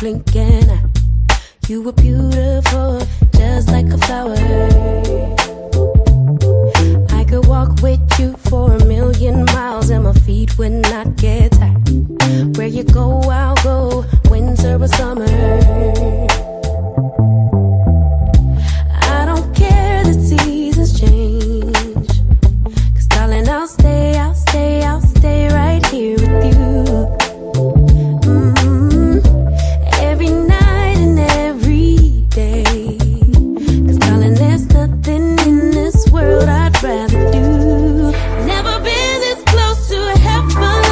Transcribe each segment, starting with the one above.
blinking eye. You were beautiful, just like a flower. I could walk with you for 1,000,000 miles and my feet would not get tired. Where you go, I'll go, winter or summer. I don't care the seasons change, 'cause darling, I'll stay right here with you. Every night and every day, 'cause darling, there's nothing in this world I'd rather do. Never been this close to heaven,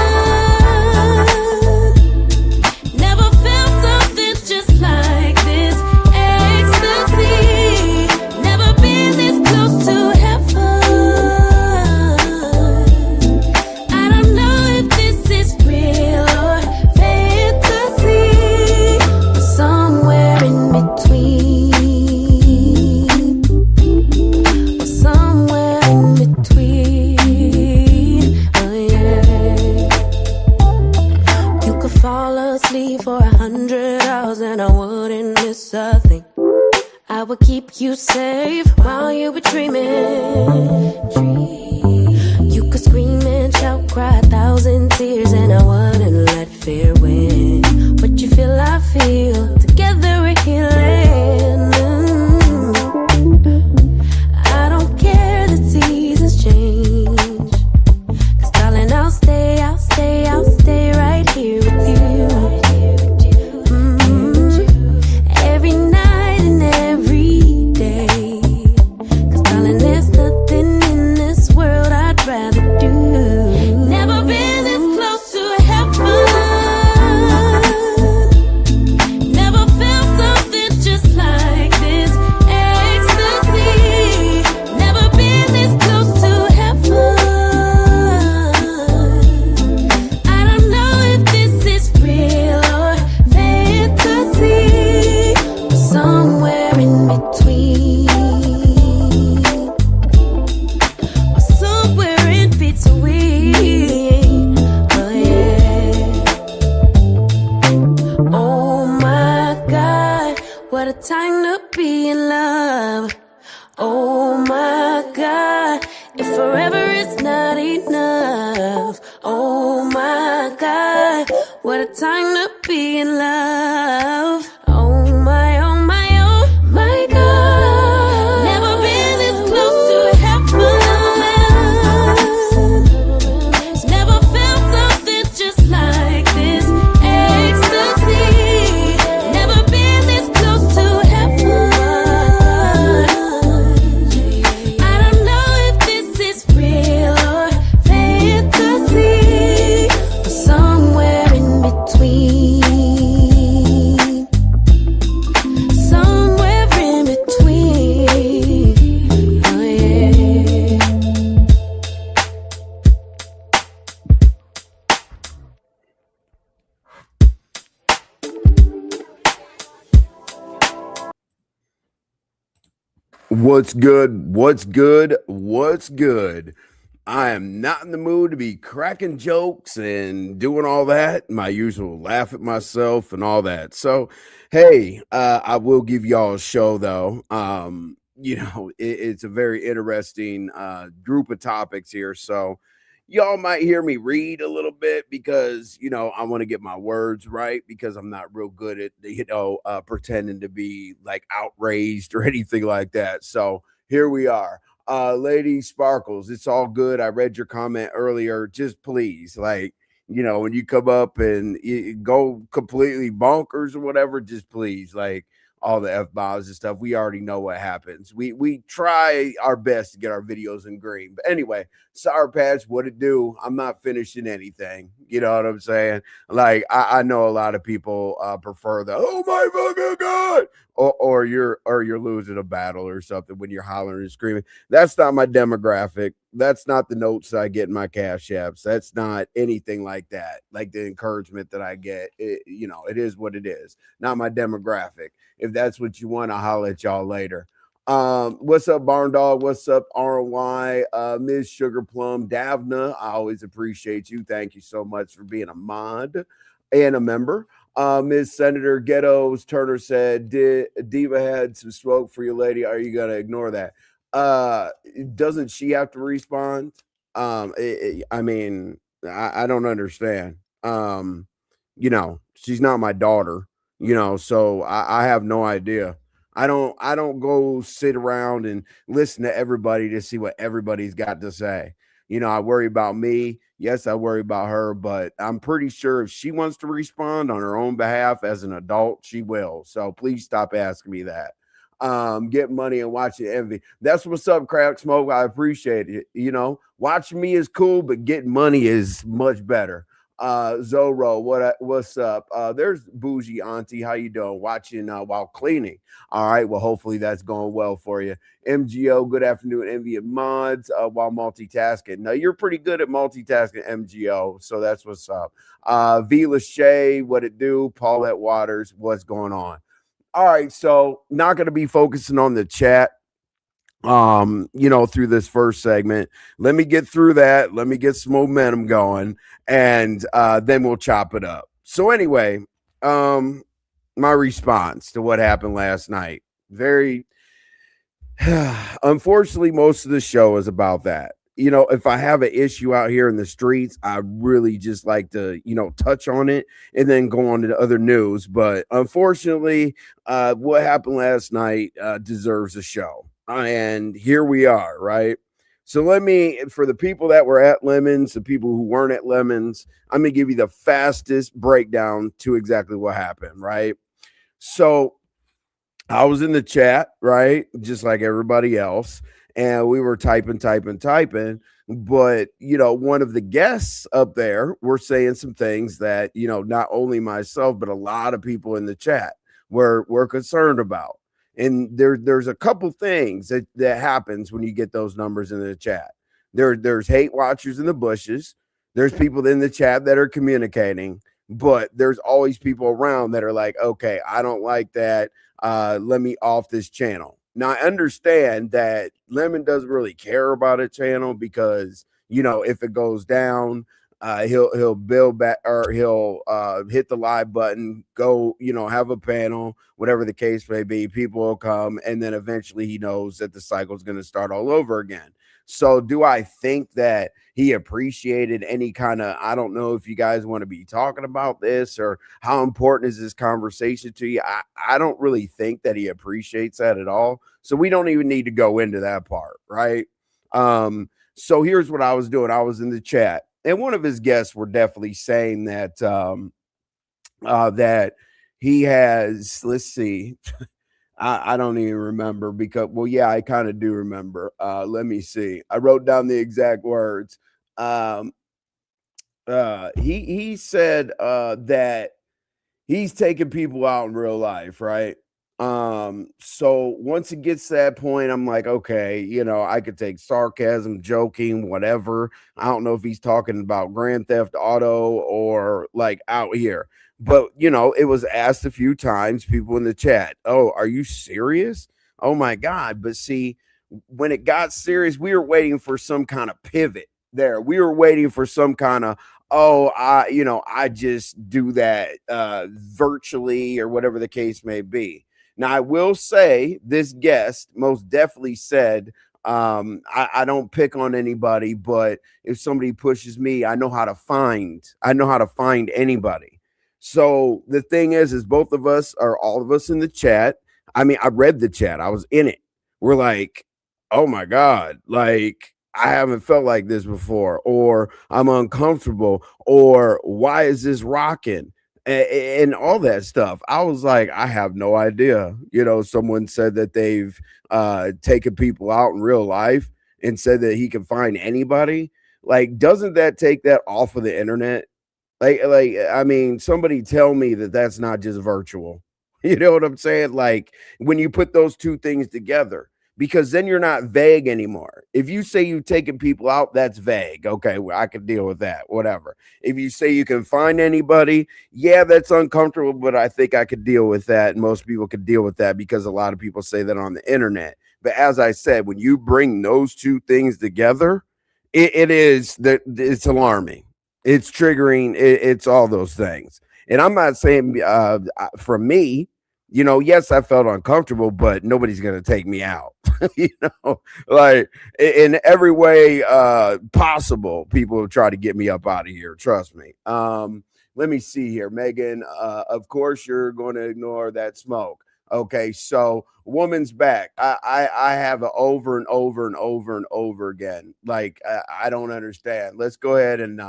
never felt something just like this ecstasy. Never been this close to heaven. I don't know if this is real or fantasy, or somewhere in between, or somewhere in between. Oh yeah. You could fall asleep for 100 hours and I wouldn't miss a thing. I would keep you safe while you were dreaming. You could scream and shout, cry 1,000 tears, and I wouldn't let fear win. What you feel, I feel. Together we're healing. I don't care the seasons change, 'cause darling, I'll stay right here with you. Every night and every day, 'cause darling, there's nothing in this world I'd rather do. Never been this close to heaven, never felt something just like this ecstasy. Never been this close to heaven. I don't know if this is real or fantasy, or somewhere in between, or somewhere in between. Oh yeah. Oh my God, what a time to be in love. Oh my God, if forever is not enough. Oh my God, what a time to be in love. Oh my, oh my, oh my God. Never been this close to heaven, never felt something just like this ecstasy. Never been this close to heaven. I don't know if this is real or fantasy, or somewhere in between, somewhere in between. Oh yeah. What's good? What's good? What's good? I am not in the mood to be cracking jokes and doing all that. My usual laugh at myself and all that. So, hey, I will give y'all a show though. It's a very interesting group of topics here. So, y'all might hear me read a little bit because I want to get my words right because I'm not real good at pretending to be like outraged or anything like that. So here we are. Lady Sparkles, it's all good. I read your comment earlier. Just please, like, when you come up and you go completely bonkers or whatever, just please, like, all the F-bombs and stuff. We already know what happens. We try our best to get our videos in green. But anyway, Sour Patch, what it do? I'm not finishing anything. You know what I'm saying? Like, I know a lot of people prefer the oh my fucking God, or you're losing a battle or something when you're hollering and screaming. That's not my demographic. That's not the notes I get in my cash apps. That's not anything like that. Like the encouragement that I get, it is what it is. Not my demographic. If that's what you want, I'll holler at y'all later. What's up, Barn Dog? What's up, RY? Ms. Sugar Plum, Davna. I always appreciate you. Thank you so much for being a mod and a member. Ms. Senator Ghetto's Turner said, Did Diva had some smoke for your lady? Are you gonna ignore that? Uh, doesn't she have to respond? I mean, I don't understand. She's not my daughter, so I have no idea. I don't go sit around and listen to everybody to see what everybody's got to say. I worry about me. Yes, I worry about her, but I'm pretty sure if she wants to respond on her own behalf as an adult, she will. So please stop asking me that. Get money and watching envy. That's what's up, Crack Smoke. I appreciate it. Watching me is cool, but getting money is much better. Zorro, what's up? There's Bougie Auntie. How you doing? Watching while cleaning. All right. Well, hopefully that's going well for you. MGO, good afternoon, Envy and Mods, while multitasking. Now, you're pretty good at multitasking, MGO, so that's what's up. V. Lachey, what it do? Paulette Waters, what's going on? All right, so not going to be focusing on the chat through this first segment. Let me get through that. Let me get some momentum going, and then we'll chop it up. So anyway, my response to what happened last night. Very unfortunately, most of the show is about that. If I have an issue out here in the streets, I really just like to, touch on it and then go on to the other news. But unfortunately, what happened last night deserves a show. And here we are, right? So for the people that were at Lemons, the people who weren't at Lemons, I'm going to give you the fastest breakdown to exactly what happened, right? So I was in the chat, right? Just like everybody else. And we were typing. But, one of the guests up there were saying some things that, not only myself, but a lot of people in the chat were concerned about. And there's a couple things that happens when you get those numbers in the chat. There's hate watchers in the bushes. There's people in the chat that are communicating, but there's always people around that are like, okay, I don't like that. Let me off this channel. Now I understand that Lemon doesn't really care about a channel because if it goes down, he'll build back or he'll hit the live button, go have a panel, whatever the case may be. People will come, and then eventually he knows that the cycle is going to start all over again. So do I think that he appreciated any kind of, I don't know if you guys want to be talking about this or how important is this conversation to you? I don't really think that he appreciates that at all. So we don't even need to go into that part, right? So here's what I was doing. I was in the chat, and one of his guests were definitely saying that that he has, let's see, I don't even remember because, well, yeah, I kind of do remember. Let me see. I wrote down the exact words. Um, he said that he's taking people out in real life, right? So once it gets to that point, I'm like, okay, I could take sarcasm, joking, whatever. I don't know if he's talking about Grand Theft Auto or like out here. But it was asked a few times, people in the chat, oh, are you serious? Oh my God. But see, when it got serious, we were waiting for some kind of pivot there. We were waiting for some kind of, oh, I just do that virtually or whatever the case may be. Now, I will say this guest most definitely said, I don't pick on anybody, but if somebody pushes me, I know how to find anybody. So the thing is both of us are all of us in the chat. I mean, I read the chat. I was in it. We're like, oh my God, like I haven't felt like this before, or I'm uncomfortable, or why is this rocking? And all that stuff. I was like, I have no idea. Someone said that they've taken people out in real life and said that he can find anybody. Like, doesn't that take that off of the internet? Like, I mean, somebody tell me that that's not just virtual. You know what I'm saying? Like, when you put those two things together, because then you're not vague anymore. If you say you've taken people out, that's vague. Okay, well, I can deal with that, whatever. If you say you can find anybody, yeah, that's uncomfortable, but I think I could deal with that. And most people could deal with that because a lot of people say that on the internet. But as I said, when you bring those two things together, it is that it's alarming. It's triggering. It's all those things. And I'm not saying for me, yes, I felt uncomfortable, but nobody's gonna take me out. you know, like in every way possible, people have tried to get me up out of here. Trust me. Let me see here, Megan. Of course, you're going to ignore that smoke. Okay, so woman's back. I have it over and over and over and over again. Like I don't understand. Let's go ahead and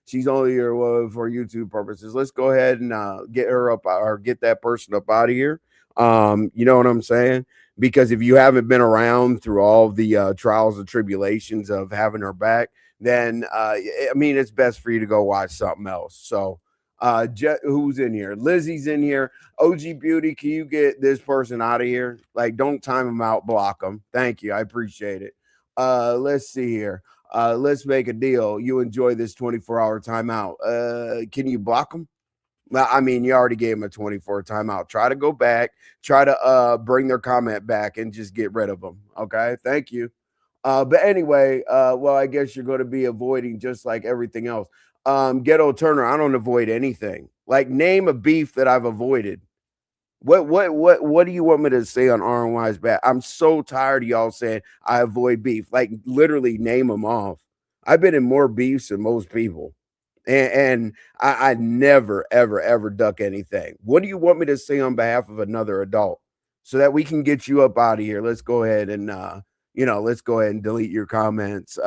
she's only here for YouTube purposes. Let's go ahead and get her up or get that person up out of here. You know what I'm saying? Because if you haven't been around through all the trials and tribulations of having her back, then I mean it's best for you to go watch something else. So who's in here? Lizzie's in here. OG Beauty, can you get this person out of here? Like, don't time them out, block them. Thank you. I appreciate it. Let's see here. Let's make a deal. You enjoy this 24-hour timeout. Can you block them? Well, I mean, you already gave them a 24 timeout. Try to go back, try to bring their comment back and just get rid of them. Okay. Thank you. But anyway, well, I guess you're going to be avoiding just like everything else. Ghetto Turner, I don't avoid anything. Like, name a beef that I've avoided. What do you want me to say on RNY's back? I'm so tired of y'all saying I avoid beef. Like, literally name them off. I've been in more beefs than most people. And I never, ever, ever duck anything. What do you want me to say on behalf of another adult so that we can get you up out of here? Let's go ahead and let's go ahead and delete your comments,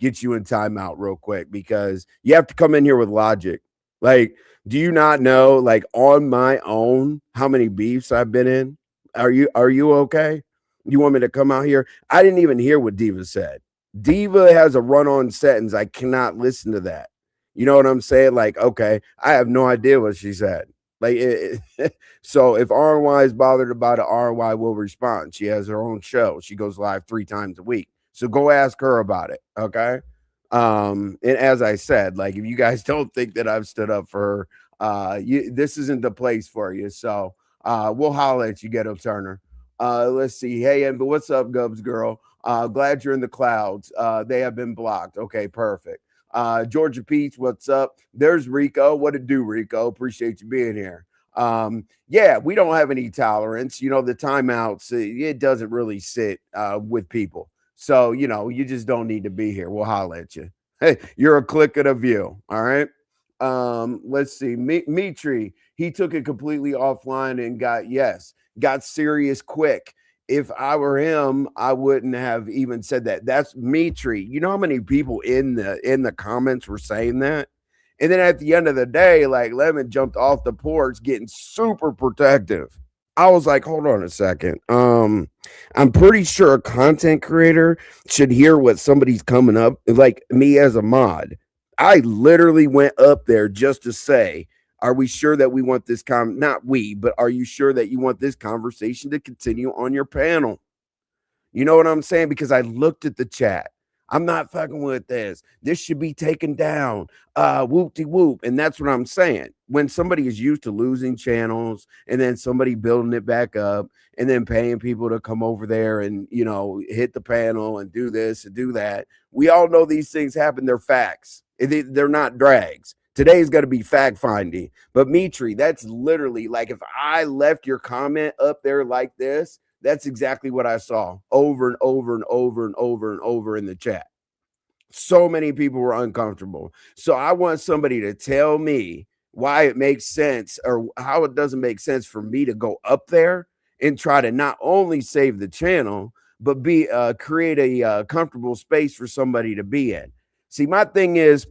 get you in timeout real quick because you have to come in here with logic. Like, do you not know, like, on my own, how many beefs I've been in? Are you okay? You want me to come out here? I didn't even hear what Diva said. Diva has a run-on sentence. I cannot listen to that. You know what I'm saying? Like, okay, I have no idea what she said. Like, so if RY is bothered about it, RY will respond. She has her own show. She goes live 3 times a week. So go ask her about it. Okay. And as I said, like, if you guys don't think that I've stood up for her, this isn't the place for you. So we'll holler at you, Ghetto Turner. Let's see. Hey, and what's up, Gubs girl? Glad you're in the clouds. They have been blocked. Okay, perfect. Georgia Peach, what's up? There's Rico. What it do, Rico? Appreciate you being here. Yeah, we don't have any tolerance. The timeouts, it doesn't really sit with people. So, you just don't need to be here. We'll holler at you. Hey, you're a click of the view. All right. Let's see. Mitri, he took it completely offline and got serious quick. If I were him, I wouldn't have even said that. That's Mitri. You know how many people in the comments were saying that? And then at the end of the day, like, Lemon jumped off the porch getting super protective. I was like, hold on a second. I'm pretty sure a content creator should hear what somebody's coming up, like me as a mod. I literally went up there just to say, are we sure that we want this not we, but are you sure that you want this conversation to continue on your panel? You know what I'm saying? Because I looked at the chat. I'm not fucking with this. This should be taken down. Whoop de whoop. And that's what I'm saying. When somebody is used to losing channels and then somebody building it back up and then paying people to come over there and, hit the panel and do this and do that. We all know these things happen. They're facts. They're not drags. Today's got to be fact finding. But Mitri, that's literally like if I left your comment up there like this, that's exactly what I saw over and over and over and over and over in the chat. So many people were uncomfortable. So I want somebody to tell me why it makes sense or how it doesn't make sense for me to go up there and try to not only save the channel, but create a comfortable space for somebody to be in. See, my thing is,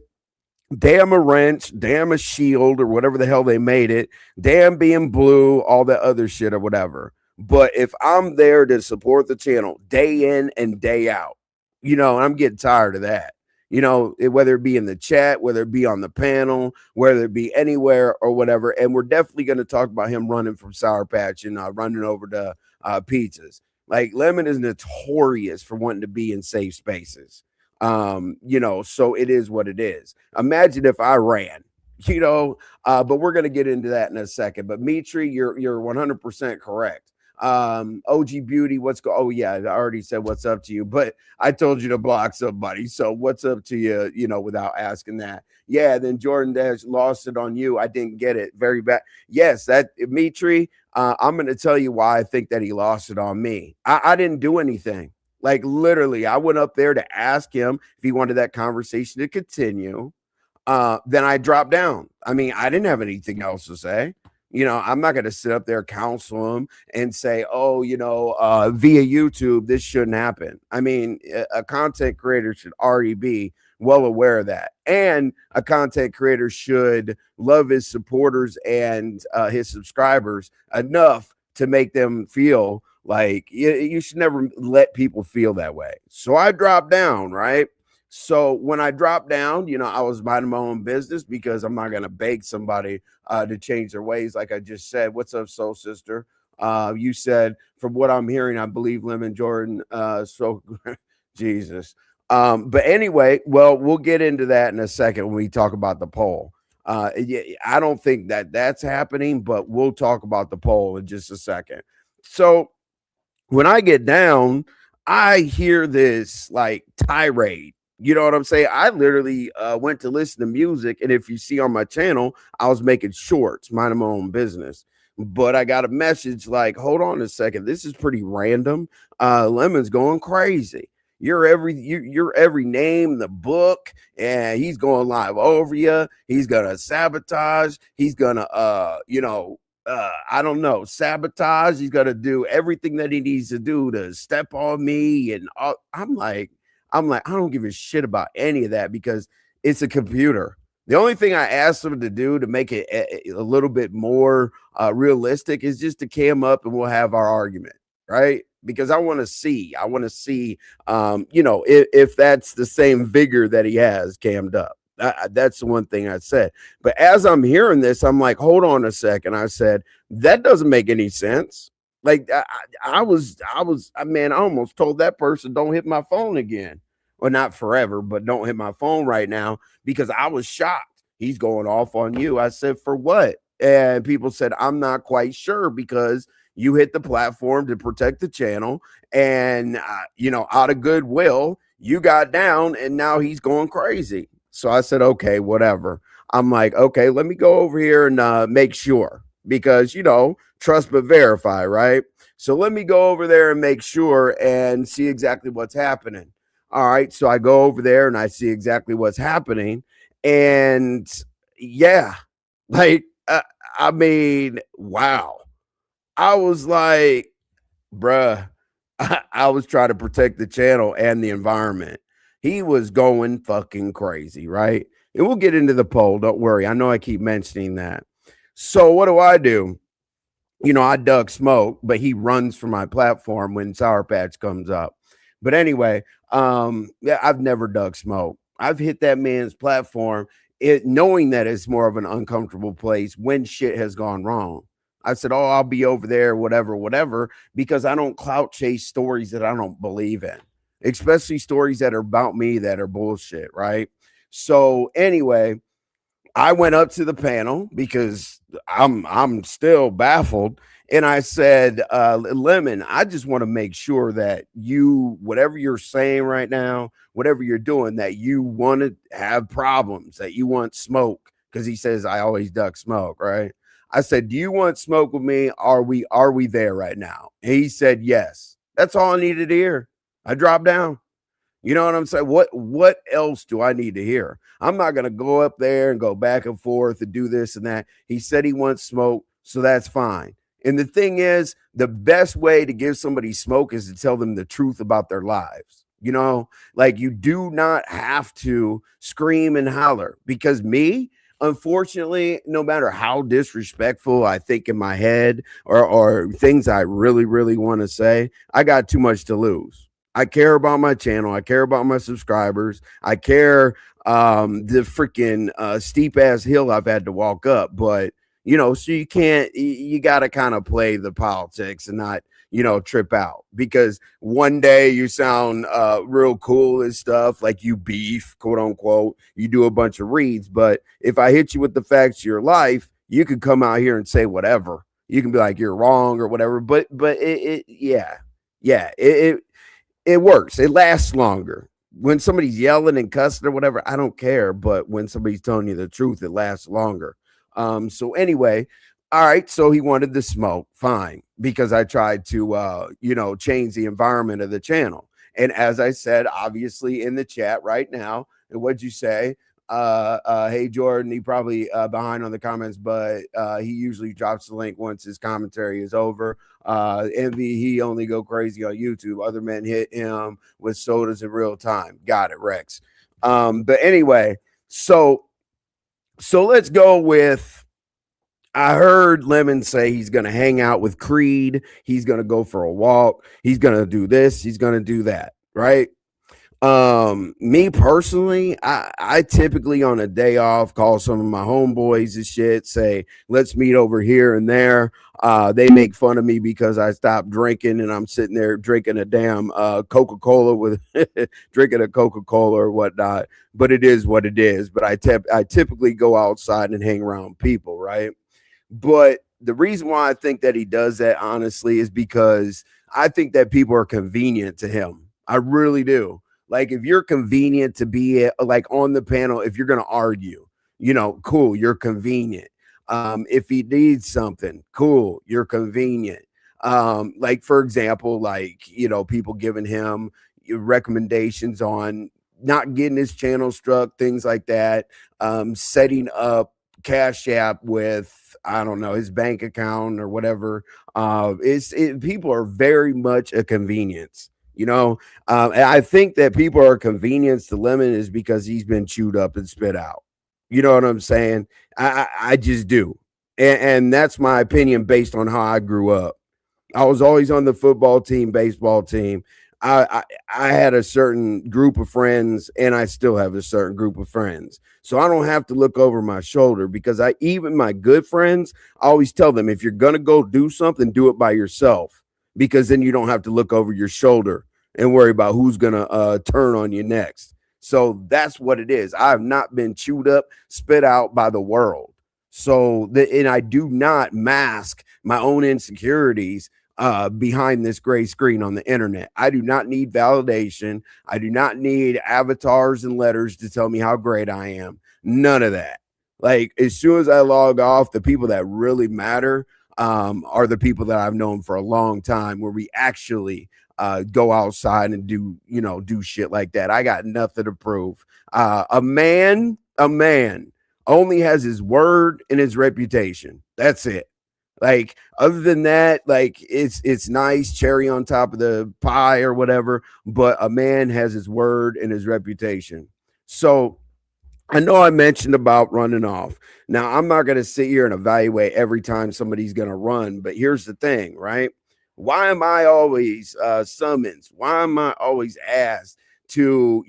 damn a wrench, damn a shield, or whatever the hell they made it, damn being blue, all that other shit or whatever. But if I'm there to support the channel day in and day out, I'm getting tired of that. Whether it be in the chat, whether it be on the panel, whether it be anywhere or whatever. And we're definitely going to talk about him running from Sour Patch and running over to pizzas. Like, Lemon is notorious for wanting to be in safe spaces. So it is what it is. Imagine if I ran, but we're going to get into that in a second. But Mitri, you're 100% correct. OG Beauty, oh yeah, I already said what's up to you, but I told you to block somebody. So what's up to you, without asking that. Yeah, then Jordan Dash lost it on you. I didn't get it. Very bad. Yes, that Mitri, I'm gonna tell you why I think that he lost it on me. I didn't do anything. Like literally, I went up there to ask him if he wanted that conversation to continue. Then I dropped down. I mean, I didn't have anything else to say. I'm not going to sit up there, counsel him, and say, oh, via YouTube, this shouldn't happen. I mean, a content creator should already be well aware of that. And a content creator should love his supporters and his subscribers enough to make them feel like you should never let people feel that way. So I dropped down, right? So when I dropped down, I was minding my own business because I'm not going to beg somebody to change their ways. Like I just said, what's up, soul sister? You said, from what I'm hearing, I believe Lemon Jordan. So Jesus. But anyway, well, we'll get into that in a second when we talk about the poll. I don't think that that's happening, but we'll talk about the poll in just a second. So when I get down, I hear this like tirade. You know what I'm saying? I literally went to listen to music, and if you see on my channel, I was making shorts, minding my own business. But I got a message like, "Hold on a second, this is pretty random. Lemon's going crazy. You're every name in the book, and he's going live over you. He's gonna sabotage. He's gonna I don't know, sabotage. He's gonna do everything that he needs to do to step on me." And I'm like, I don't give a shit about any of that because it's a computer. The only thing I asked him to do to make it a little bit more realistic is just to cam up and we'll have our argument, right? Because I want to see, if that's the same vigor that he has cammed up. That's the one thing I said. But as I'm hearing this, I'm like, hold on a second. I said, that doesn't make any sense. Like man, I almost told that person, don't hit my phone again. Well, not forever, but don't hit my phone right now because I was shocked. He's going off on you. I said, for what? And people said, I'm not quite sure because you hit the platform to protect the channel. And, out of goodwill, you got down and now he's going crazy. So I said, okay, whatever. I'm like, okay, let me go over here and make sure because, trust but verify, right? So let me go over there and make sure and see exactly what's happening. All right. So I go over there and I see exactly what's happening. And yeah, like, I mean, wow. I was like, bruh, I was trying to protect the channel and the environment. He was going fucking crazy, right? And we'll get into the poll. Don't worry. I know I keep mentioning that. So what do? I duck smoke, but he runs for my platform when Sour Patch comes up. But anyway, yeah, I've never dug smoke. I've hit that man's platform, knowing that it's more of an uncomfortable place when shit has gone wrong. I said, "Oh, I'll be over there, whatever," because I don't clout chase stories that I don't believe in, especially stories that are about me that are bullshit, right? So anyway, I went up to the panel because I'm still baffled. And I said, Lemon, I just want to make sure that whatever you're saying right now, whatever you're doing, that you want to have problems, that you want smoke. Because he says I always duck smoke, right? I said, do you want smoke with me? Are we there right now? And he said yes. That's all I needed to hear. I dropped down. You know what I'm saying? What else do I need to hear? I'm not going to go up there and go back and forth and do this and that. He said he wants smoke, so that's fine. And the thing is, the best way to give somebody smoke is to tell them the truth about their lives. Like you do not have to scream and holler because unfortunately, no matter how disrespectful I think in my head or things I really, really want to say, I got too much to lose. I care about my channel. I care about my subscribers. I care the freaking steep ass hill I've had to walk up. But so you got to kind of play the politics and not trip out because one day you sound real cool and stuff like you beef, quote unquote. You do a bunch of reads, but if I hit you with the facts of your life, you could come out here and say whatever. You can be like you're wrong or whatever, but it yeah. Yeah, it works. It lasts longer. When somebody's yelling and cussing or whatever, I don't care. But when somebody's telling you the truth, it lasts longer. So anyway, all right. So he wanted the smoke, fine, because I tried to change the environment of the channel. And as I said, obviously in the chat right now, and what'd you say? Hey Jordan, he probably behind on the comments, but he usually drops the link once his commentary is over. Envy, he only go crazy on YouTube. Other men hit him with sodas in real time. Got it, Rex. But anyway, so let's go with. I heard Lemon say he's going to hang out with Creed. He's going to go for a walk. He's going to do this. He's going to do that. Right. Me personally, I typically on a day off call some of my homeboys and shit, say, let's meet over here and there. They make fun of me because I stopped drinking and I'm sitting there drinking a damn Coca-Cola with drinking a Coca-Cola or whatnot. But it is what it is. But I typically go outside and hang around people, right? But the reason why I think that he does that, honestly, is because I think that people are convenient to him. I really do. Like, if you're convenient to be like on the panel, if you're going to argue, cool, you're convenient. If he needs something, cool, you're convenient. Like, for example, like, people giving him recommendations on not getting his channel struck, things like that, setting up Cash App with, I don't know, his bank account or whatever. People are very much a convenience, and I think that people are convenience to Lemon is because he's been chewed up and spit out. You know what I'm saying? I just do, and that's my opinion based on how I grew up. I was always on the football team, baseball team. I had a certain group of friends, and I still have a certain group of friends. So I don't have to look over my shoulder because even my good friends, I always tell them if you're gonna go do something, do it by yourself because then you don't have to look over your shoulder and worry about who's gonna turn on you next. So that's what it is. I have not been chewed up, spit out by the world. And I do not mask my own insecurities behind this gray screen on the internet. I do not need validation. I do not need avatars and letters to tell me how great I am. None of that. Like, as soon as I log off, the people that really matter are the people that I've known for a long time, where we actually go outside and do shit like that. I got nothing to prove. A man only has his word and his reputation. That's it. Like, other than that, like, it's nice, cherry on top of the pie or whatever, but a man has his word and his reputation. So I know I mentioned about running off. Now, I'm not going to sit here and evaluate every time somebody's going to run, but here's the thing, right? Why am I always summoned? Why am I always asked to,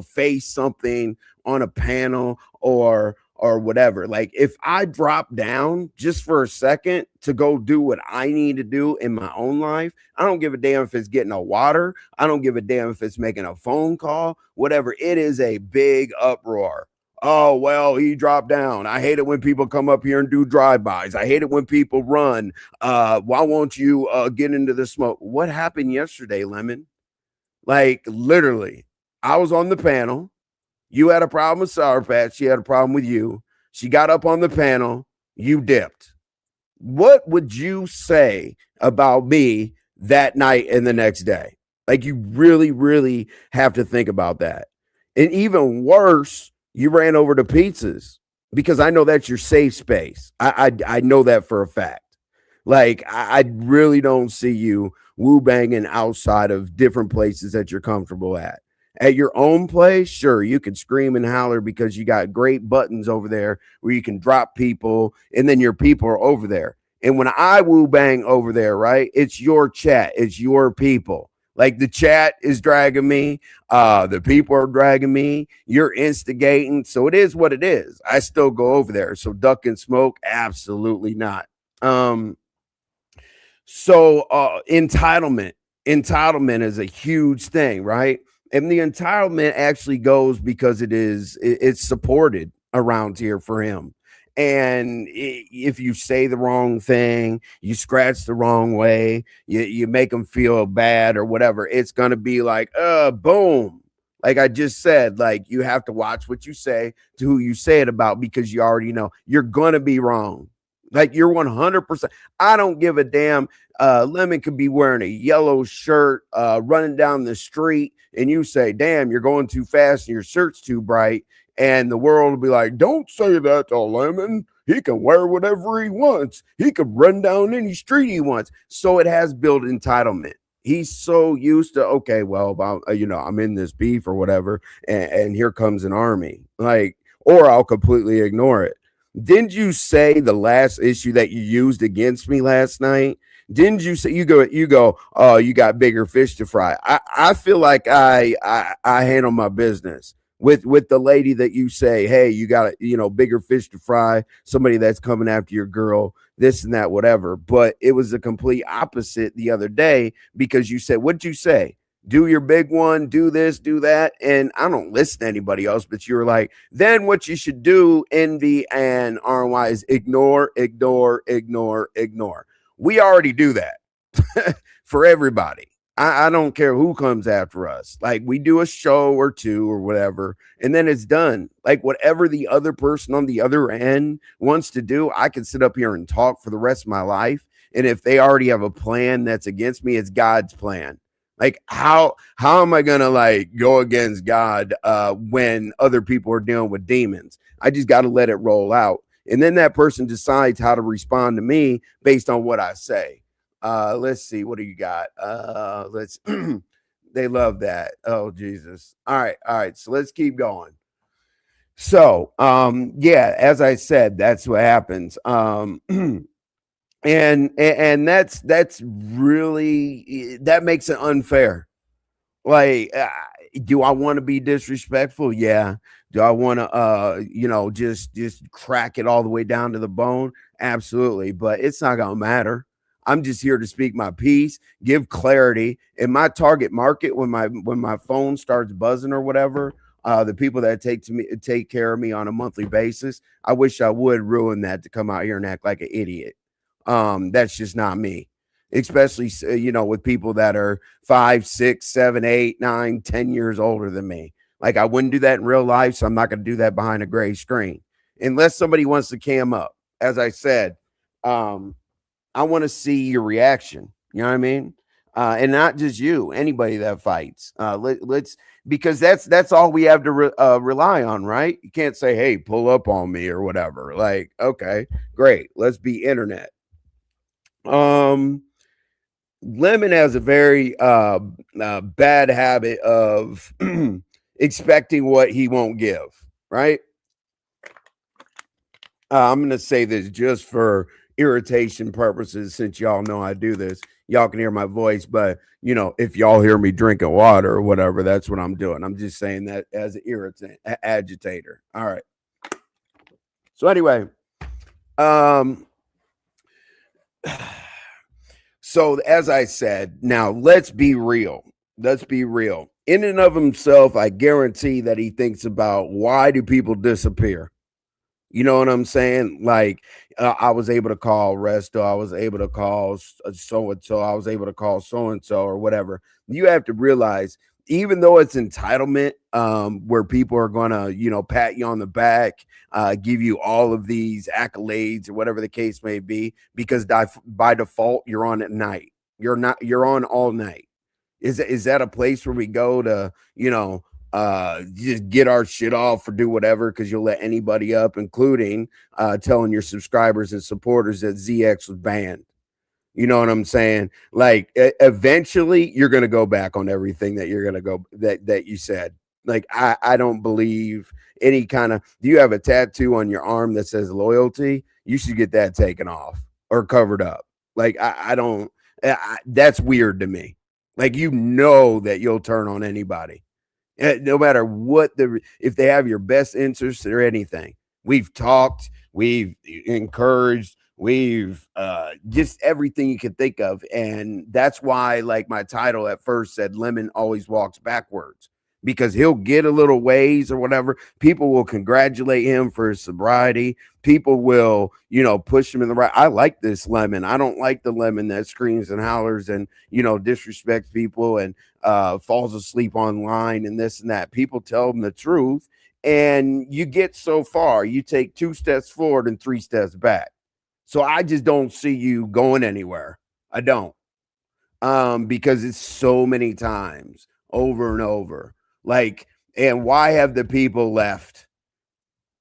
face something on a panel or whatever? Like, if I drop down just for a second to go do what I need to do in my own life, I don't give a damn if it's getting a water. I don't give a damn if it's making a phone call, whatever. It is a big uproar. Oh, well, he dropped down. I hate it when people come up here and do drive-bys. I hate it when people run. Why won't you get into the smoke? What happened yesterday, Lemon? Like, literally, I was on the panel. You had a problem with Sour Patch. She had a problem with you. She got up on the panel. You dipped. What would you say about me that night and the next day? Like, you really, really have to think about that. And even worse, you ran over to pizzas because I know that's your safe space. I know that for a fact. Like, I really don't see you woo banging outside of different places that you're comfortable at. At your own place, sure, you can scream and holler because you got great buttons over there where you can drop people and then your people are over there. And when I woo bang over there, right, it's your chat, it's your people. Like, the chat is dragging me, the people are dragging me, you're instigating. So it is what it is. I still go over there. So duck and smoke, absolutely not. Entitlement is a huge thing, right? And the entitlement actually goes because it's supported around here for him. And if you say the wrong thing, you scratch the wrong way, you make them feel bad or whatever, it's going to be like, boom. Like I just said, like you have to watch what you say to who you say it about, because you already know you're going to be wrong. Like you're 100%. I don't give a damn. Lemon could be wearing a yellow shirt, running down the street, and you say, damn, you're going too fast and your shirt's too bright. And the world will be like, don't say that to Lemon. He can wear whatever he wants. He could run down any street he wants. So it has built entitlement. He's so used to, okay, well, I'm in this beef or whatever, and here comes an army. Like, or I'll completely ignore it. Didn't you say the last issue that you used against me last night? Didn't you say you go, oh, you got bigger fish to fry? I feel like I handle my business with the lady that you say, hey, you got bigger fish to fry, somebody that's coming after your girl, this and that, whatever. But it was the complete opposite the other day, because you said, what'd you say? Do your big one, do this, do that. And I don't listen to anybody else, but you were like, then what you should do, Envy and RY, is ignore, ignore, ignore, ignore. We already do that for everybody. I don't care who comes after us. Like we do a show or two or whatever, and then it's done. Like whatever the other person on the other end wants to do, I can sit up here and talk for the rest of my life. And if they already have a plan that's against me, it's God's plan. Like how am I gonna like go against God when other people are dealing with demons? I just got to let it roll out, and then that person decides how to respond to me based on what I say. Let's see, what do you got? Let's they love that. Oh Jesus. All right. So let's keep going. So yeah, as I said, that's what happens. And that's really, that makes it unfair. Like, do I want to be disrespectful? Yeah. Do I want to, just crack it all the way down to the bone? Absolutely. But it's not gonna matter. I'm just here to speak my piece, give clarity in my target market. When my phone starts buzzing or whatever, the people that take care of me on a monthly basis, I wish I would ruin that to come out here and act like an idiot. That's just not me, especially with people that are 5, 6, 7, 8, 9, 10 years older than me. Like I wouldn't do that in real life, so I'm not going to do that behind a gray screen unless somebody wants to cam up. As I said, I want to see your reaction. You know what I mean? And not just you, anybody that fights. Let's, because that's all we have to rely on, right? You can't say, "Hey, pull up on me" or whatever. Like, okay, great, let's be internet. Um, Lemon has a very bad habit of expecting what he won't give. Right? I'm going to say this just for irritation purposes, since y'all know I do this. Y'all can hear my voice, but if y'all hear me drinking water or whatever, that's what I'm doing. I'm just saying that as an irritant, agitator. All right. So anyway, um, so as I said, now let's be real. Let's be real. In and of himself, I guarantee that he thinks about, why do people disappear? You know what I'm saying? Like, I was able to call Resto. I was able to call so and so. I was able to call so and so or whatever. You have to realize, even though it's entitlement, where people are gonna, pat you on the back, give you all of these accolades or whatever the case may be, because by default you're on at night. You're on all night. Is that a place where we go to, just get our shit off or do whatever, because you'll let anybody up, including telling your subscribers and supporters that ZX was banned? You know what I'm saying? Like, eventually you're going to go back on everything that you're going to go that you said. Like, I don't believe any kind of, do you have a tattoo on your arm that says loyalty? You should get that taken off or covered up. Like, I don't, that's weird to me. Like, that you'll turn on anybody, no matter what, if they have your best interest or anything. We've talked, we've encouraged, we've just everything you can think of. And that's why, like, my title at first said Lemon always walks backwards, because he'll get a little ways or whatever. People will congratulate him for his sobriety. People will, push him in the right. I like this lemon. I don't like the lemon that screams and hollers and, disrespects people and falls asleep online and this and that. People tell them the truth, and you get so far. You take 2 steps forward and 3 steps back. So I just don't see you going anywhere. I don't. Because it's so many times over and over. Like, and why have the people left?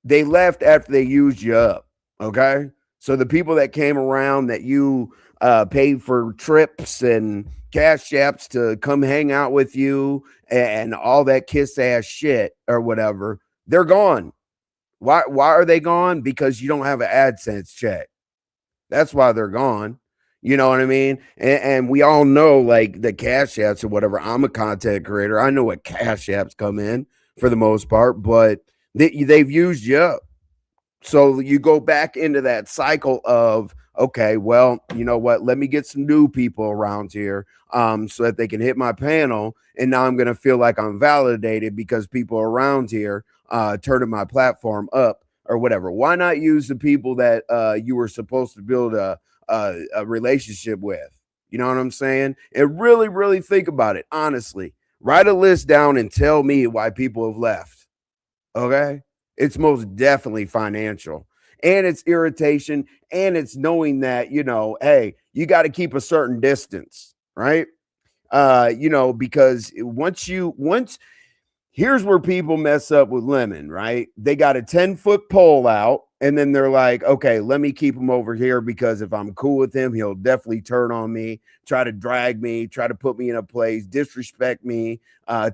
They left after they used you up. Okay. So the people that came around that you paid for trips and cash apps to come hang out with you and all that kiss ass shit or whatever, they're gone. Why are they gone? Because you don't have an AdSense check. That's why they're gone. You know what I mean? And we all know like the cash apps or whatever. I'm a content creator. I know what cash apps come in for the most part, but they've used you up. So you go back into that cycle of, okay, well, you know what? Let me get some new people around here so that they can hit my panel. And now I'm going to feel like I'm validated because people around here turning my platform up or whatever. Why not use the people that you were supposed to build a relationship with? You know what I'm saying? And really, really think about it. Honestly, write a list down and tell me why people have left. Okay. It's most definitely financial, and it's irritation, and it's knowing that, hey, you got to keep a certain distance, right? Because once here's where people mess up with lemon, right? They got a 10-foot pole out, and then they're like, okay, let me keep him over here because if I'm cool with him, he'll definitely turn on me, try to drag me, try to put me in a place, disrespect me,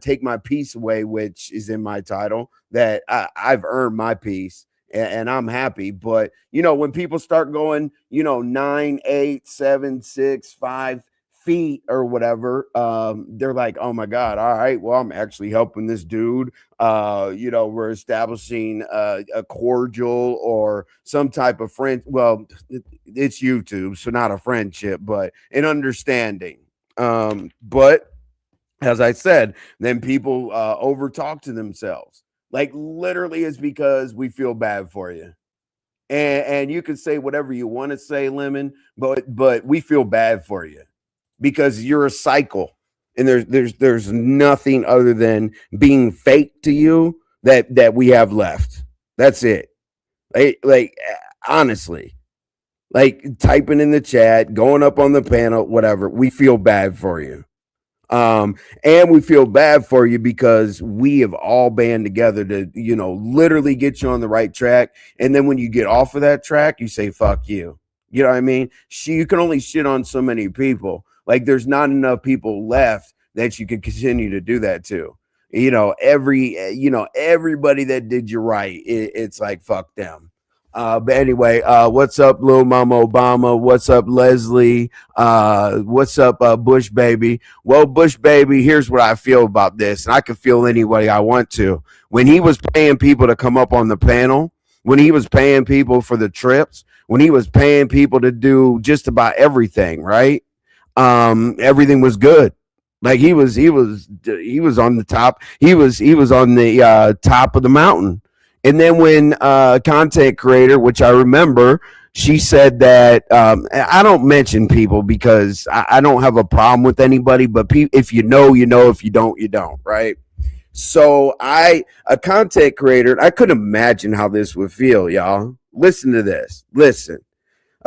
take my peace away, which is in my title, that I've earned my peace and I'm happy. But, when people start going, 9, 8, 7, 6, 5 feet or whatever, they're like, oh my God, all right, well, I'm actually helping this dude. We're establishing a cordial or some type of friend. Well, it's YouTube, so not a friendship, but an understanding. But as I said, then people over talk to themselves. Like literally, it's because we feel bad for you. And you can say whatever you want to say, Lemon, but we feel bad for you because you're a cycle, and there's nothing other than being fake to you that we have left. That's it. Like honestly, like typing in the chat, going up on the panel, whatever. We feel bad for you. And we feel bad for you because we have all band together to, literally get you on the right track. And then when you get off of that track, you say, fuck you. You know what I mean? You can only shit on so many people. Like there's not enough people left that you can continue to do that to. Everybody that did you right, it's like, fuck them. But anyway, what's up, Lil Mama Obama? What's up, Leslie? What's up, Bush Baby? Well, Bush Baby, here's what I feel about this, and I can feel any way I want to. When he was paying people to come up on the panel, when he was paying people for the trips, when he was paying people to do just about everything, right? Everything was good. Like he was on the top. He was on the top of the mountain. And then when content creator, which I remember, she said that I don't mention people because I don't have a problem with anybody, but if you know, you know. If you don't, you don't, right? So a content creator, I couldn't imagine how this would feel, y'all. Listen to this. Listen.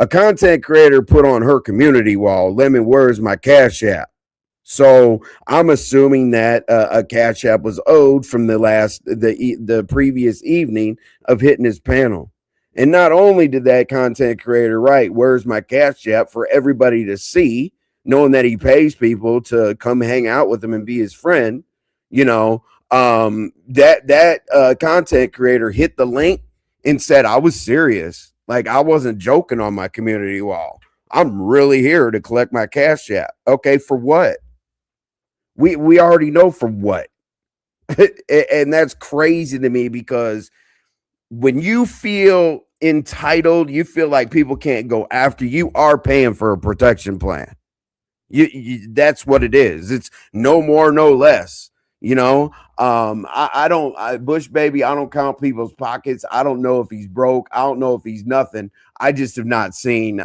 A content creator put on her community wall, Lemon, where's my cash app? So I'm assuming that a cash app was owed from the previous evening of hitting his panel. And not only did that content creator write, where's my cash app, for everybody to see, knowing that he pays people to come hang out with him and be his friend, that content creator hit the link and said, I was serious. Like I wasn't joking on my community wall. I'm really here to collect my cash app. Okay, for what? We already know for what. And that's crazy to me because when you feel entitled, you feel like people can't go after you, are paying for a protection plan. That's what it is. It's no more, no less. You know, I don't, Bush baby, I don't count people's pockets. I don't know if he's broke. I don't know if he's nothing. I just have not seen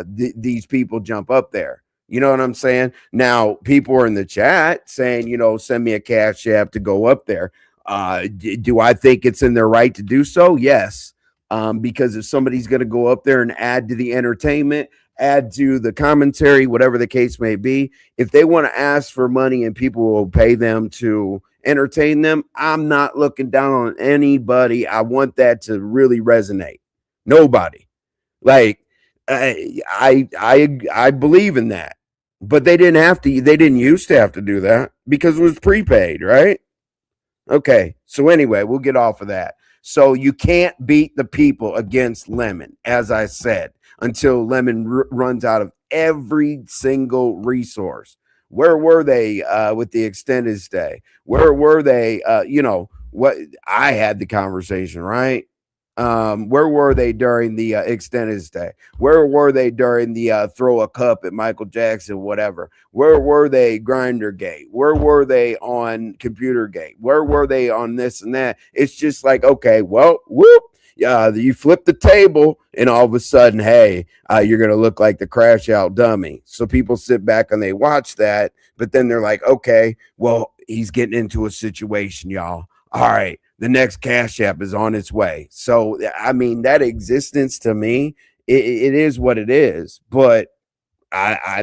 these people jump up there. You know what I'm saying? Now, people are in the chat saying, send me a cash app to go up there. Do I think it's in their right to do so? Yes. Because if somebody's going to go up there and add to the entertainment, add to the commentary, whatever the case may be, if they want to ask for money and people will pay them to entertain them, I'm not looking down on anybody. I want that to really resonate. Nobody. Like I believe in that. But they didn't have to, they didn't used to have to do that because it was prepaid, right? Okay. So anyway, we'll get off of that. So you can't beat the people against Lemon, as I said, until Lemon runs out of every single resource. Where were they with the extended stay? Where were they? What I had the conversation, right? Where were they during the extended stay? Where were they during the throw a cup at Michael Jackson, whatever? Where were they Grinder Gate? Where were they on Computer Gate? Where were they on this and that? It's just like, okay, well, whoop. Yeah, you flip the table, and all of a sudden, hey, you're gonna look like the crash out dummy. So people sit back and they watch that, but then they're like, okay, well, he's getting into a situation, y'all. All right, the next cash app is on its way. So I mean, that existence to me, it is what it is. But I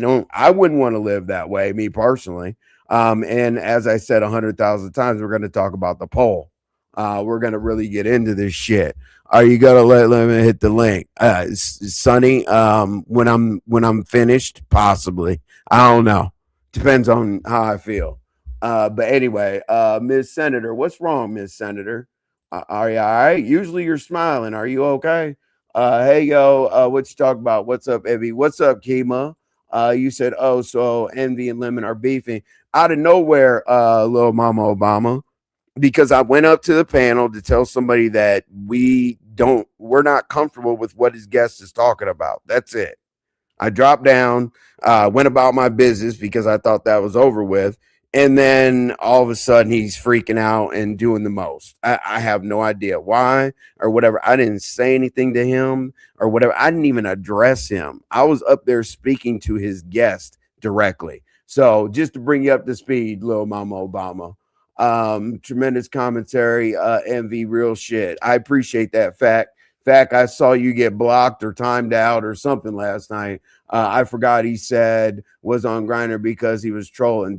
wouldn't want to live that way, me personally. And as I said 100,000 times, we're going to talk about the poll. We're going to really get into this shit. Are you gonna let me hit the link, Sonny? When I'm finished, possibly. I don't know. Depends on how I feel. But anyway, Ms. Senator, what's wrong, Ms. Senator? Are you all right? Usually you're smiling. Are you okay? Hey yo, what you talk about? What's up, Evie? What's up, Kima? You said, oh, so Envy and Lemon are beefing out of nowhere, little Mama Obama, because I went up to the panel to tell somebody that we're not comfortable with what his guest is talking about. That's it. I dropped down, went about my business because I thought that was over with. And then all of a sudden he's freaking out and doing the most. I have no idea why or whatever. I didn't say anything to him or whatever. I didn't even address him. I was up there speaking to his guest directly. So just to bring you up to speed, little Mama Obama. Tremendous commentary, envy, real shit. I appreciate that fact. I saw you get blocked or timed out or something last night. I forgot he said was on Grindr because he was trolling.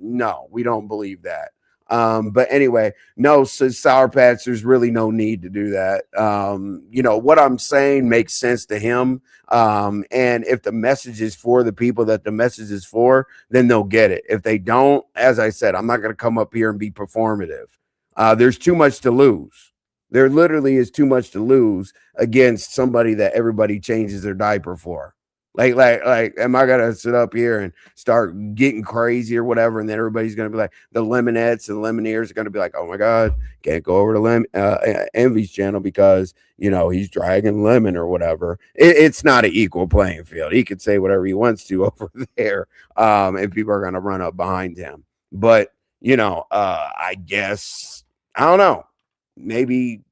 No, we don't believe that. But anyway, no, so Sour Patch, there's really no need to do that. What I'm saying makes sense to him. And if the message is for the people that the message is for, then they'll get it. If they don't, as I said, I'm not going to come up here and be performative. There's too much to lose. There literally is too much to lose against somebody that everybody changes their diaper for. Like, am I gonna sit up here and start getting crazy or whatever? And then everybody's gonna be like, the Lemonettes and Lemoneers are gonna be like, oh my god, can't go over to Envy's channel because he's dragging Lemon or whatever. It's not an equal playing field. He could say whatever he wants to over there, and people are gonna run up behind him. But I guess I don't know. Maybe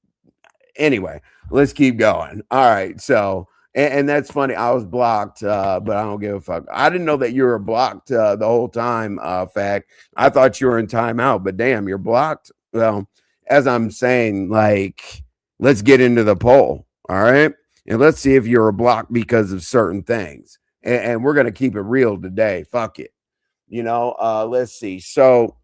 anyway. Let's keep going. All right, so. And that's funny. I was blocked, but I don't give a fuck. I didn't know that you were blocked the whole time. Fact, I thought you were in timeout, but damn, you're blocked. Well, as I'm saying, like, let's get into the poll. All right, and let's see if you're blocked because of certain things. And we're gonna keep it real today. Fuck it. Let's see. So,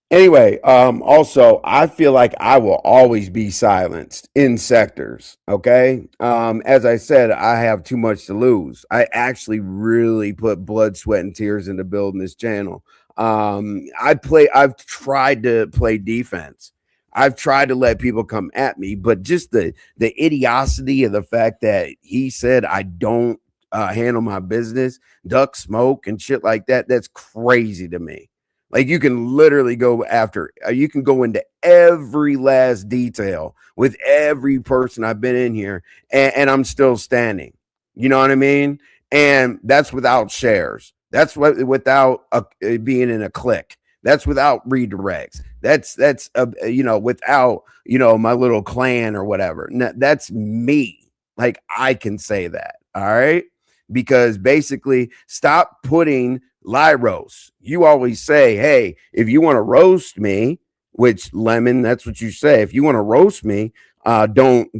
anyway, also, I feel like I will always be silenced in sectors. Okay. As I said, I have too much to lose. I actually really put blood, sweat, and tears into building this channel. I've tried to play defense. I've tried to let people come at me, but just the idiocy of the fact that he said I don't handle my business, duck smoke, and shit like that. That's crazy to me. Like you can literally go after, you can go into every last detail with every person I've been in here, and I'm still standing. You know what I mean? And that's without shares. That's what without being in a clique. That's without redirects. That's without my little clan or whatever. That's me. Like I can say that. All right, because basically, stop putting lie roast. You always say, "Hey, if you want to roast me," which lemon, that's what you say. If you want to roast me, don't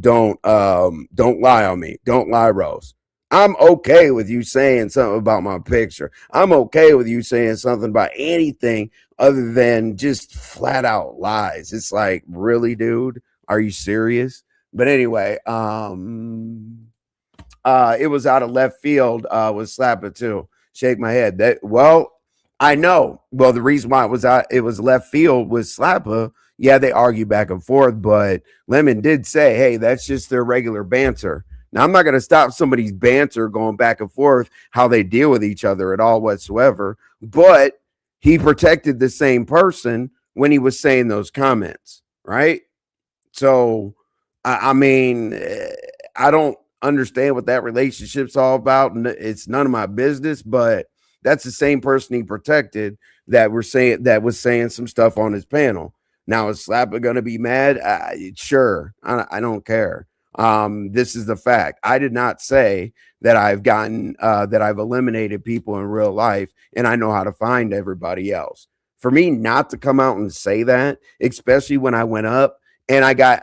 lie on me. Don't lie roast. I'm okay with you saying something about my picture. I'm okay with you saying something about anything other than just flat out lies. It's like, really, dude? Are you serious? But anyway, it was out of left field with Slapper too. Shake my head. I know. Well, the reason why it was left field with Slapper. Yeah, they argue back and forth, but Lemon did say, "Hey, that's just their regular banter." Now, I'm not going to stop somebody's banter going back and forth, how they deal with each other at all whatsoever. But he protected the same person when he was saying those comments, right? So, I mean, I don't understand what that relationship's all about, and it's none of my business. But that's the same person he protected that was saying some stuff on his panel. Now, is Slapper going to be mad? Sure, I don't care. This is the fact. I did not say that I've eliminated people in real life, and I know how to find everybody else. For me not to come out and say that, especially when I went up and I got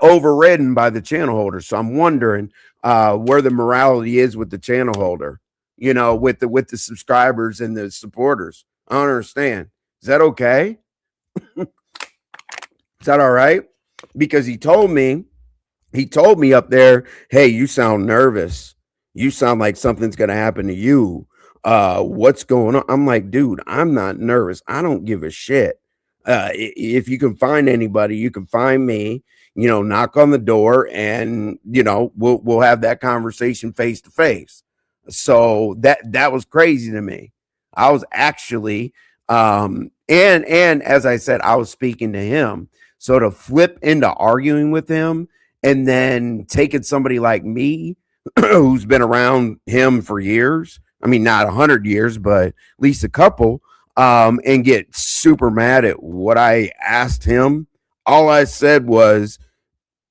overridden by the channel holder. So I'm wondering where the morality is with the channel holder, with the subscribers and the supporters. I don't understand. Is that okay? Is that all right? Because he told me up there, "Hey, you sound nervous. You sound like something's gonna happen to you. What's going on?" I'm like, dude, I'm not nervous. I don't give a shit. If you can find anybody, you can find me. Knock on the door, and we'll have that conversation face to face. So that was crazy to me. I was actually, and as I said, I was speaking to him. So to flip into arguing with him and then taking somebody like me who's been around him for years, I mean, not 100 years, but at least a couple, and get super mad at what I asked him. All I said was,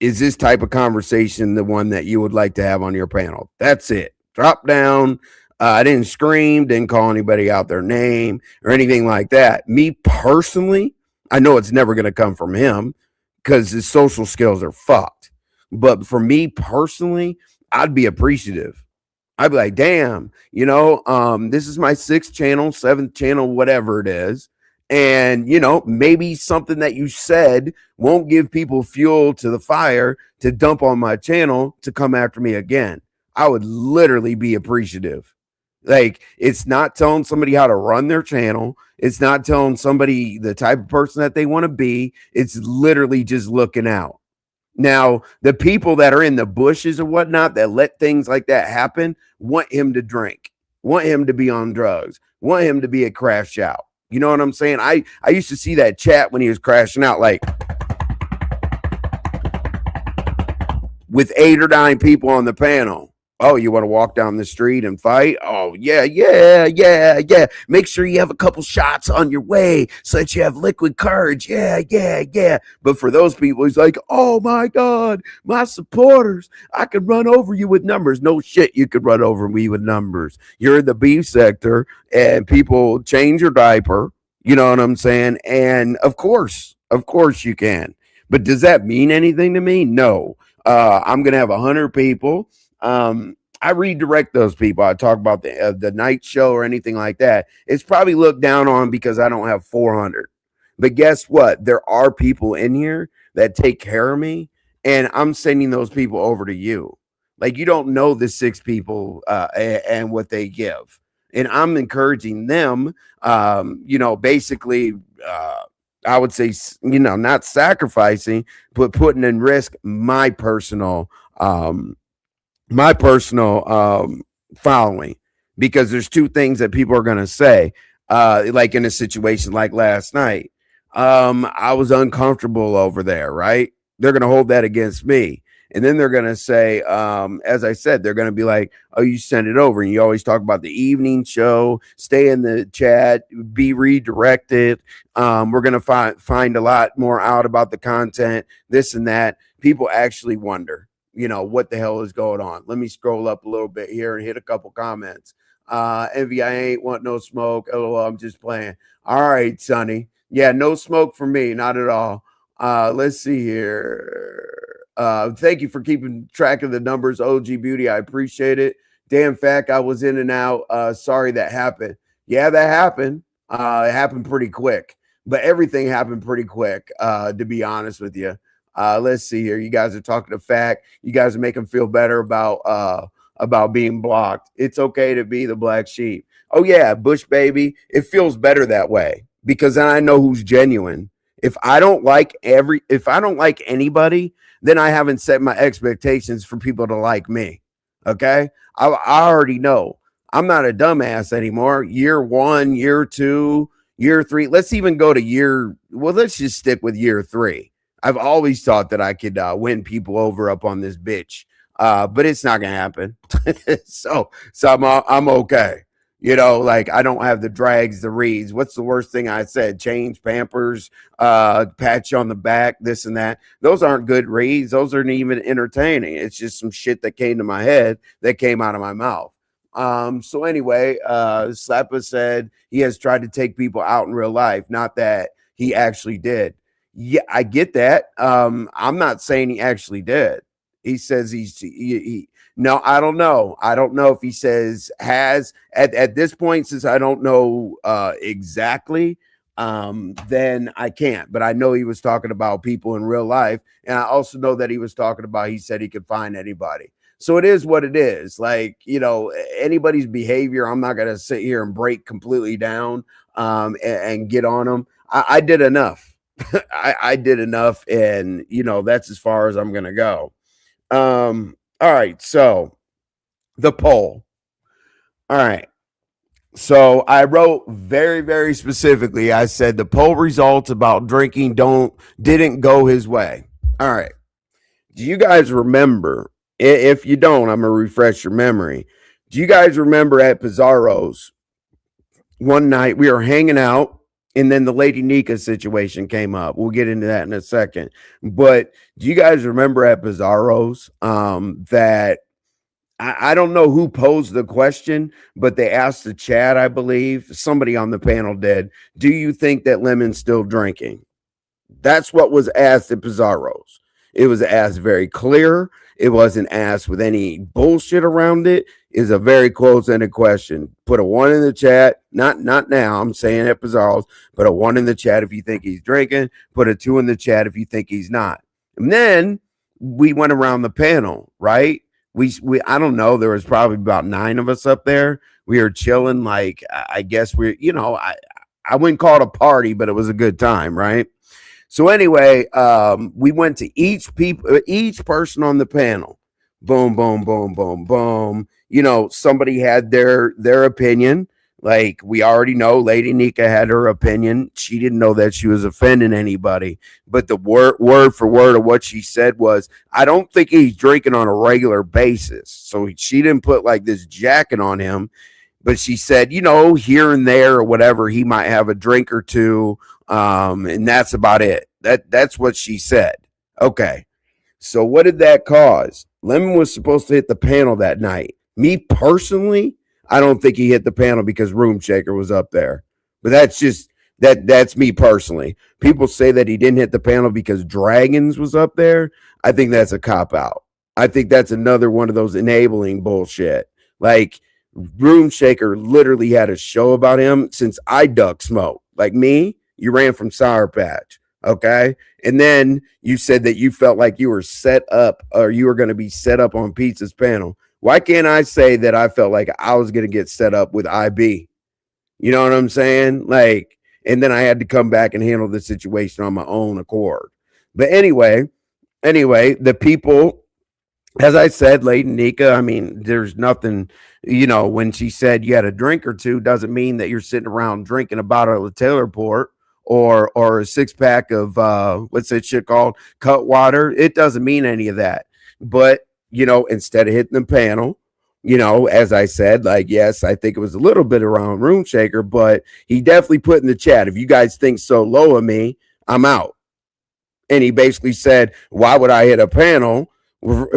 "Is this type of conversation the one that you would like to have on your panel?" That's it. Drop down. I didn't scream, didn't call anybody out their name or anything like that. Me personally, I know it's never going to come from him because his social skills are fucked. But for me personally, I'd be appreciative. I'd be like, "Damn, this is my sixth channel, seventh channel, whatever it is. And, maybe something that you said won't give people fuel to the fire to dump on my channel to come after me again." I would literally be appreciative. Like, it's not telling somebody how to run their channel. It's not telling somebody the type of person that they want to be. It's literally just looking out. Now, the people that are in the bushes or whatnot that let things like that happen want him to drink, want him to be on drugs, want him to be a crash out. You know what I'm saying? I used to see that chat when he was crashing out, like with 8 or 9 people on the panel. "Oh, you want to walk down the street and fight? Oh, yeah, yeah, yeah, yeah. Make sure you have a couple shots on your way so that you have liquid courage. Yeah, yeah, yeah." But for those people, he's like, "Oh my God, my supporters, I could run over you with numbers." No shit, you could run over me with numbers. You're in the beef sector and people change your diaper. You know what I'm saying? And of course you can. But does that mean anything to me? No. I'm going to have 100 people. I redirect those people. I talk about the night show or anything like that. It's probably looked down on because I don't have 400. But guess what? There are people in here that take care of me, and I'm sending those people over to you. Like, you don't know the 6 people and what they give, and I'm encouraging them. Basically, I would say, not sacrificing, but putting in risk my personal following, because there's 2 things that people are going to say, like in a situation like last night. I was uncomfortable over there, right? They're going to hold that against me. And then they're going to say, as I said, they're going to be like, oh, you send it over. And you always talk about the evening show, stay in the chat, be redirected. We're going to find a lot more out about the content, this and that. People actually wonder, what the hell is going on. Let me scroll up a little bit here and hit a couple comments. Envy, I ain't want no smoke. LOL, I'm just playing. All right, Sonny. Yeah, no smoke for me, not at all. Let's see here. Thank you for keeping track of the numbers, OG Beauty. I appreciate it. Damn fact, I was in and out. Sorry that happened. Yeah, that happened. It happened pretty quick, but everything happened pretty quick, to be honest with you. Let's see here. You guys are talking to fact. You guys are making feel better about being blocked. It's okay to be the black sheep. Oh yeah, Bush baby. It feels better that way because then I know who's genuine. If I don't like anybody, then I haven't set my expectations for people to like me. Okay? I already know. I'm not a dumbass anymore. Year 1, year 2, year 3. Let's even go to let's just stick with year 3. I've always thought that I could win people over up on this bitch. But it's not gonna happen. So I'm okay. Like I don't have the drags, the reads. What's the worst thing I said? Change Pampers, pat you on the back, this and that. Those aren't good reads. Those aren't even entertaining. It's just some shit that came to my head that came out of my mouth. So anyway, Slappa said he has tried to take people out in real life, not that he actually did. Yeah, I get that. I'm not saying he actually did. He says he no, I don't know. I don't know if he says has at this point, since I don't know exactly, then I can't. But I know he was talking about people in real life, and I also know that he was talking about he said he could find anybody. So it is what it is. Like, anybody's behavior, I'm not gonna sit here and break completely down and get on them. I did enough. I did enough, and that's as far as I'm gonna go. All right, so the poll. All right. So I wrote very, very specifically. I said the poll results about drinking didn't go his way. All right. Do you guys remember? If you don't, I'm gonna refresh your memory. Do you guys remember at Pizarro's one night we were hanging out? And then the Lady Nika situation came up. We'll get into that in a second. But do you guys remember at Pizarro's that I don't know who posed the question, but they asked the chat, I believe. Somebody on the panel did. Do you think that Lemon's still drinking? That's what was asked at Pizarro's. It was asked very clear. It wasn't asked with any bullshit around it. It's a very close-ended question. Put a 1 in the chat. Not now. I'm saying at Pizarro's. Put a 1 in the chat if you think he's drinking. Put a 2 in the chat if you think he's not. And then we went around the panel, right? We I don't know. There was probably about 9 of us up there. We were chilling. Like I guess I wouldn't call it a party, but it was a good time, right? So anyway, we went to each person on the panel. Boom, boom, boom, boom, boom. Somebody had their opinion. Like we already know, Lady Nika had her opinion. She didn't know that she was offending anybody. But the word for word of what she said was, I don't think he's drinking on a regular basis. So she didn't put like this jacket on him. But she said, here and there or whatever, he might have a drink or two. And that's about it. That's what she said. Okay. So what did that cause? Lemon was supposed to hit the panel that night. Me personally, I don't think he hit the panel because Room Shaker was up there. But that's me personally. People say that he didn't hit the panel because Dragons was up there. I think that's a cop out. I think that's another one of those enabling bullshit. Like Room Shaker literally had a show about him since I duck smoke. Like me, you ran from Sour Patch. Okay. And then you said that you felt like you were set up or you were going to be set up on Pizza's panel. Why can't I say that I felt like I was going to get set up with IB? You know what I'm saying? Like, and then I had to come back and handle the situation on my own accord. But anyway, the people, as I said, Lady Nika, I mean, there's nothing, when she said you had a drink or two, doesn't mean that you're sitting around drinking a bottle of Taylorport or a 6-pack of what's that shit called? Cutwater. It doesn't mean any of that. But, instead of hitting the panel, as I said, like, yes, I think it was a little bit around Room Shaker, but he definitely put in the chat, if you guys think so low of me, I'm out. And he basically said, why would I hit a panel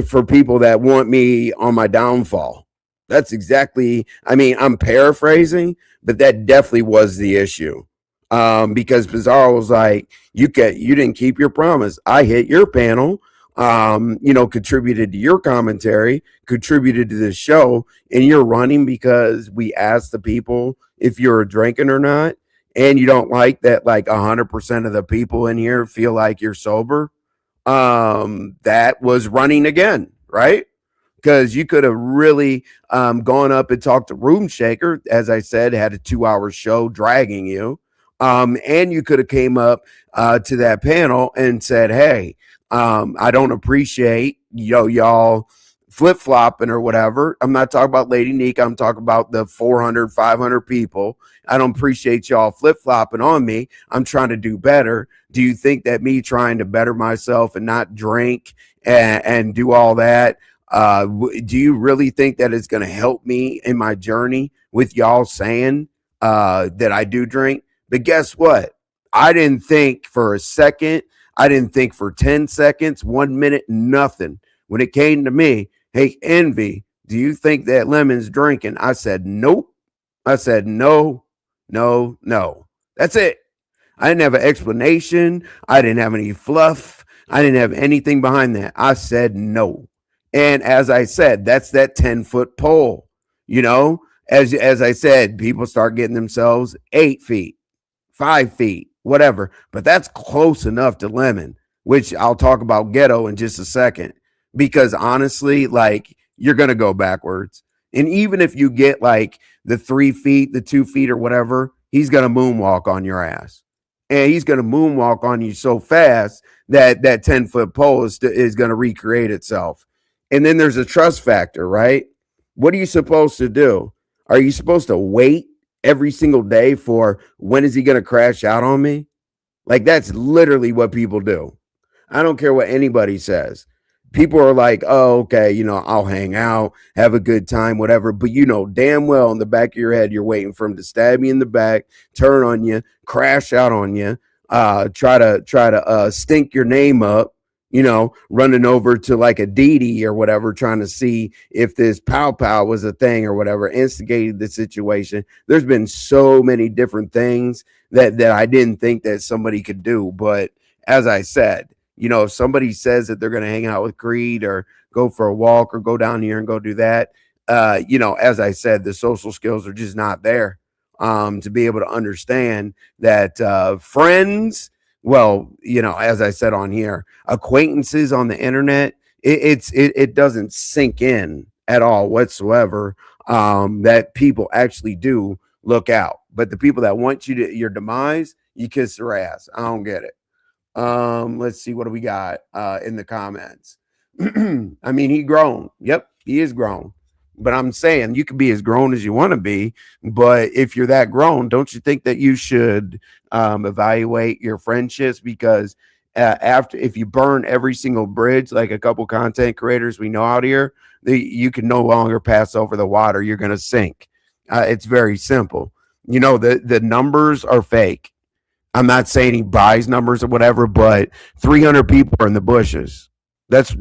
for people that want me on my downfall? That's exactly, I mean, I'm paraphrasing, but that definitely was the issue. Because Bizarro was like, you didn't keep your promise. I hit your panel, contributed to your commentary, contributed to the show, and you're running because we asked the people if you're drinking or not, and you don't like that like 100% of the people in here feel like you're sober. That was running again, right? Because you could have really gone up and talked to Room Shaker, as I said, had a 2 hour show dragging you. And you could have came up to that panel and said, hey, I don't appreciate y'all flip flopping or whatever. I'm not talking about Lady Nika. I'm talking about the 400, 500 people. I don't appreciate y'all flip flopping on me. I'm trying to do better. Do you think that me trying to better myself and not drink and do all that, do you really think that it's going to help me in my journey with y'all saying that I do drink? But guess what? I didn't think for a second. I didn't think for 10 seconds, 1 minute, nothing. When it came to me, hey, Envy, do you think that Lemon's drinking? I said, nope. I said, no, no, no. That's it. I didn't have an explanation. I didn't have any fluff. I didn't have anything behind that. I said no. And as I said, that's that 10-foot pole. You know, as I said, people start getting themselves 8 feet, 5 feet, whatever. But that's close enough to Lemon, which I'll talk about Ghetto in just a second. Because honestly, like, you're gonna go backwards. And even if you get like the 3 feet, the 2 feet, or whatever, he's gonna moonwalk on your ass. And he's gonna moonwalk on you so fast that that 10-foot pole is gonna recreate itself. And then there's a trust factor, right? What are you supposed to do? Are you supposed to wait every single day for when is he going to crash out on me? Like, that's literally what people do. I don't care what anybody says. People are like, oh, okay, I'll hang out, have a good time, whatever. But damn well in the back of your head, you're waiting for him to stab you in the back, turn on you, crash out on you, try to stink your name up, running over to like a Didi or whatever, trying to see if this pow pow was a thing or whatever, instigated the situation. There's been so many different things that I didn't think that somebody could do. But as I said, if somebody says that they're going to hang out with Creed or go for a walk or go down here and go do that, as I said, the social skills are just not there to be able to understand that friends, well, as I said on here, acquaintances on the internet, it doesn't sink in at all whatsoever that people actually do look out. But the people that want your demise, you kiss their ass. I don't get it. Let's see, what do we got in the comments? I mean, he grown. Yep, he is grown. But I'm saying you can be as grown as you want to be. But if you're that grown, don't you think that you should evaluate your friendships? Because after, if you burn every single bridge, like a couple content creators we know out here, you can no longer pass over the water. You're going to sink. It's very simple. The numbers are fake. I'm not saying he buys numbers or whatever, but 300 people are in the bushes. That's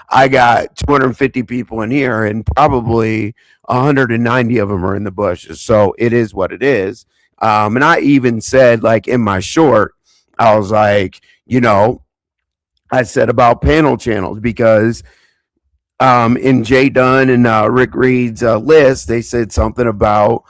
I got 250 people in here, and probably 190 of them are in the bushes. So it is what it is. And I even said, like, in my short, I was like, I said about panel channels because in Jay Dunn and Rick Reed's list, they said something about,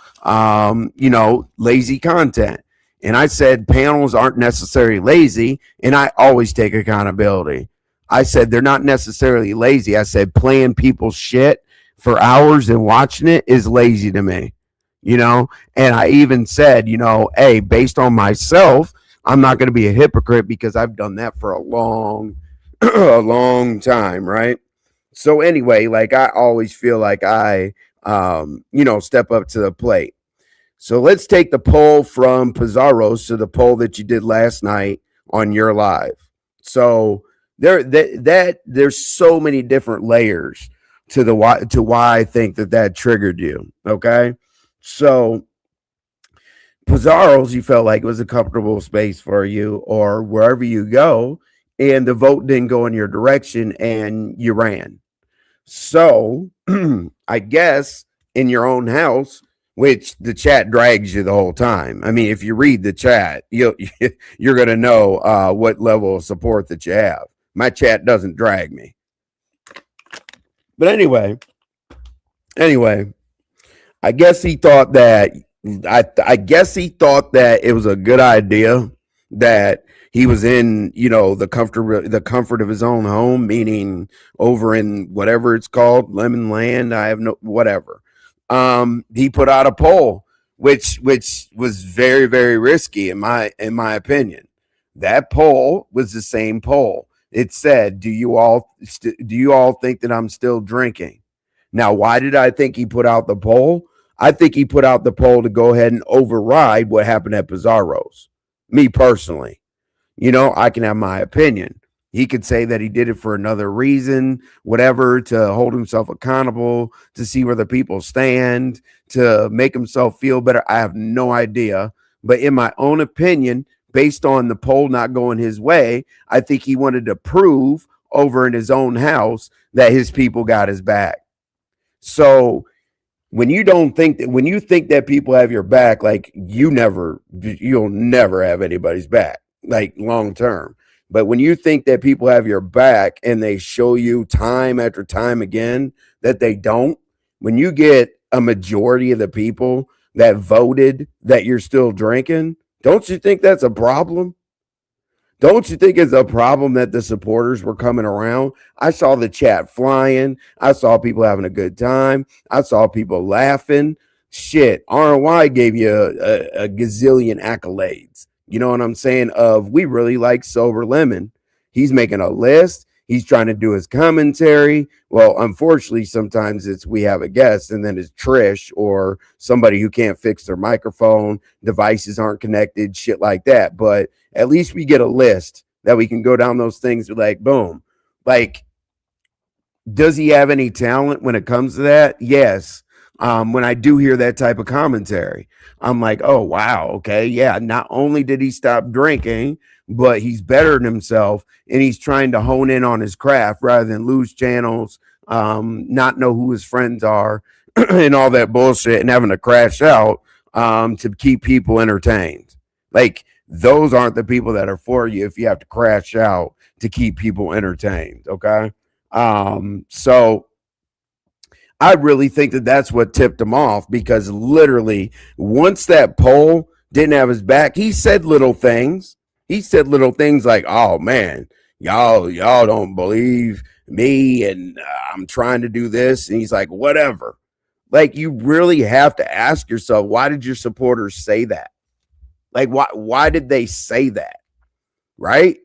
lazy content. And I said panels aren't necessarily lazy, and I always take accountability. I said they're not necessarily lazy. I said playing people's shit for hours and watching it is lazy to me, And I even said, hey, based on myself, I'm not going to be a hypocrite because I've done that for a long, a long time, right? So anyway, like, I always feel like I, step up to the plate. So let's take the poll from Pizarro's to the poll that you did last night on your live. So There's so many different layers to the why I think that triggered you. Okay, so Pizarro's, you felt like it was a comfortable space for you, or wherever you go, and the vote didn't go in your direction, and you ran. So I guess in your own house, which the chat drags you the whole time. I mean, if you read the chat, you're gonna know what level of support that you have. My chat doesn't drag me, but anyway, I guess he thought that I guess he thought that it was a good idea that he was in, the comfort of his own home, meaning over in whatever it's called, Lemon Land. I have no whatever. He put out a poll, which was very very risky in my opinion. That poll was the same poll. It said, do you all think that I'm still drinking? Now, why did I think he put out the poll? I think he put out the poll to go ahead and override what happened at Pizarro's. Me personally, I can have my opinion. He could say that he did it for another reason, whatever, to hold himself accountable, to see where the people stand, to make himself feel better. I have no idea. But in my own opinion, based on the poll not going his way, I think he wanted to prove over in his own house that his people got his back. So when you think that people have your back, like you'll never have anybody's back, like long term. But when you think that people have your back and they show you time after time again that they don't, when you get a majority of the people that voted that you're still drinking, don't you think that's a problem? Don't you think it's a problem that the supporters were coming around? I saw the chat flying. I saw people having a good time. I saw people laughing. Shit, RY gave you a gazillion accolades. You know what I'm saying? Of we really like Sober Lemon. He's making a list. He's trying to do his commentary. Well, unfortunately, sometimes it's we have a guest and then it's Trish or somebody who can't fix their microphone, devices aren't connected, shit like that. But at least we get a list that we can go down those things like boom. Like, does he have any talent when it comes to that? Yes. When I do hear that type of commentary, I'm like, oh wow, okay, yeah. Not only did he stop drinking, but he's bettered himself and he's trying to hone in on his craft rather than lose channels, not know who his friends are, and all that bullshit, and having to crash out to keep people entertained. Like those aren't the people that are for you if you have to crash out to keep people entertained. Okay. So I really think that that's what tipped him off because literally once that poll didn't have his back, he said little things. He said little things like, "Oh man, y'all don't believe me, and I'm trying to do this." And he's like, "Whatever." Like you really have to ask yourself, why did your supporters say that? Like why did they say that? Right?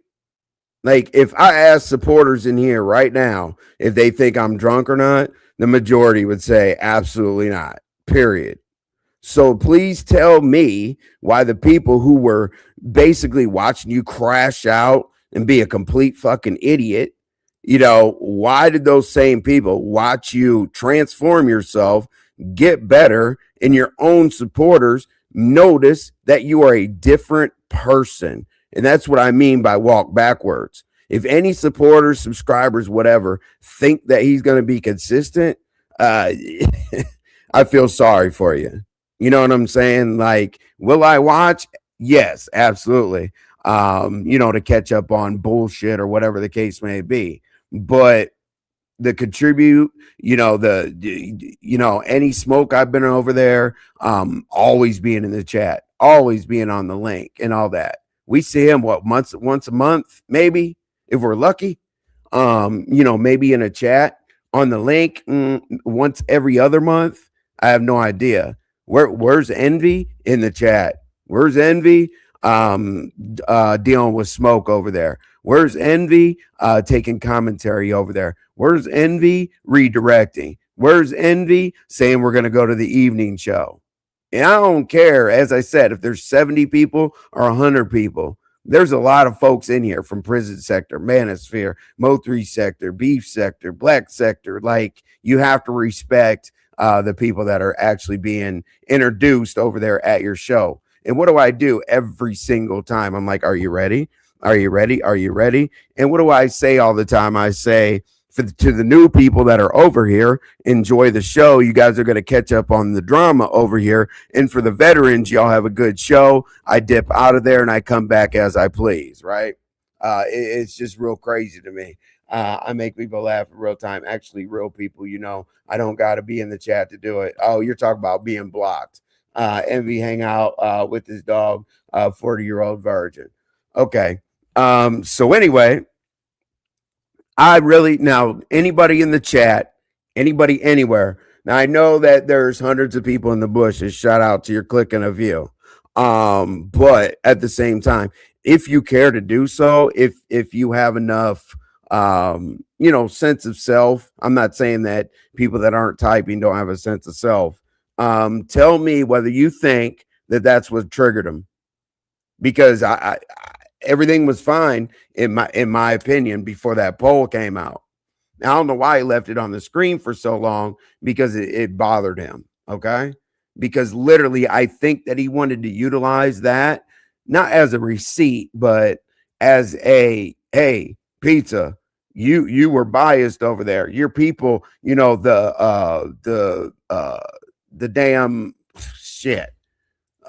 Like if I ask supporters in here right now if they think I'm drunk or not, the majority would say absolutely not. Period. So please tell me why the people who were basically watching you crash out and be a complete fucking idiot, why did those same people watch you transform yourself, get better, and your own supporters notice that you are a different person? And that's what I mean by walk backwards. If any supporters, subscribers, whatever, think that he's going to be consistent, I feel sorry for you. You know what I'm saying? Like, will I watch? Yes, absolutely. To catch up on bullshit or whatever the case may be. But the contribute, any smoke I've been over there, always being in the chat, always being on the link and all that. We see him once a month, maybe, if we're lucky. Maybe in a chat on the link once every other month. I have no idea. Where's Envy in the chat? Where's Envy dealing with smoke over there? Where's Envy taking commentary over there? Where's Envy redirecting? Where's Envy saying we're going to go to the evening show? And I don't care, as I said, if there's 70 people or 100 people. There's a lot of folks in here from prison sector, manosphere, Mo3 sector, beef sector, black sector. Like, you have to respect the people that are actually being introduced over there at your show. And what do I do every single time? I'm like, are you ready? Are you ready? Are you ready? And what do I say all the time? I say, to the new people that are over here, enjoy the show. You guys are going to catch up on the drama over here. And for the veterans, y'all have a good show. I dip out of there and I come back as I please, right? It's just real crazy to me. I make people laugh in real time. Actually, real people, I don't got to be in the chat to do it. Oh, you're talking about being blocked. Envy hang out with his dog, 40-year-old virgin. Okay. So anyway, I really, now anybody in the chat, anybody anywhere. Now I know that there's hundreds of people in the bushes. Shout out to your click and a view. But at the same time, if you care to do so, if you have enough sense of self. I'm not saying that people that aren't typing don't have a sense of self. Tell me whether you think that that's what triggered them, because I everything was fine in my opinion before that poll came out. Now, I don't know why he left it on the screen for so long, because it bothered him. Okay. Because literally, I think that he wanted to utilize that not as a receipt, but as a, hey, pizza, you were biased over there. Your people, the damn shit.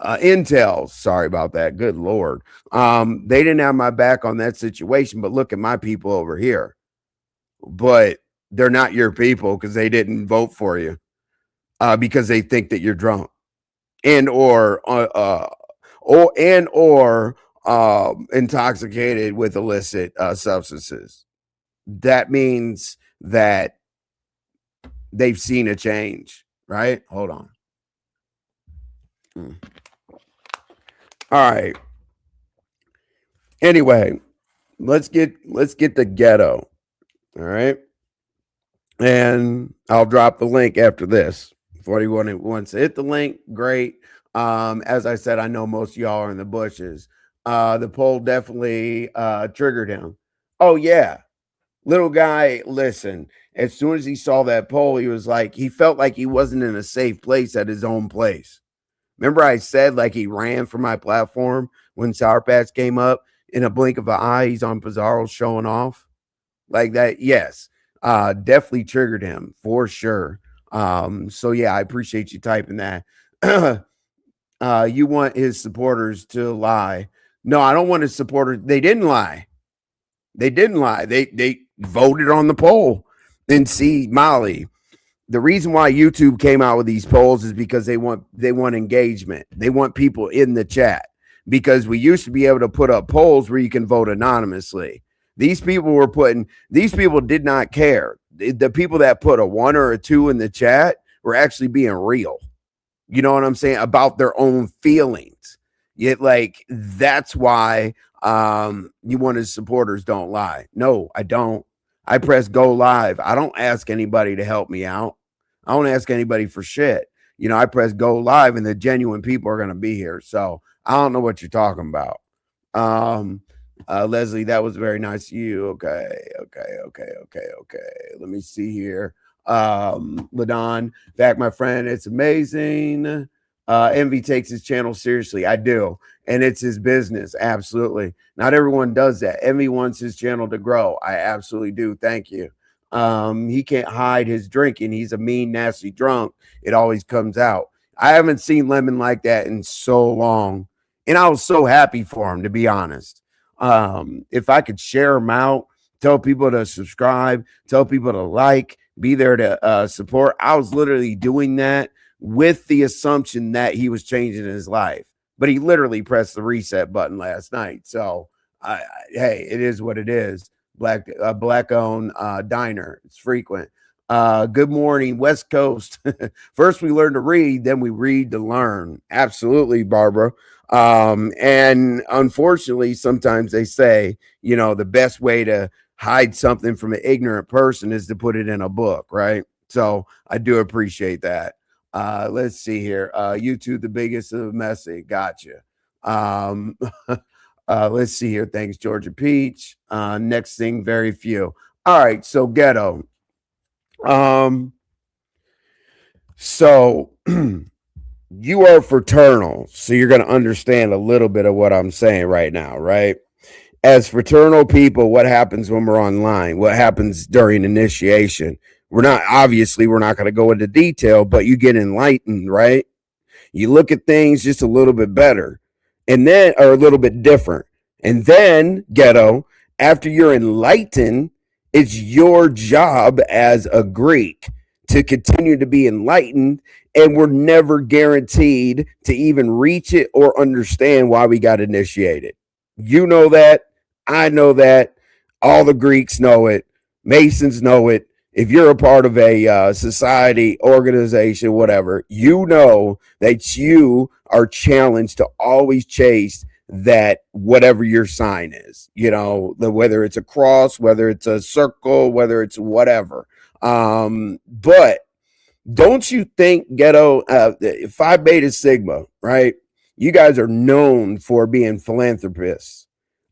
Intel, sorry about that. Good Lord. They didn't have my back on that situation, but look at my people over here. But they're not your people because they didn't vote for you, because they think that you're drunk and or intoxicated with illicit substances. That means that they've seen a change, right? Hold on. All right. Anyway, let's get the ghetto. All right. And I'll drop the link after this. If anyone wants to hit the link, great. As I said, I know most of y'all are in the bushes. The poll definitely triggered him. Oh, yeah. Little guy, listen, as soon as he saw that poll, he was like, he felt like he wasn't in a safe place at his own place. Remember, I said like he ran for my platform when Sour Patch came up. In a blink of an eye, he's on Pizarro showing off like that. Yes, definitely triggered him for sure. So yeah, I appreciate you typing that. You want his supporters to lie? No, I don't want his supporters. They didn't lie. They didn't lie. They voted on the poll. And see, Molly, the reason why YouTube came out with these polls is because they want engagement. They want people in the chat, because we used to be able to put up polls where you can vote anonymously. These people did not care. The people that put a 1 or a 2 in the chat were actually being real. You know what I'm saying? About their own feelings. Yet, like, that's why you want his supporters don't lie. No, I don't. I press go live. I don't ask anybody to help me out. I don't ask anybody for shit. I press go live and the genuine people are going to be here. So I don't know what you're talking about. Leslie, that was very nice of you. Okay. Let me see here. Ladon, in fact, my friend, it's amazing. Envy takes his channel seriously. I do. And it's his business. Absolutely. Not everyone does that. Envy wants his channel to grow. I absolutely do. Thank you. He can't hide his drinking. He's a mean, nasty drunk. It always comes out. I haven't seen Lemon like that in so long. And I was so happy for him, to be honest. If I could share him out, tell people to subscribe, tell people to like, be there to support. I was literally doing that with the assumption that he was changing his life. But he literally pressed the reset button last night. So, hey, it is what it is. Black owned diner. It's frequent. Good morning, West Coast. First we learn to read, then we read to learn. Absolutely, Barbara. And unfortunately, sometimes they say, the best way to hide something from an ignorant person is to put it in a book, right? So I do appreciate that. Let's see here. YouTube, the biggest of messy. Gotcha. Let's see here. Thanks, Georgia Peach. Next thing, very few. All right, so ghetto. Um, so you are fraternal, so you're going to understand a little bit of what I'm saying right now, right? As fraternal people, what happens when we're online? What happens during initiation? We're not going to go into detail, but you get enlightened, right? You look at things just a little bit better and then, or a little bit different. And then, ghetto, after you're enlightened, it's your job as a Greek to continue to be enlightened. And we're never guaranteed to even reach it or understand why we got initiated. You know that. I know that. All the Greeks know it. Masons know it. If you're a part of a society, organization, whatever, you know that you are challenged to always chase that whatever your sign is, whether it's a cross, whether it's a circle, whether it's whatever. But don't you think ghetto, Phi Beta Sigma, right? You guys are known for being philanthropists,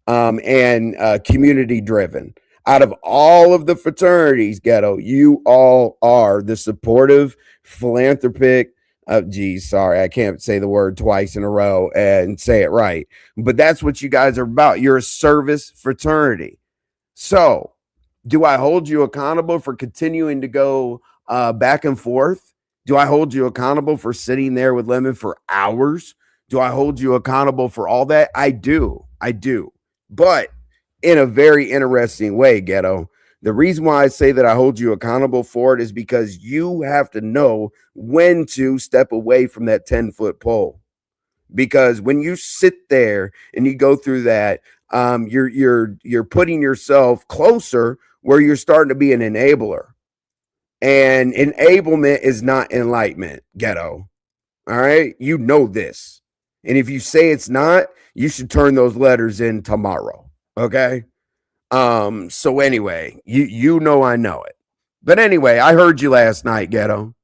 and community driven. Out of all of the fraternities, ghetto, you all are the supportive, philanthropic. Geez, sorry, I can't say the word twice in a row and say it right. But that's what you guys are about. You're a service fraternity. So, do I hold you accountable for continuing to go back and forth? Do I hold you accountable for sitting there with Lemon for hours? Do I hold you accountable for all that? I do. I do. But in a very interesting way, ghetto. The reason why I say that I hold you accountable for it is because you have to know when to step away from that 10-foot pole. Because when you sit there and you go through that, you're putting yourself closer where you're starting to be an enabler. And enablement is not enlightenment, ghetto. All right. You know this. And if you say it's not, you should turn those letters in tomorrow. Okay. So anyway, you know I know it. But anyway, I heard you last night, ghetto.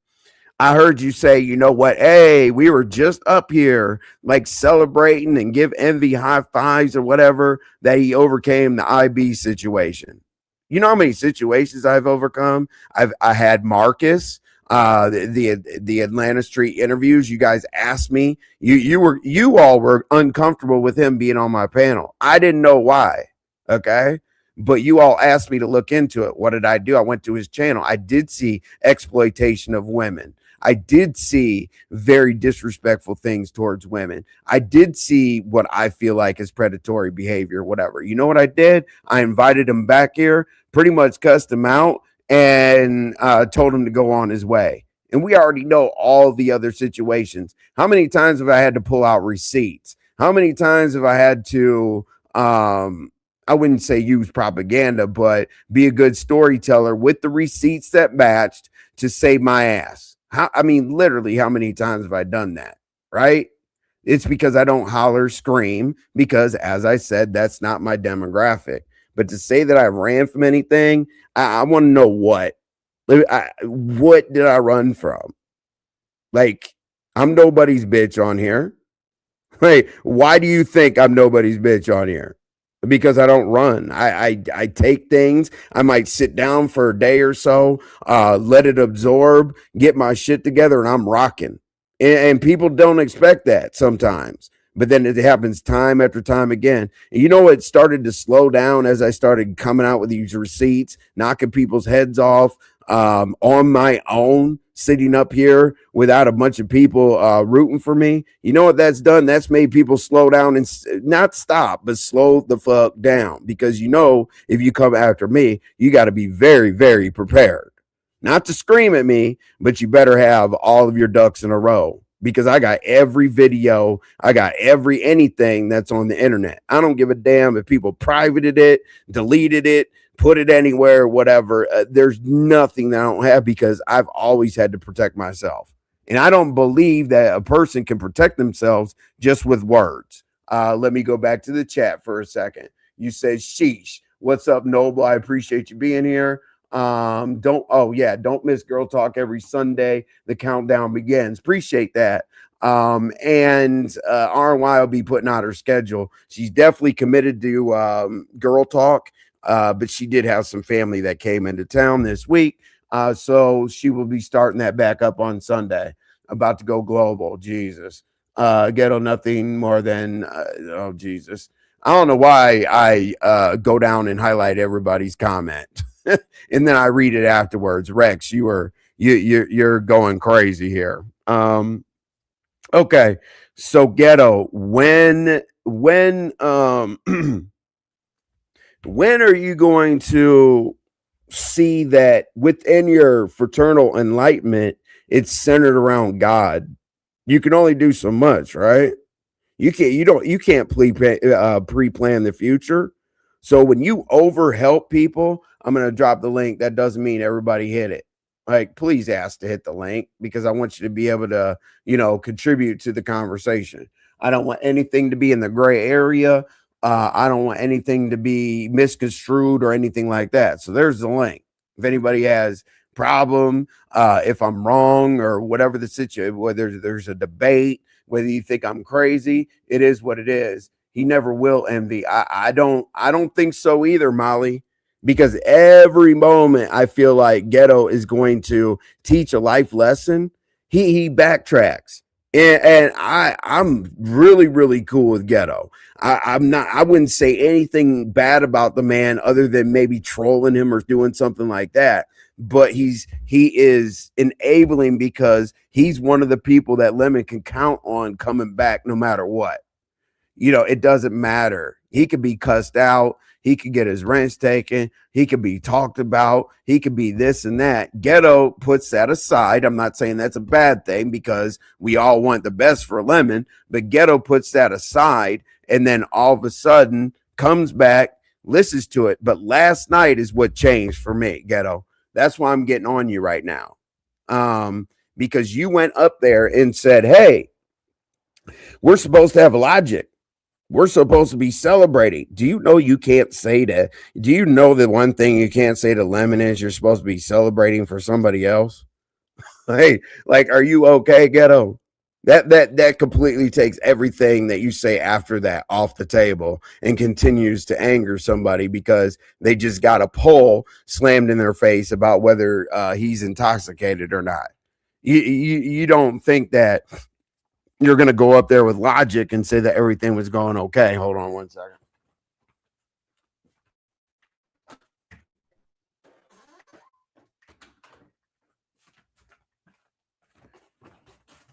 I heard you say, you know what? Hey, we were just up here like celebrating and give Envy high fives or whatever that he overcame the IB situation. You know how many situations I've overcome? I had Marcus, the Atlanta Street interviews. You guys asked me. You all were uncomfortable with him being on my panel. I didn't know why. Okay. But you all asked me to look into it. What did I do? I went to his channel. I did see exploitation of women. I did see very disrespectful things towards women. I did see what I feel like is predatory behavior, whatever. You know what I did? I invited him back here, pretty much cussed him out, and told him to go on his way. And we already know all the other situations. How many times have I had to pull out receipts? How many times have I had to, I wouldn't say use propaganda, but be a good storyteller with the receipts that matched to save my ass? Literally, how many times have I done that? Right? It's because I don't holler, scream, because as I said, that's not my demographic. But to say that I ran from anything, I want to know what. What did I run from? Like, I'm nobody's bitch on here. Hey, why do you think I'm nobody's bitch on here? Because I don't run. I take things. I might sit down for a day or so, let it absorb, get my shit together, and I'm rocking. And people don't expect that sometimes. But then it happens time after time again. And you know what started to slow down as I started coming out with these receipts, knocking people's heads off on my own, sitting up here without a bunch of people rooting for me. You know what that's done? That's made people slow down and not stop, but slow the fuck down. Because if you come after me, you got to be very, very prepared. Not to scream at me, but you better have all of your ducks in a row. Because I got every video, I got anything that's on the internet. I don't give a damn if people privated it, deleted it, put it anywhere, whatever. There's nothing that I don't have because I've always had to protect myself. And I don't believe that a person can protect themselves just with words. Let me go back to the chat for a second. You said, sheesh. What's up, Noble? I appreciate you being here. Don't miss Girl Talk every Sunday. The countdown begins. Appreciate that. And RY will be putting out her schedule. She's definitely committed to Girl Talk, but she did have some family that came into town this week. So she will be starting that back up on Sunday. About to go global. Jesus. Ghetto nothing more than, oh, Jesus. I don't know why I go down and highlight everybody's comment. And then I read it afterwards. Rex, you're going crazy here. Okay. So Ghetto, when are you going to see that within your fraternal enlightenment it's centered around God? You can only do so much, right? You can't pre-plan the future. So when you over help people, I'm going to drop the link. That doesn't mean everybody hit it. Like, please ask to hit the link because I want you to be able to, contribute to the conversation. I don't want anything to be in the gray area. I don't want anything to be misconstrued or anything like that. So there's the link. If anybody has problem, if I'm wrong or whatever the situation, whether there's a debate, whether you think I'm crazy, it is what it is. He never will envy. I don't think so either, Molly, because every moment I feel like Ghetto is going to teach a life lesson. He backtracks. And I'm really, really cool with Ghetto. I'm not, I wouldn't say anything bad about the man other than maybe trolling him or doing something like that. But he is enabling because he's one of the people that Lemon can count on coming back no matter what. It doesn't matter. He could be cussed out. He could get his rents taken. He could be talked about. He could be this and that. Ghetto puts that aside. I'm not saying that's a bad thing because we all want the best for Lemon, but Ghetto puts that aside and then all of a sudden comes back, listens to it. But last night is what changed for me, Ghetto. That's why I'm getting on you right now. Because you went up there and said, hey, we're supposed to have logic. We're supposed to be celebrating. Do you know you can't say that? Do you know the one thing you can't say to Lemon is you're supposed to be celebrating for somebody else? Hey, like, are you okay, Ghetto? That completely takes everything that you say after that off the table and continues to anger somebody because they just got a poll slammed in their face about whether he's intoxicated or not. You don't think that you're going to go up there with logic and say that everything was going okay. Hold on one second.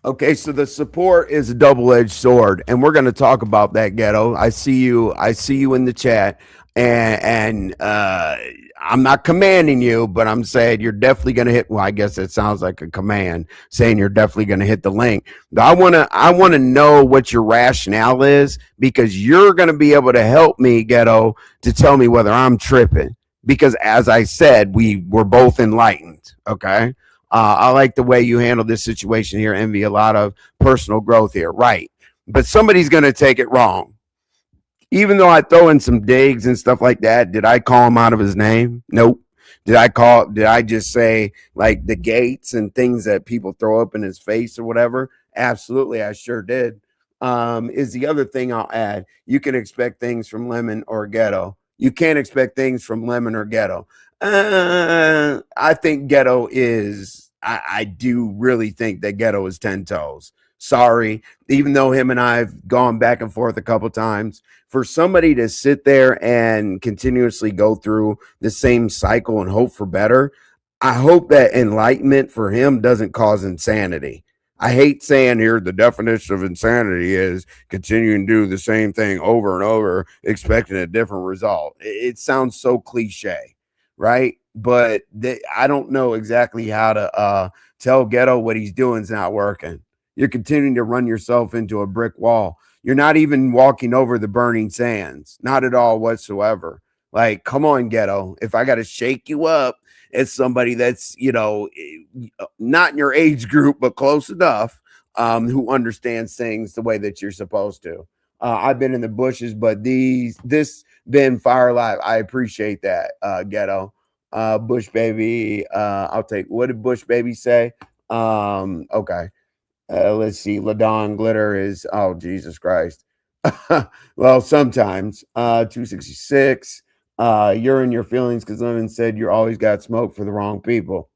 Okay, so the support is a double-edged sword, and we're going to talk about that, Ghetto. I see you. I see you in the chat, and I'm not commanding you, but I'm saying you're definitely going to hit. Well, I guess it sounds like a command saying you're definitely going to hit the link. But I want to know what your rationale is because you're going to be able to help me, Ghetto, to tell me whether I'm tripping. Because as I said, we were both enlightened. Okay. I like the way you handle this situation here, Envy. A lot of personal growth here, right? But somebody's going to take it wrong. Even though I throw in some digs and stuff like that, did I call him out of his name? Nope. Did I just say like the gates and things that people throw up in his face or whatever? Absolutely, I sure did. Is the other thing I'll add. You can expect things from Lemon or Ghetto. You can't expect things from Lemon or Ghetto. I think Ghetto is, I do really think that Ghetto is 10 toes. Sorry, even though him and I've gone back and forth a couple times, for somebody to sit there and continuously go through the same cycle and hope for better, I hope that enlightenment for him doesn't cause insanity. I hate saying here the definition of insanity is continuing to do the same thing over and over, expecting a different result. It sounds so cliche, right? But I don't know exactly how to tell Ghetto what he's doing is not working. You're continuing to run yourself into a brick wall. You're not even walking over the burning sands, not at all whatsoever. Like, come on, Ghetto. If I got to shake you up as somebody that's, not in your age group, but close enough, who understands things the way that you're supposed to. I've been in the bushes, but this been fire alive. I appreciate that, Ghetto. Bush baby. I'll take. What did Bush baby say? Okay. Let's see. Ladon Glitter is, oh, Jesus Christ. Well, sometimes. 266. You're in your feelings because Lemon said you're always got smoke for the wrong people.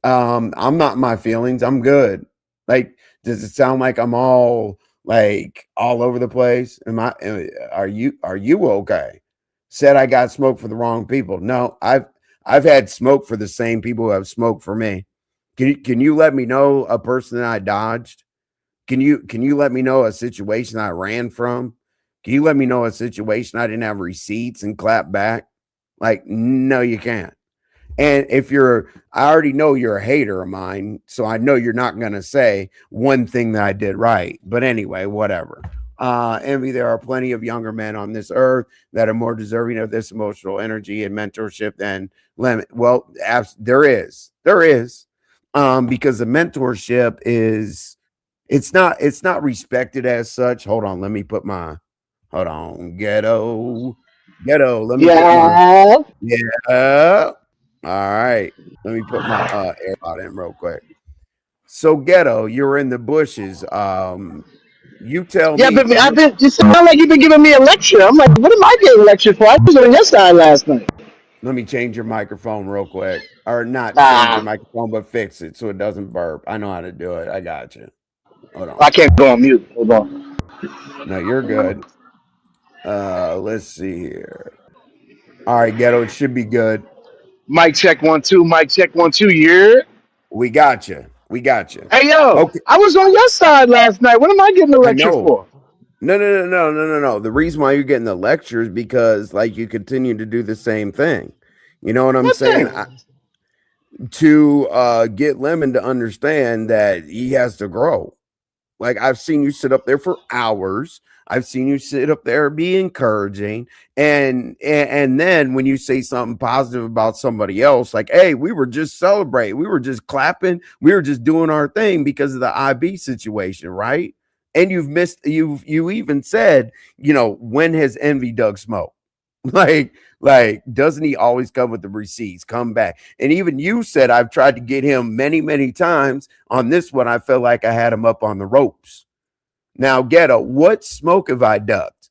I'm not in my feelings. I'm good. Like, does it sound like I'm all over the place? Are you okay? Said I got smoke for the wrong people. No, I've had smoke for the same people who have smoked for me. Can you let me know a person that I dodged? Can you let me know a situation I ran from? Can you let me know a situation I didn't have receipts and clap back? Like, no, you can't. And I already know you're a hater of mine, so I know you're not going to say one thing that I did right. But anyway, whatever. Envy, there are plenty of younger men on this earth that are more deserving of this emotional energy and mentorship than Lemon. Well, there is, because the mentorship is it's not respected as such. Hold on, ghetto. Let me put my Yeah. yeah. All right. Let me put my AirPod in real quick. So ghetto, you're in the bushes. You tell Yeah, me but from I've your been. You sound like you've been giving me a lecture. I'm like, what am I getting lectured for? I was on your side last night. let me change your microphone real quick. Or not change your Nah, microphone, but fix it so it doesn't burp. I know how to do it. I got you. Hold I on. can't go on mute. Hold on. No, you're good. Let's see here. All right, ghetto, it should be good. Mic check 1 2. Mic check 1 2. Yeah. We got you. We got you. Hey yo, Okay, I was on your side last night. What am I getting a I lecture know. for? No. The reason why you're getting the lecture is because like you continue to do the same thing. You know what I'm What saying? thing? To get Lemon to understand that he has to grow. Like I've seen you sit up there for hours. I've seen you sit up there be encouraging, and then when you say something positive about somebody else, like, "Hey, we were just celebrating, we were just clapping, we were just doing our thing because of the IB situation, right?" And you even said, when has Envy dug smoke? Like, doesn't he always come with the receipts? Come back, and even you said I've tried to get him many, many times. On this one, I felt like I had him up on the ropes. Now, Ghetto, what smoke have I ducked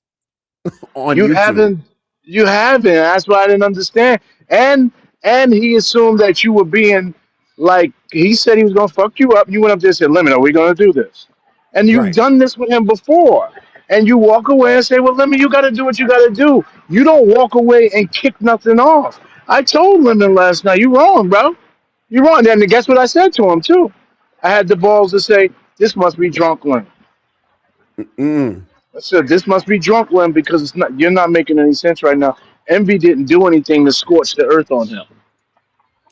on You YouTube? haven't. You haven't. That's why I didn't understand. And and he assumed that you were being like he said he was gonna fuck you up. You went up there and said, "Lemon, are we gonna do this?" And you've Right. done this with him before. And you walk away and say, "Well, Lemon, you got to do what you got to do." You don't walk away and kick nothing off. I told Lemon last night, "You wrong, bro. You wrong." And guess what I said to him too? I had the balls to say, "This must be drunk Lemon." Mm, I said, "This must be drunk Lemon because it's not. You're not making any sense right now." Envy didn't do anything to scorch the earth on him.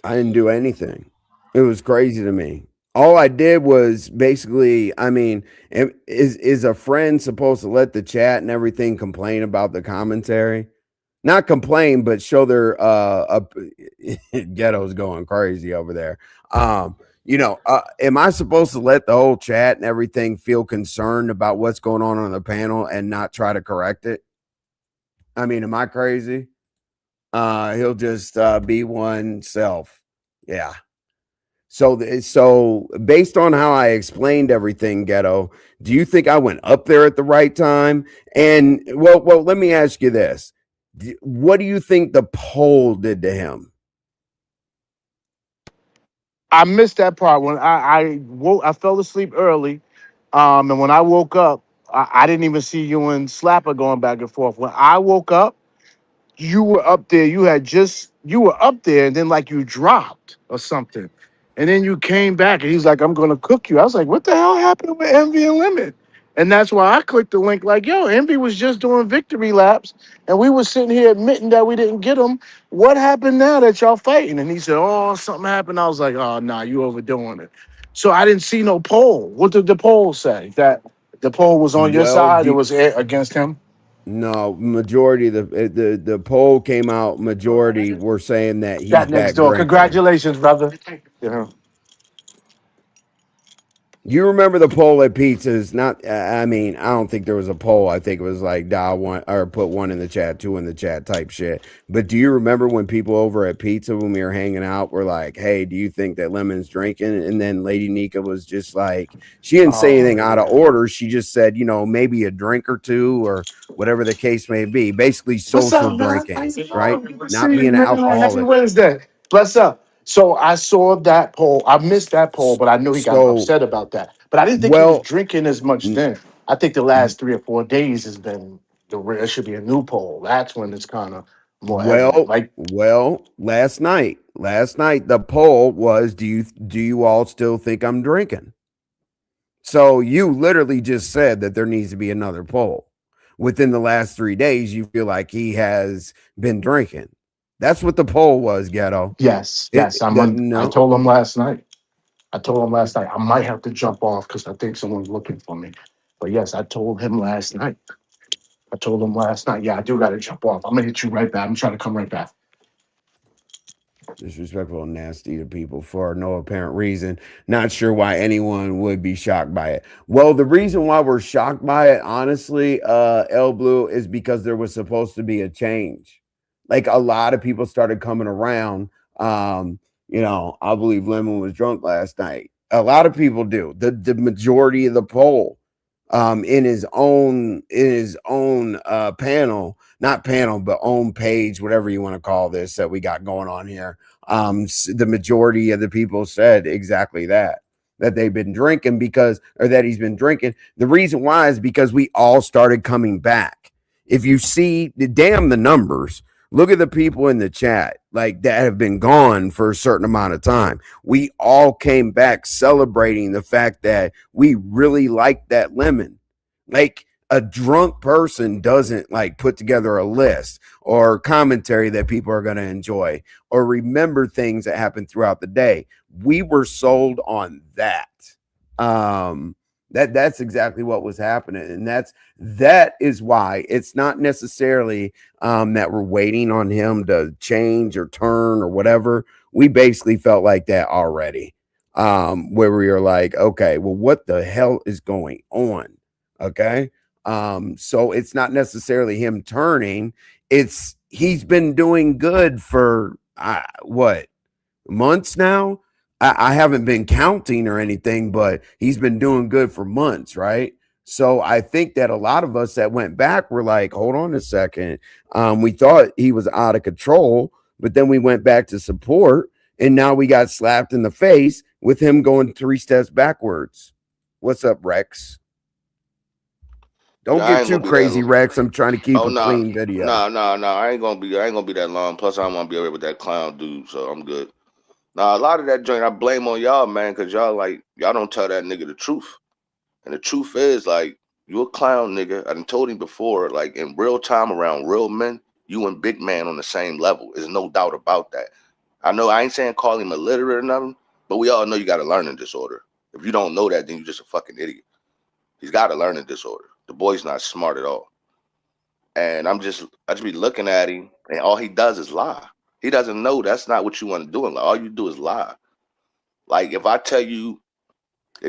I didn't do anything. It was crazy to me. All I did was basically, I mean, is a friend supposed to let the chat and everything complain about the commentary? Not complain, but show their ghetto's going crazy over there. Am I supposed to let the whole chat and everything feel concerned about what's going on the panel and not try to correct it? I mean, am I crazy? He'll just be oneself. Yeah. So based on how I explained everything, Ghetto, do you think I went up there at the right time? And well, let me ask you this: what do you think the poll did to him? I missed that part when I fell asleep early, and when I woke up, I didn't even see you and Slapper going back and forth. When I woke up, you were up there. You were up there, and then like you dropped or something, and then you came back, and he's like, "I'm gonna cook you." I was like, "What the hell happened with Envy and Limit?" And that's why I clicked the link. Like, yo, Envy was just doing victory laps, and we were sitting here admitting that we didn't get him. What happened now that y'all fighting? And he said, "Oh, something happened." I was like, "Oh, nah, you overdoing it." So I didn't see no poll. What did the poll say? That the poll was on your Well, side. It was against him. no, majority of the poll came out. Majority were saying that he's That next back door. drinking. Congratulations, brother. Yeah. You remember the poll at pizzas? Not, I mean, I don't think there was a poll. I think it was like dial one or put one in the chat, two in the chat type shit. But do you remember when people over at pizza when we were hanging out were like, "Hey, do you think that Lemon's drinking?" And then Lady Nika was just like, she didn't say Oh anything out of yeah. order. She just said, maybe a drink or two or whatever the case may be. Basically, What's social up, man? drinking, How you right? doing? Good to Not see you, being an man. Happy alcoholic. Wednesday. Bless up. So I saw that poll. I missed that poll, but I knew he got So, upset about that. But I didn't think he was well, drinking as much then. I think the last 3 or 4 days has been there should be a new poll. That's when it's kind of more evident. Well, Like, last night the poll was do you all still think I'm drinking? So you literally just said that there needs to be another poll. Within the last 3 days you feel like he has been drinking. That's what the poll was, Ghetto. yes, It, yes. I no, told him last night. I told him last night I might have to jump off because I think someone's looking for me. But yes, I told him last night. I told him last night. Yeah, I do got to jump off. I'm gonna hit you right back. I'm trying to come right back. disrespectful and nasty to people for no apparent reason. Not sure why anyone would be shocked by it. Well, the reason why we're shocked by it, honestly, L Blue, is because there was supposed to be a change. Like a lot of people started coming around. I believe Lemon was drunk last night. A lot of people do. The majority of the poll, in his own panel, not panel, but own page, whatever you want to call this that we got going on here, the majority of the people said exactly that they've been drinking or that he's been drinking. The reason why is because we all started coming back. If you see, damn the numbers, look at the people in the chat like that have been gone for a certain amount of time. We all came back celebrating the fact that we really like that lemon. Like a drunk person doesn't like put together a list or commentary that people are going to enjoy or remember things that happened throughout the day. We were sold on that. Um, that's exactly what was happening, and that is why it's not necessarily that we're waiting on him to change or turn or whatever. We basically felt like that already, where we were like, okay, well, what the hell is going on? Okay, so it's not necessarily him turning. It's he's been doing good for what, months now. I haven't been counting or anything, but he's been doing good for months, right? So I think that a lot of us that went back were like, hold on a second. We thought he was out of control, but then we went back to support, and now we got slapped in the face with him going 3 steps backwards. What's up, Rex? Don't Yeah, I get ain't too gonna be that. crazy, Rex. I'm trying to keep Oh a no, clean video. no, no, no. I ain't gonna be that long. Plus, I don't want to be over with that clown dude, so I'm good. Now, a lot of that joint I blame on y'all, man, because y'all don't tell that nigga the truth. And the truth is, like, you a clown nigga. I done told him before, like, in real time around real men, you and Big Man on the same level. There's no doubt about that. I know I ain't saying call him illiterate or nothing, but we all know you got a learning disorder. If you don't know that, then you're just a fucking idiot. He's got a learning disorder. The boy's not smart at all. And I just be looking at him, and all he does is lie. He doesn't know that's not what you want to do in life. All you do is lie. Like if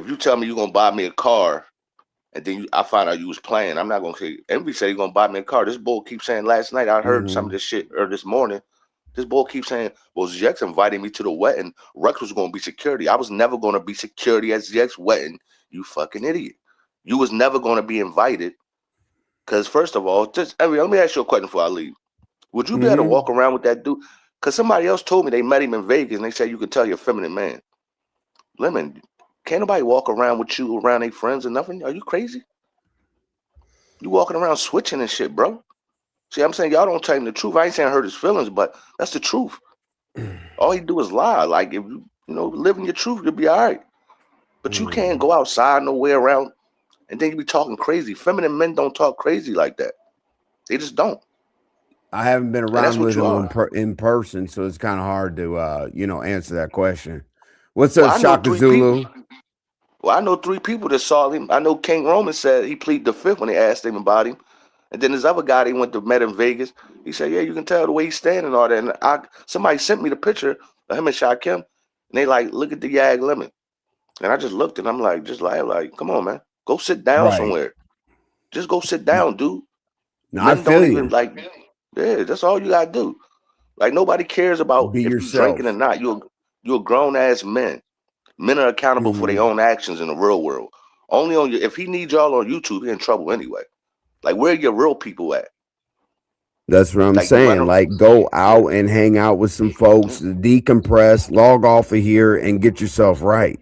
you tell me you're gonna buy me a car, and then I find out you was playing, I'm not gonna say. Everybody say you're gonna buy me a car. This boy keeps saying. Last night I heard some of Mm-hmm. this shit, or this morning. This boy keeps saying, "Well, Zex invited me to the wedding. Rex was gonna be security. I was never gonna be security at Zex wedding. You fucking idiot. You was never gonna be invited. Because first of all, let me ask you a question before I leave. Would you be able to Mm-hmm. walk around with that dude? Because somebody else told me they met him in Vegas and they said you could tell you're a feminine man. Lemon, can't nobody walk around with you around their friends or nothing? Are you crazy? You walking around switching and shit, bro. See, I'm saying y'all don't tell him the truth. I ain't saying hurt his feelings, but that's the truth. All he do is lie. Like if you live in your truth, you'll be all right. But you can't Mm. go outside nowhere around and then you be talking crazy. Feminine men don't talk crazy like that. They just don't. I haven't been And that's around what with you him are. in person, so it's kind of hard to answer that question. What's Well, up, I know Shaka three people. Zulu? Well, I know three people that saw him. I know King Roman said he pleaded the fifth when they asked him about him. And then this other guy they went to met in Vegas. He said, "Yeah, you can tell the way he's standing and all that." And somebody sent me the picture of him and Shaquem, and they like, "Look at the Yag Lemon." And I just looked and I'm like, just like, come on, man, go sit down Right. somewhere. Just go sit No, down, dude. no, I Men don't feel even you. like. Yeah, that's all you gotta do. Like nobody cares about Be if you drinking or yourself. not. You're a grown ass man. Men are accountable for their Mhm. own actions in the real world. Only on your if he needs y'all on YouTube, he in trouble anyway. Like where are your real people at? That's what I'm Like you run saying. them. Like, go Yeah, out and hang out with some yeah. folks, decompress, log off of here, and get yourself right.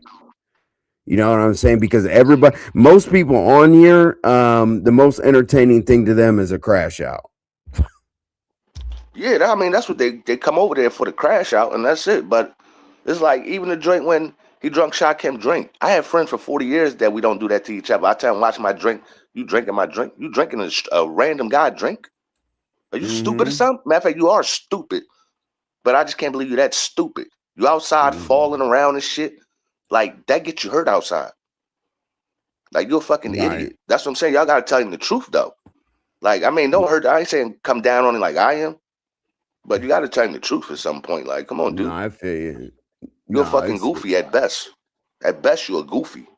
You know what I'm saying? Because everybody, most people on here, the most entertaining thing to them is a crash out. Yeah, I mean that's what they come over there for the crash out and that's it. But it's like even the drink when he drunk shot him drink. I had friends for 40 years that we don't do that to each other. I tell him watch my drink. You drinking my drink? You drinking a random guy drink? Are you stupid or Mm-hmm. something? Matter of fact, you are stupid. But I just can't believe you that stupid. You outside Mm-hmm. falling around and shit. Like that gets you hurt outside. Like you're a fucking Right. idiot. That's what I'm saying. Y'all gotta tell him the truth though. Like I mean, don't hurt. I ain't saying come down on him like I am, but you gotta tell him the truth at some point. Like, come on, No, dude. I feel you. You're a No, fucking it's. goofy at best. At best, you're a goofy.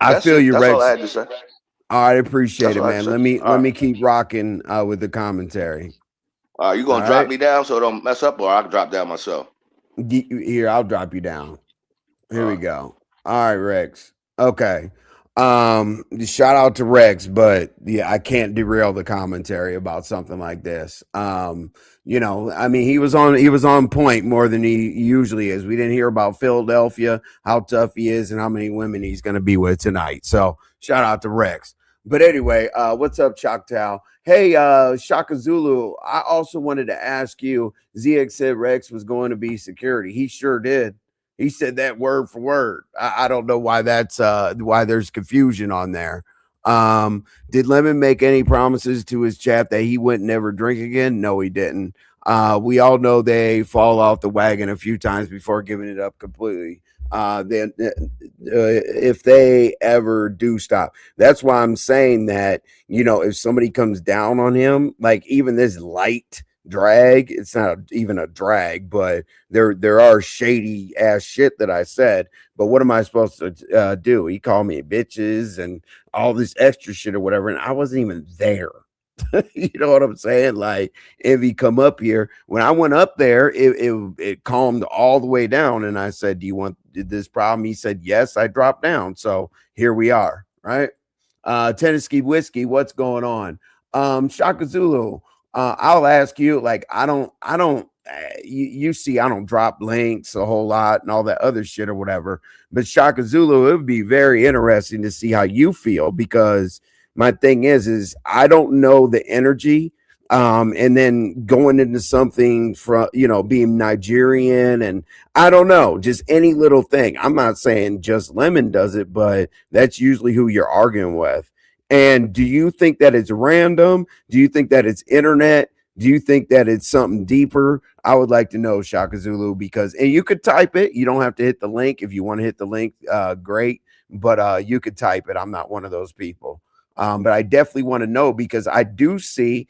I That's feel it. you, That's all I Rex. had to say. I appreciate That's it, all I had to man. say. Let me keep rocking with the commentary. You All gonna drop right. me down so it don't mess up, or I can drop down myself. Here, I'll drop you down. Here All we right. go. All right, Rex. Okay. Shout out to Rex, but yeah, I can't derail the commentary about something like this. I mean, he was on point more than he usually is. We didn't hear about Philadelphia, how tough he is, and how many women he's going to be with tonight. So shout out to Rex. But anyway, what's up, Choctaw? Hey, Shaka Zulu. I also wanted to ask you. ZX said Rex was going to be security. He sure did. He said that word for word. I don't know why that's why there's confusion on there. Did Lemon make any promises to his chat that he would never drink again? No, he didn't. We all know they fall off the wagon a few times before giving it up completely. Then if they ever do stop, that's why I'm saying that if somebody comes down on him, like even this light drag, it's not even a drag, but there are shady ass shit that I said. But what am I supposed to do? He called me bitches and all this extra shit or whatever, and I wasn't even there. You know what I'm saying? Like if he come up here, when I went up there, it calmed all the way down, and I said, "Do you want this problem?" He said, "Yes." I dropped down, so here we are, right? Tennessee whiskey, what's going on? Shaka Zulu, I'll ask you. Like I don't. You see, I don't drop links a whole lot and all that other shit or whatever. But Shaka Zulu, it would be very interesting to see how you feel because my thing is I don't know the energy. And then going into something from being Nigerian and I don't know, just any little thing. I'm not saying just Lemon does it, but that's usually who you're arguing with. And do you think that it's random? Do you think that it's internet? Do you think that it's something deeper? I would like to know, Shaka Zulu, because and you could type it. You don't have to hit the link. If you want to hit the link, great. But you could type it. I'm not one of those people. But I definitely want to know because I do see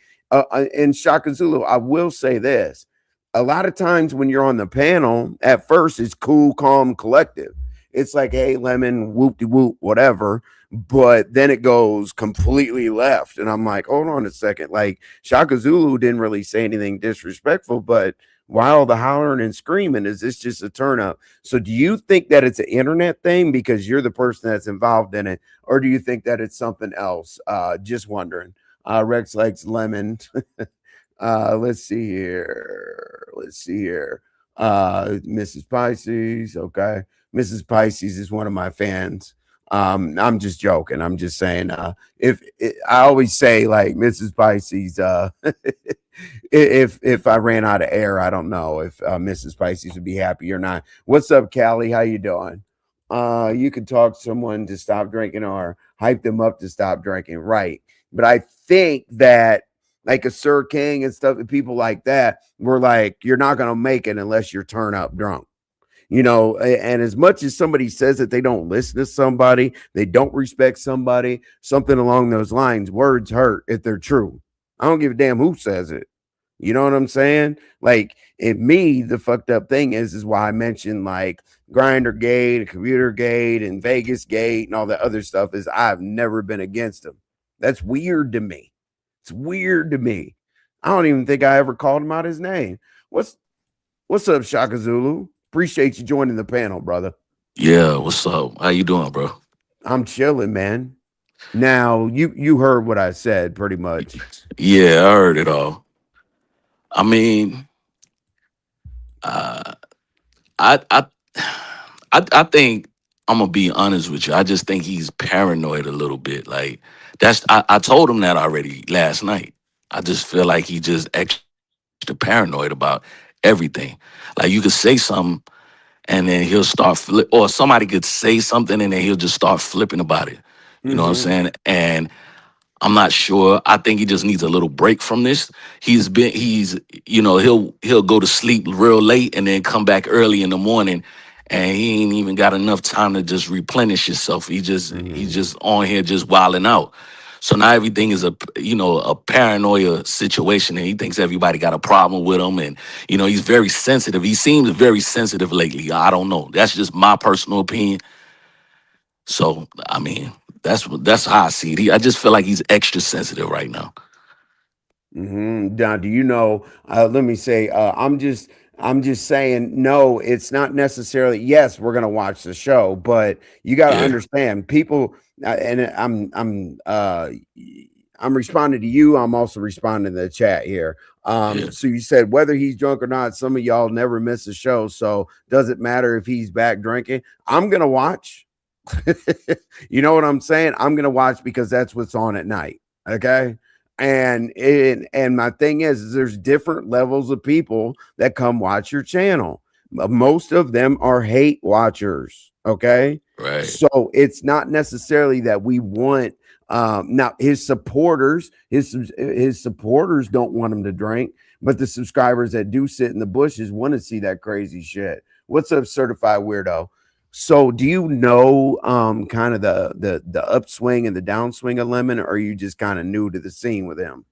in Shaka Zulu, I will say this. A lot of times when you're on the panel, at first it's cool, calm, collective. It's like, hey, lemon, whoop de whoop, whatever. But then it goes completely left. And I'm like, hold on a second. Like Shaka Zulu didn't really say anything disrespectful, but why all the hollering and screaming? Is this just a turn up? So do you think that it's an internet thing because you're the person that's involved in it? Or do you think that it's something else? Just wondering. Rex likes lemon. Let's see here. Let's see here. Mrs. Pisces. Okay. Mrs. Pisces is one of my fans. I'm just joking. I'm just saying, if I always say like Mrs. Pisces, if I ran out of air, I don't know if Mrs. Pisces would be happy or not. What's up, Callie? How you doing? You could talk to someone to stop drinking or hype them up to stop drinking, right? But I think that like a Sir King and stuff, people like that, were like, you're not gonna make it unless you're turn up drunk. And as much as somebody says that they don't listen to somebody, they don't respect somebody, something along those lines, words hurt if they're true. I don't give a damn who says it. You know what I'm saying? Like, me, the fucked up thing is why I mentioned like Grinder Gate, Computer Gate, and Vegas Gate, and all that other stuff. Is I've never been against them. That's weird to me. It's weird to me. I don't even think I ever called him out his name. What's What's up, Shaka Zulu? Appreciate you joining the panel, brother. Yeah, what's up? How you doing, bro? I'm chilling, man. Now you heard what I said pretty much. Yeah, I heard it all. I mean, uh, I, I think I'm gonna be honest with you. I just think he's paranoid a little bit. Like I told him that already last night. I just feel like he just extra paranoid about everything. Like you could say something and then he'll start or somebody could say something and then he'll just start flipping about it. You know what I'm Mm-hmm. saying? And I'm not sure. I think he just needs a little break from this. He'll go to sleep real late and then come back early in the morning, and he ain't even got enough time to just replenish himself. He's Mm-hmm. just on here just wilding out. So now everything is a paranoia situation, and he thinks everybody got a problem with him, and he's very sensitive. He seems very sensitive lately. I don't know. That's just my personal opinion. So I mean, that's how I see it. I just feel like he's extra sensitive right now. Now, do you know? Let me say, I'm just saying, no, it's not necessarily. Yes, we're gonna watch the show, but you got to Yeah, understand, people, and I'm responding to you. I'm also responding to the chat here. yeah, So you said whether he's drunk or not, some of y'all never miss a show, so does it matter if he's back drinking? I'm gonna watch. You know what I'm saying? I'm gonna watch because that's what's on at night. Okay. And my thing is there's different levels of people that come watch your channel. Most of them are hate watchers. Okay. right, So it's not necessarily that we want now his supporters don't want him to drink, but the subscribers that do sit in the bushes want to see that crazy shit. What's up, certified weirdo? So do you know kind of the upswing and the downswing of Lemon, or are you just kind of new to the scene with him?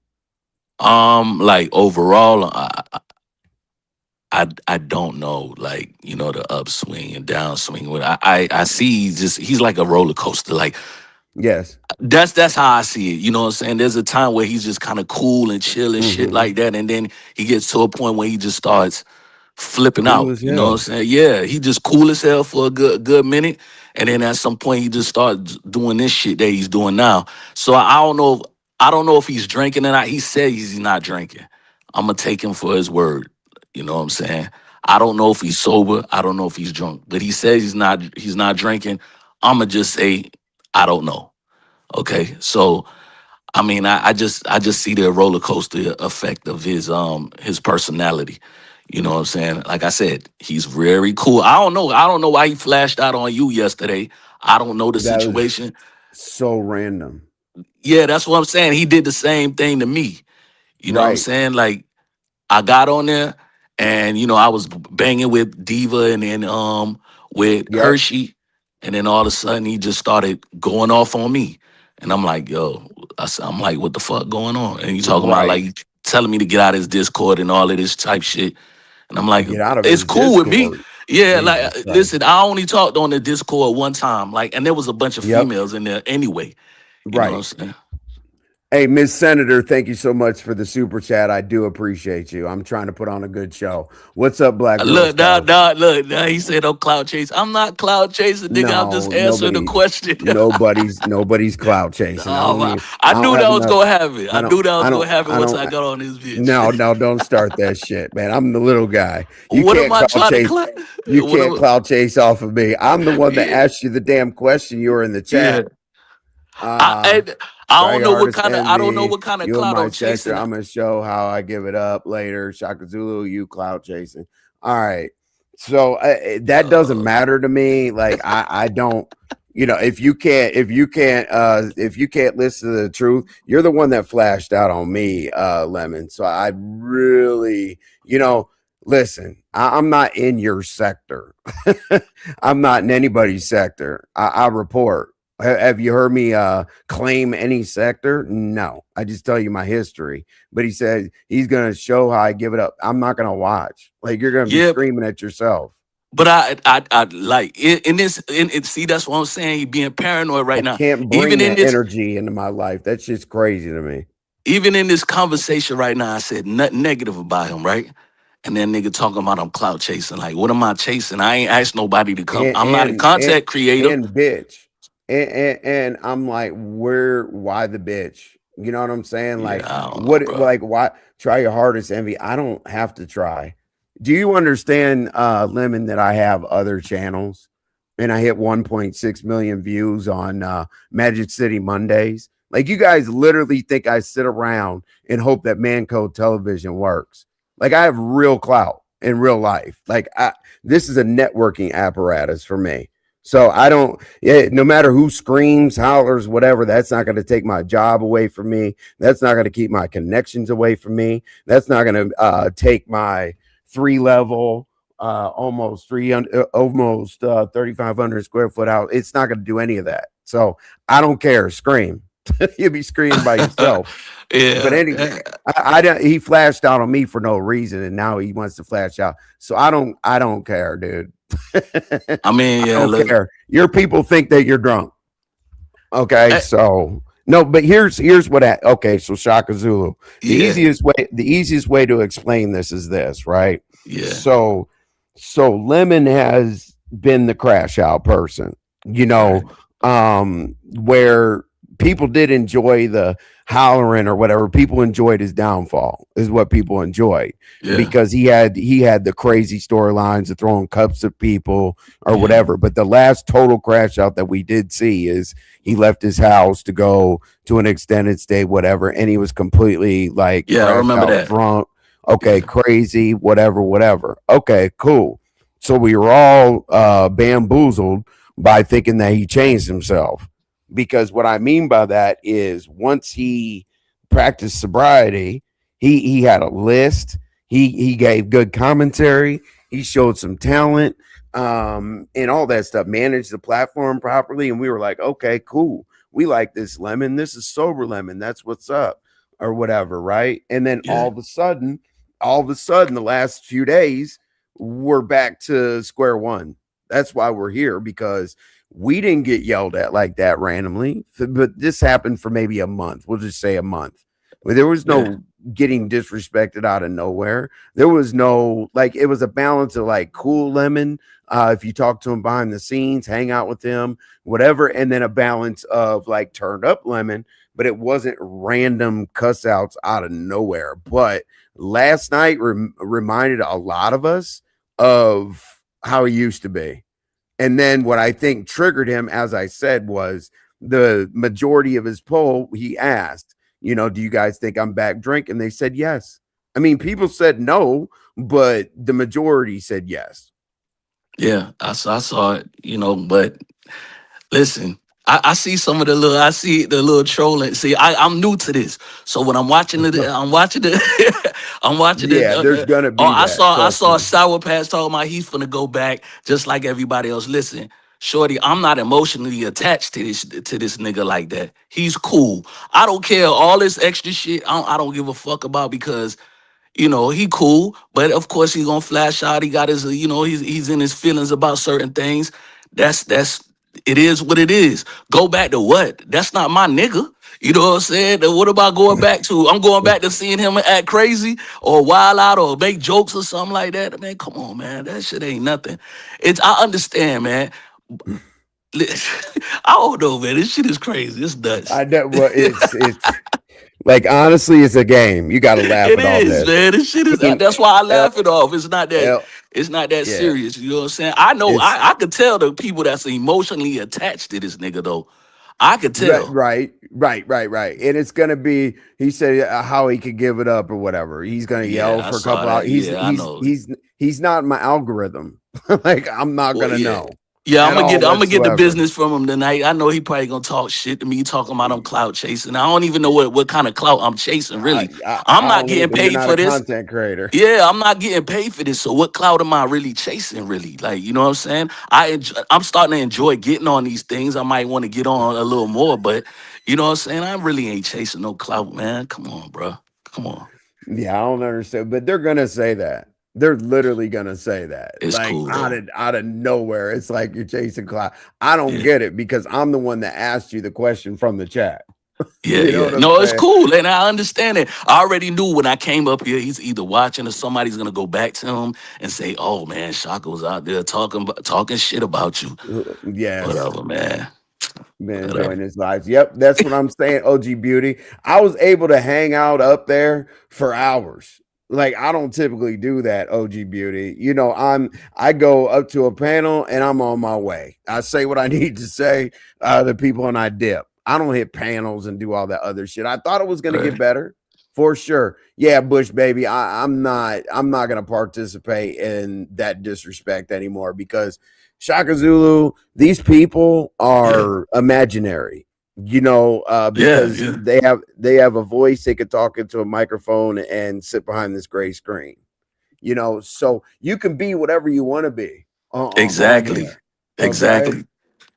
like overall, I don't know, like the upswing and downswing. I see he's like a roller coaster. Like Yes. that's how I see it. You know what I'm saying? There's a time where he's just kind of cool and chill and shit Mm-hmm. like that, and then he gets to a point where he just starts flipping Cool out. as You know what I'm hell. saying? Yeah, he just cool as hell for a good minute, and then at some point he just starts doing this shit that he's doing now. So I don't know if he's drinking or not. He said he's not drinking. I'm gonna take him for his word. You know what I'm saying? I don't know if he's sober. I don't know if he's drunk, but he says he's not drinking. I'm gonna just say I don't know. Okay, so I mean, I just see the roller coaster effect of his personality. You know what I'm saying? Like I said, he's very cool. I don't know why he flashed out on you yesterday. I don't know the That was situation. so random. Yeah, that's what I'm saying. He did the same thing to me. You know what I'm Right. saying? Like I got on there and I was banging with Diva and then with Yep. Hershey, and then all of a sudden he just started going off on me. And I'm like, yo, I'm like, what the fuck going on? And you talking about Right. like telling me to get out of his Discord and all of this type shit. And I'm like, Get out of it's his cool with me. Discord. Yeah, like Jesus Christ. listen, I only talked on the Discord one time, like, and there was a bunch of Yep. females in there anyway. You know what I'm Right. saying? Hey, Miss Senator, thank you so much for the super chat. I do appreciate you. I'm trying to put on a good show. What's up, Black Girl Look, now, Scout? now, look, now he said I'm cloud chase. I'm not cloud chasing, nigga. I'm No, just answering the question. nobody's clout chasing. No, I I don't knew have that was enough. gonna happen. I knew that was gonna happen I once don't I got on this bitch. no, no, don't start that shit, man. I'm the little guy. You What am can't I clout trying to chase. cloud? You What can't am clout chase off of me. I'm the one that yeah, asked you the damn question. You were in the yeah. chat. I, Uh I I don't Sorry, know what artist kind of I don't know envy. what kind of You in cloud my I'm sector. chasing. I'm gonna show how I give it up later. Shaka Zulu, you clout chasing. All right. So that doesn't Uh, matter to me. Like I don't. If you can't listen to the truth, you're the one that flashed out on me, Lemon. So I really, listen. I'm not in your sector. I'm not in anybody's sector. I report. Have you heard me claim any sector? No, I just tell you my history. But he said he's gonna show how I give it up. I'm not gonna watch. Like you're gonna be Yeah, screaming at yourself. but I like in this. See, that's what I'm saying. He being paranoid I right now. can't Even bring in that this, energy into my life. That's just crazy to me. even in this conversation right now, I said nothing negative about him, right? And then nigga talking about I'm clout chasing. Like, what am I chasing? I ain't asked nobody to come. and I'm not a and and, content creator. and bitch. And I'm like, why the bitch? You know what I'm saying? Yeah, Like, I don't know, what, bro. like, why try your hardest, Envy? I don't have to try. Do you understand, Lemon, that I have other channels and I hit 1.6 million views on Magic City Mondays? Like, you guys literally think I sit around and hope that Manco television works. Like, I have real clout in real life. This is a networking apparatus for me. So I don't, yeah, no matter who screams, hollers, whatever, that's not going to take my job away from me. That's not going to keep my connections away from me. That's not going to take my three-level, almost 3,500 square foot house. It's not going to do any of that. So I don't care. Scream. You'll be screaming by yourself. But Yeah, anyway, I don't. He flashed out on me for no reason, and now he wants to flash out. So I don't. I don't care, dude. I mean, I yeah, don't look, care. Your people think that you're drunk. Okay, eh, so no, but here's what. Okay, so Shaka Zulu. yeah, The easiest way to explain this is this, right? yeah, So, so Lemon has been the crash out person, you right, know, where people did enjoy the hollering or whatever. People enjoyed his downfall, is what people enjoyed yeah, because he had the crazy storylines of throwing cups at people or yeah, whatever. But the last total crash out that we did see is he left his house to go to an extended stay, whatever, and he was completely like yeah. I crashed remember out that. drunk. Okay, Yeah, crazy, whatever, whatever. Okay, cool. So we were all bamboozled by thinking that he changed himself. Because what I mean by that is once he practiced sobriety, he had a list. He gave good commentary. He showed some talent, and all that stuff. Managed the platform properly, and we were like, okay, cool. We like this Lemon. This is sober Lemon. That's what's up, or whatever, right? And then yeah, all of a sudden, the last few days, we're back to square one. That's why we're here because we didn't get yelled at like that randomly, but this happened for maybe a month. We'll just say a month. But there was yeah, no getting disrespected out of nowhere. There was no like it was a balance of like cool Lemon. If you talk to him behind the scenes, hang out with him, whatever, and then a balance of like turned up Lemon, but it wasn't random cuss outs out of nowhere. But last night reminded a lot of us of how he used to be. And then what I think triggered him, as I said, was the majority of his poll. He asked, do you guys think I'm back drinking? They said yes. I mean, people said no, but the majority said yes. yeah. I saw it, but listen, I see some of the little, I see the little trolling. See, I'm new to this, so when I'm watching the, I'm watching the. Yeah, there's gonna Oh, be that. I Trust saw me. Sour Patch talking about he's gonna go back just like everybody else. Listen, Shorty, I'm not emotionally attached to this nigga like that. He's cool. I don't care all this extra shit. I don't give a fuck about because he cool, but of course he's gonna flash out. He got his, he's in his feelings about certain things. That's it is what it is. Go back to what? That's not my nigga. You know what I'm saying? Then what am I going back to? I'm going back to seeing him act crazy or wild out or make jokes or something like that. Man, come on, man. That shit ain't nothing. I understand, man. I don't know, man. This shit is crazy. It's nuts. I know. Well, it's like honestly, it's a game. You got to laugh It at all is, this. man. This shit I is. mean, That's why I L, laugh it off. It's not that yeah, serious. You know what I'm saying? I know. it's I could tell the people that's emotionally attached to this nigga though. I could right, tell. right, right. And it's gonna be. He said how he could give it up or whatever. He's gonna yell Yeah, I for a saw couple hours. that. Yeah, I know. He's not my algorithm. Like I'm not Well, gonna yeah, know. Yeah, at all I'm gonna get the whatsoever. business from him tonight. I know he probably gonna talk shit to me, talking about I'm clout chasing. I don't even know what kind of clout I'm chasing. Really, I'm I not don't getting either. You're paid not a for this. content creator. Yeah, I'm not getting paid for this. So what clout am I really chasing? Really, like you know what I'm saying? I'm starting to enjoy getting on these things. I might want to get on a little more, but you know what I'm saying? I really ain't chasing no clout, man. Come on, bro. Come on. Yeah, I don't understand, but they're gonna say that. They're literally gonna say that, It's like cool though. out of nowhere. It's like you're chasing cloud. I don't Yeah. get it because I'm the one that asked you the question from the chat. Yeah, You know yeah. what I'm No, it's saying? cool. And I understand it. I already knew when I came up here, he's either watching or somebody's gonna go back to him and say, oh man, Shaka was out there talking shit about you. Yes. Whatever, man. Been Whatever. enjoying his lives. Yep, that's what I'm saying. OG Beauty. I was able to hang out up there for hours. Like I don't typically do that, OG Beauty. You know, I go up to a panel and I'm on my way. I say what I need to say to people and I dip. I don't hit panels and do all that other shit. I thought it was gonna get Right. better for sure. Yeah, Bush baby. I'm not gonna participate in that disrespect anymore because Shaka Zulu, these people Yeah. are imaginary, Yeah, because yeah. they have a voice. They could talk into a microphone and sit behind this gray screen, so you can be whatever you want to be on Exactly. there. Okay. Exactly.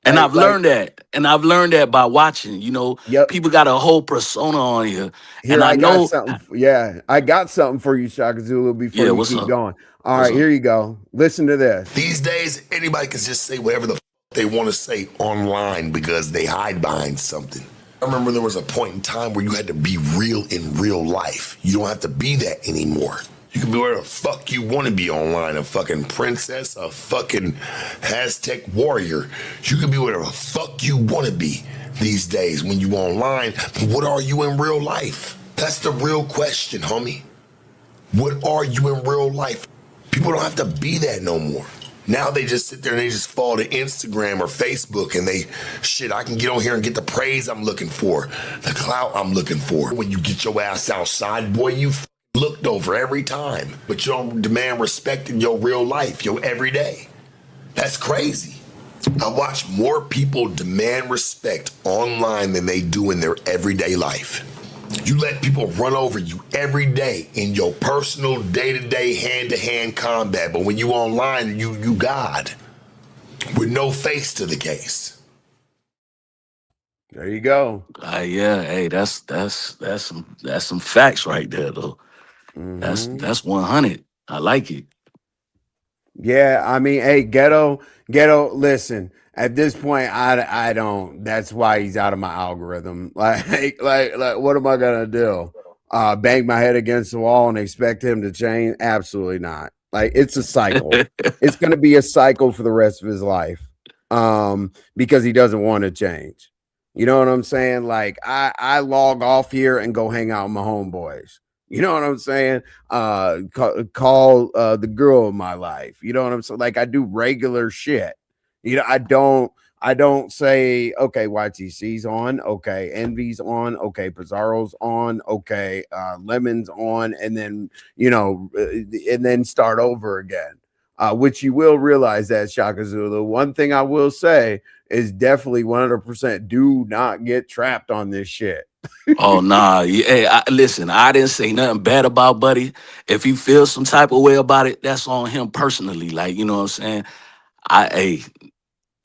And Like, I've like, learned that. And I've learned that by watching. yep. People got a whole persona on here. And Here I I got know, something. Yeah, I got something for you, Shaka Zulu, before yeah, you what's keep up? going. All What's right, up? here you go. Listen to this. These days, anybody can just say whatever the they want to say online because they hide behind something. I remember there was a point in time where you had to be real in real life. You don't have to be that anymore. You can be whatever the fuck you want to be online. A fucking princess, a fucking Aztec warrior. You can be whatever the fuck you want to be these days when you online. But what are you in real life? That's the real question, homie. What are you in real life? People don't have to be that no more. Now they just sit there and they just follow to Instagram or Facebook and they, shit, I can get on here and get the praise I'm looking for, the clout I'm looking for. When you get your ass outside, boy, you looked over every time. But you don't demand respect in your real life, your everyday. That's crazy. I watch more people demand respect online than they do in their everyday life. You let people run over you every day in your personal day-to-day hand-to-hand combat, but when you online, you God with no face to the case. There you go. Yeah, hey, that's some facts right there though. Hmm. That's 100. I like it. Yeah, I mean, hey, ghetto. Listen, at this point, I don't. That's why he's out of my algorithm. Like, what am I gonna do? Bang my head against the wall and expect him to change? Absolutely not. Like, it's a cycle. It's gonna be a cycle for the rest of his life. Because he doesn't want to change. You know what I'm saying? Like, I log off here and go hang out with my homeboys. You know what I'm saying? Call the girl of my life. You know what I'm saying? Like I do regular shit. I don't say, okay, YTC's on, okay, Envy's on, okay, Pizarro's on, okay, Lemon's on, and then and then start over again. Which you will realize that Shaka Zulu. One thing I will say is definitely 100% do not get trapped on this shit. Oh nah, yeah, hey, listen, I didn't say nothing bad about Buddy. If he feels some type of way about it, that's on him personally. Like, you know what I'm saying? Hey,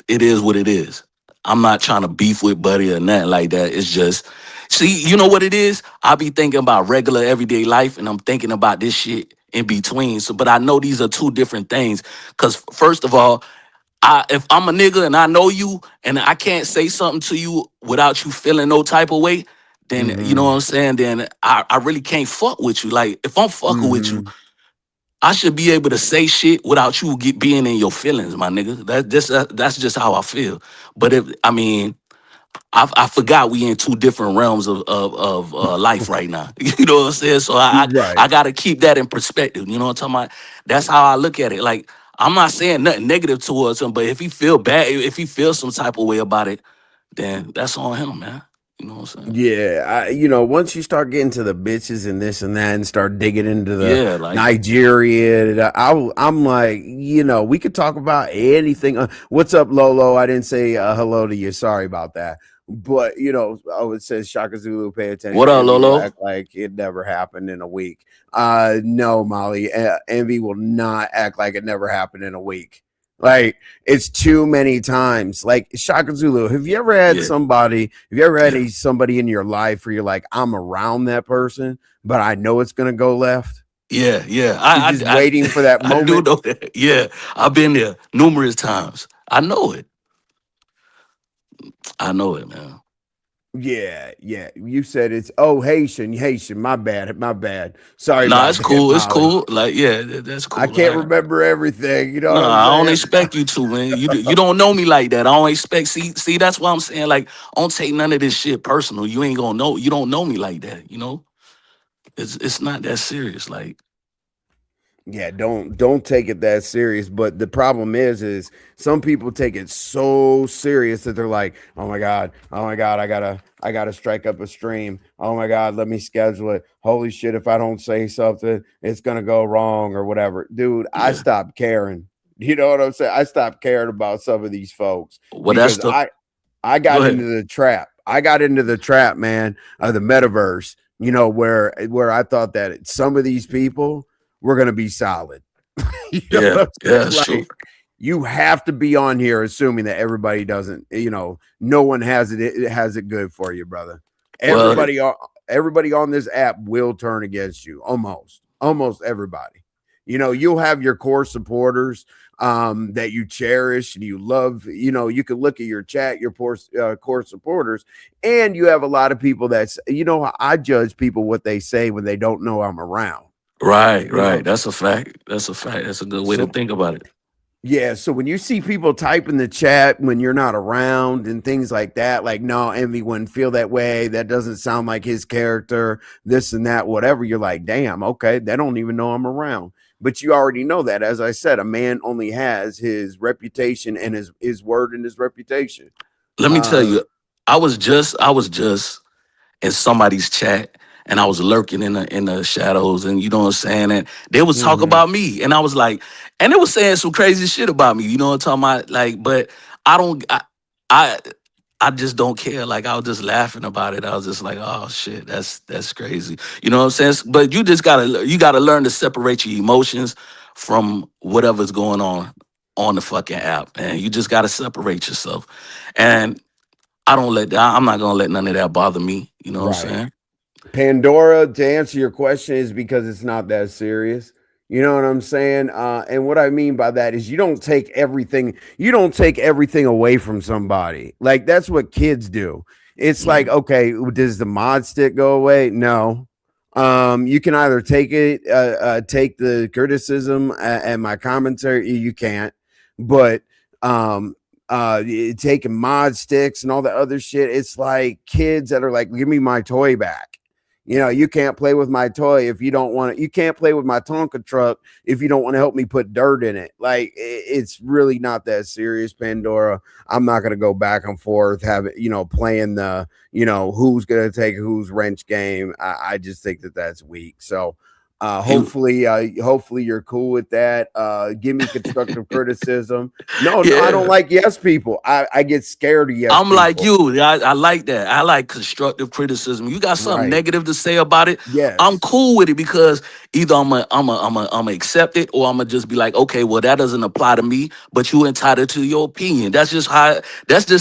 it is what it is. I'm not trying to beef with Buddy or nothing like that. It's just, see, you know what it is? I be thinking about regular everyday life and I'm thinking about this shit in between. So, but I know these are two different things. Cause first of all, if I'm a nigga and I know you and I can't say something to you without you feeling no type of way, then you know what Hmm. I'm saying? Then I really can't fuck with you. Like if I'm fucking with you, Hmm. I should be able to say shit without you being in your feelings, my nigga. That's just how I feel. But if I mean, I forgot we in two different realms of life right now. You know what I'm saying? So Right. I gotta keep that in perspective. You know what I'm talking about? That's how I look at it. Like I'm not saying nothing negative towards him, but if he feel bad, if he feels some type of way about it, then that's on him, man. You know what I'm saying? Yeah, once you start getting to the bitches and this and that, and start digging into the Yeah, like Nigeria, I'm like, we could talk about anything. What's up, Lolo? I didn't say hello to you. Sorry about that. But oh, it says Shaka Zulu. Pay what attention. up, Envy will Lolo? act like it never happened in a week. No, Molly. Envy will not act like it never happened in a week. Like it's too many times. Like Shaka Zulu, Yeah, have you ever had yeah, somebody in your life where you're like, I'm around that person, but I know it's gonna go left? yeah, yeah. You're just waiting for that I do moment. know that. Yeah, I've been there numerous times. I know it. I know it, man. Yeah, yeah. You said it's Haitian. My bad, my bad. Sorry Nah, about it's that, cool. It's Molly. cool. Like, yeah, that's I cool. can't remember everything. You know what I'm Nah, I don't saying? expect you to, man. You don't know me like that. I don't expect. See, that's why I'm saying like, I don't take none of this shit personal. You ain't gonna know. You don't know me like that. You know, it's not that serious. Like, Yeah, don't take it that serious. But the problem is some people take it so serious that they're like, oh my god, I gotta strike up a stream. Oh my god, let me schedule it. Holy shit, if I don't say something, it's gonna go wrong or whatever. Dude, I yeah. stopped caring. You know what I'm saying? I stopped caring about some of these folks Well, that's because the. I Go got into ahead. the trap. I got into the trap, man, of the metaverse. Where I thought that some of these people were gonna be solid. You know Yeah, what I'm yeah, saying? that's true. Like you have to be on here assuming that everybody doesn't, no one has it good for you, brother. Well, Everybody on this app will turn against you. Almost everybody. You'll have your core supporters that you cherish and you love. You can look at your chat, your core supporters, and you have a lot of people that's, I judge people what they say when they don't know I'm around. right, You right. know, That's a fact. That's a fact. That's a good way to so think about it. yeah, so when you see people type in the chat when you're not around and things like that, like, no, Envy wouldn't feel that way. That doesn't sound like his character, this and that, whatever. You're like, damn, okay, they don't even know I'm around. But you already know that. As I said, a man only has his reputation and his word and his reputation. Let me tell Uh, you, I was just in somebody's chat and I was lurking in the shadows and you know what I'm saying? And they was talk mhm. about me. And I was like, and they was saying some crazy shit about me, you know what I'm talking about? Like, but I don't I I just don't care. Like I was just laughing about it. I was just like, oh shit, that's crazy. You know what I'm saying? But you gotta learn to separate your emotions from whatever's going on the fucking app. And you just gotta separate yourself. And I'm not gonna let none of that bother me. You know what I'm Right. saying? Pandora, to answer your question, is because it's not that serious. You know what I'm saying? And what I mean by that is you don't take everything away from somebody. Like that's what kids do. It's like, Mhm. okay, does the mod stick go away? No. You can either take the criticism and my commentary, you can't, but um taking mod sticks and all the other shit, it's like kids that are like, give me my toy back. You can't play with my toy if you don't want to. You can't play with my Tonka truck if you don't want to help me put dirt in it. Like it's really not that serious, Pandora. I'm not gonna go back and forth, playing the, who's gonna take whose wrench game. I just think that that's weak. So Hey, hopefully you're cool with that. Give me constructive criticism. No, no, I don't yeah. like yes people. I get scared of yes I'm like people. you. I like that. I like constructive criticism. You got something Right. negative to say about it, I'm Yes. cool with it because either I'm a accept it or I'm gonna just be like, okay, well that doesn't apply to me, but you entitled to your opinion. That's just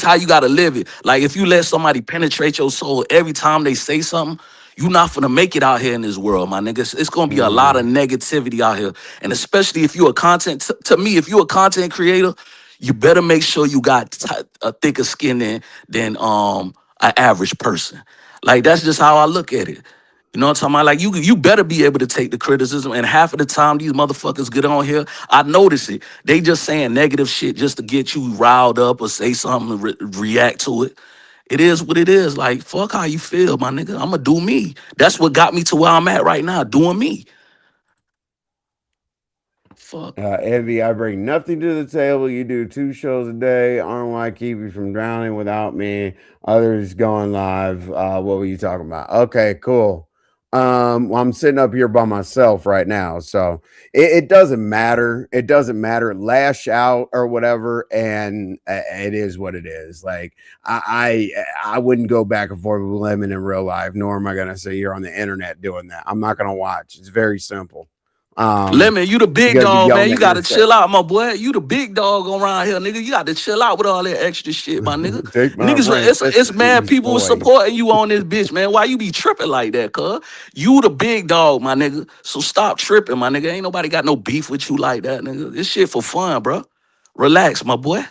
how you gotta live it. Like if you let somebody penetrate your soul every time they say something, you're not gonna make it out here in this world, my niggas. It's gonna be a lot of Mm, negativity out here, and especially if you're a to me, if you're a content creator, you better make sure you got a thicker skin than an average person. Like that's just how I look at it. You know what I'm talking about? Like you better be able to take the criticism. And half of the time these motherfuckers get on here, I notice it. They just saying negative shit just to get you riled up or say something and react to it. It is what it is. Like fuck how you feel, my nigga. I'ma do me. That's what got me to where I'm at right now, doing me. Fuck. Envy, I bring nothing to the table. You do 2 shows a day. Arm why keep you from drowning without me. Others going live. What were you talking about? Okay, cool. Well, I'm sitting up here by myself right now, so it doesn't matter. It doesn't matter. Lash out or whatever, and it is what it is. Like I wouldn't go back and forth with Lemon in real life, nor am I gonna say you're on the internet doing that. I'm not gonna watch. It's very simple. Um, Lemon, you the you big got to be dog, man. yelling You at your gotta set. chill out, my boy. You the big dog around here, nigga. You got to chill out with all that extra shit, my nigga. Take my Niggas, rank it's mad recipes people away. supporting you on this bitch, man. Why you be tripping like that, cuz? You the big dog, my nigga. So stop tripping, my nigga. Ain't nobody got no beef with you like that, nigga. This shit for fun, bro. Relax, my boy.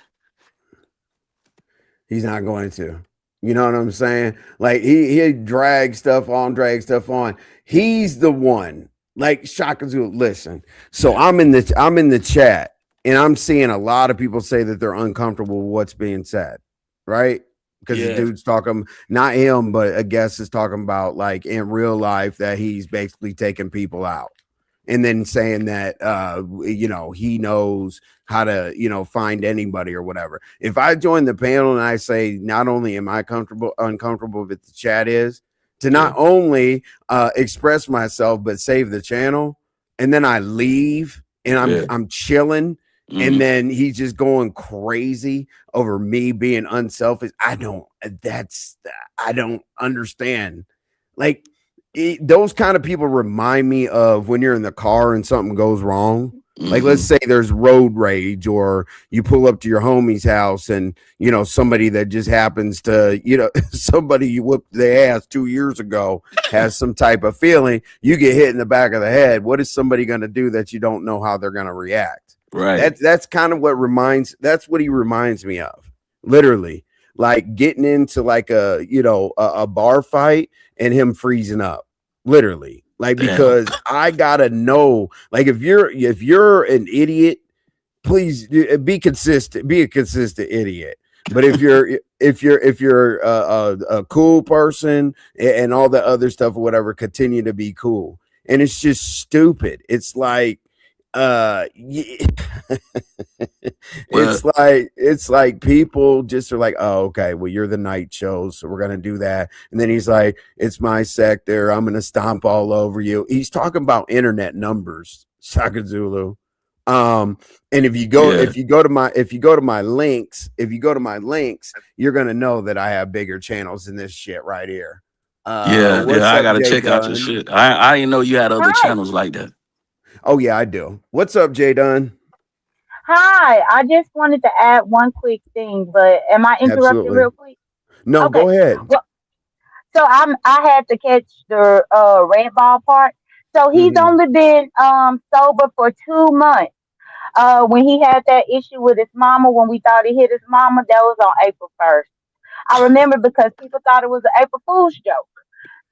He's not going to. You know what I'm saying? Like he drag stuff on. He's the one. Like Shaka Zulu, listen. So Yeah, I'm in the chat and I'm seeing a lot of people say that they're uncomfortable with what's being said, right? Because the yeah, dude's talking, not him, but a guest is talking about like in real life that he's basically taking people out. And then saying that he knows how to, find anybody or whatever. If I join the panel and I say not only am I uncomfortable with the chat is to yeah, not only express myself but save the channel, and then I leave and I'm yeah. I'm chilling, and Mm, then he's just going crazy over me being unselfish. I don't understand. Like those kind of people remind me of when you're in the car and something goes wrong. Like let's mm-hmm. say there's road rage, or you pull up to your homie's house and somebody that just happens to somebody you whooped their ass 2 years ago has some type of feeling. You get hit in the back of the head. What is somebody going to do that you don't know how they're going to react? Right. That's kind of that's what he reminds me of. Literally, like getting into like a bar fight and him freezing up, literally, like Damn. because I gotta know, like if you're an idiot, please be consistent, be a consistent idiot. But if you're a cool person and all the other stuff or whatever, continue to be cool. And it's just stupid. It's like uh Well, it's like people just are like, oh, okay, well, you're the night shows, so we're gonna do that. And then he's like, it's my sector, I'm gonna stomp all over you. He's talking about internet numbers, Sakazulu. And if you go yeah, if you go to my if you go to my links, you're gonna know that I have bigger channels than this shit right here. yeah, yeah. What's I up, gotta Jay check out your Dunn? shit. I didn't know you had other Hi. channels like that. Oh yeah, I do. What's up, Jay Dunn? Hi. I just wanted to add one quick thing, but am I interrupting Absolutely. real quick? No, Okay. go ahead. Well, so I had to catch the red ball part. So he's Hmm. only been sober for 2 months. When he had that issue with his mama, when we thought he hit his mama, that was on April 1st. I remember because people thought it was an April Fool's joke.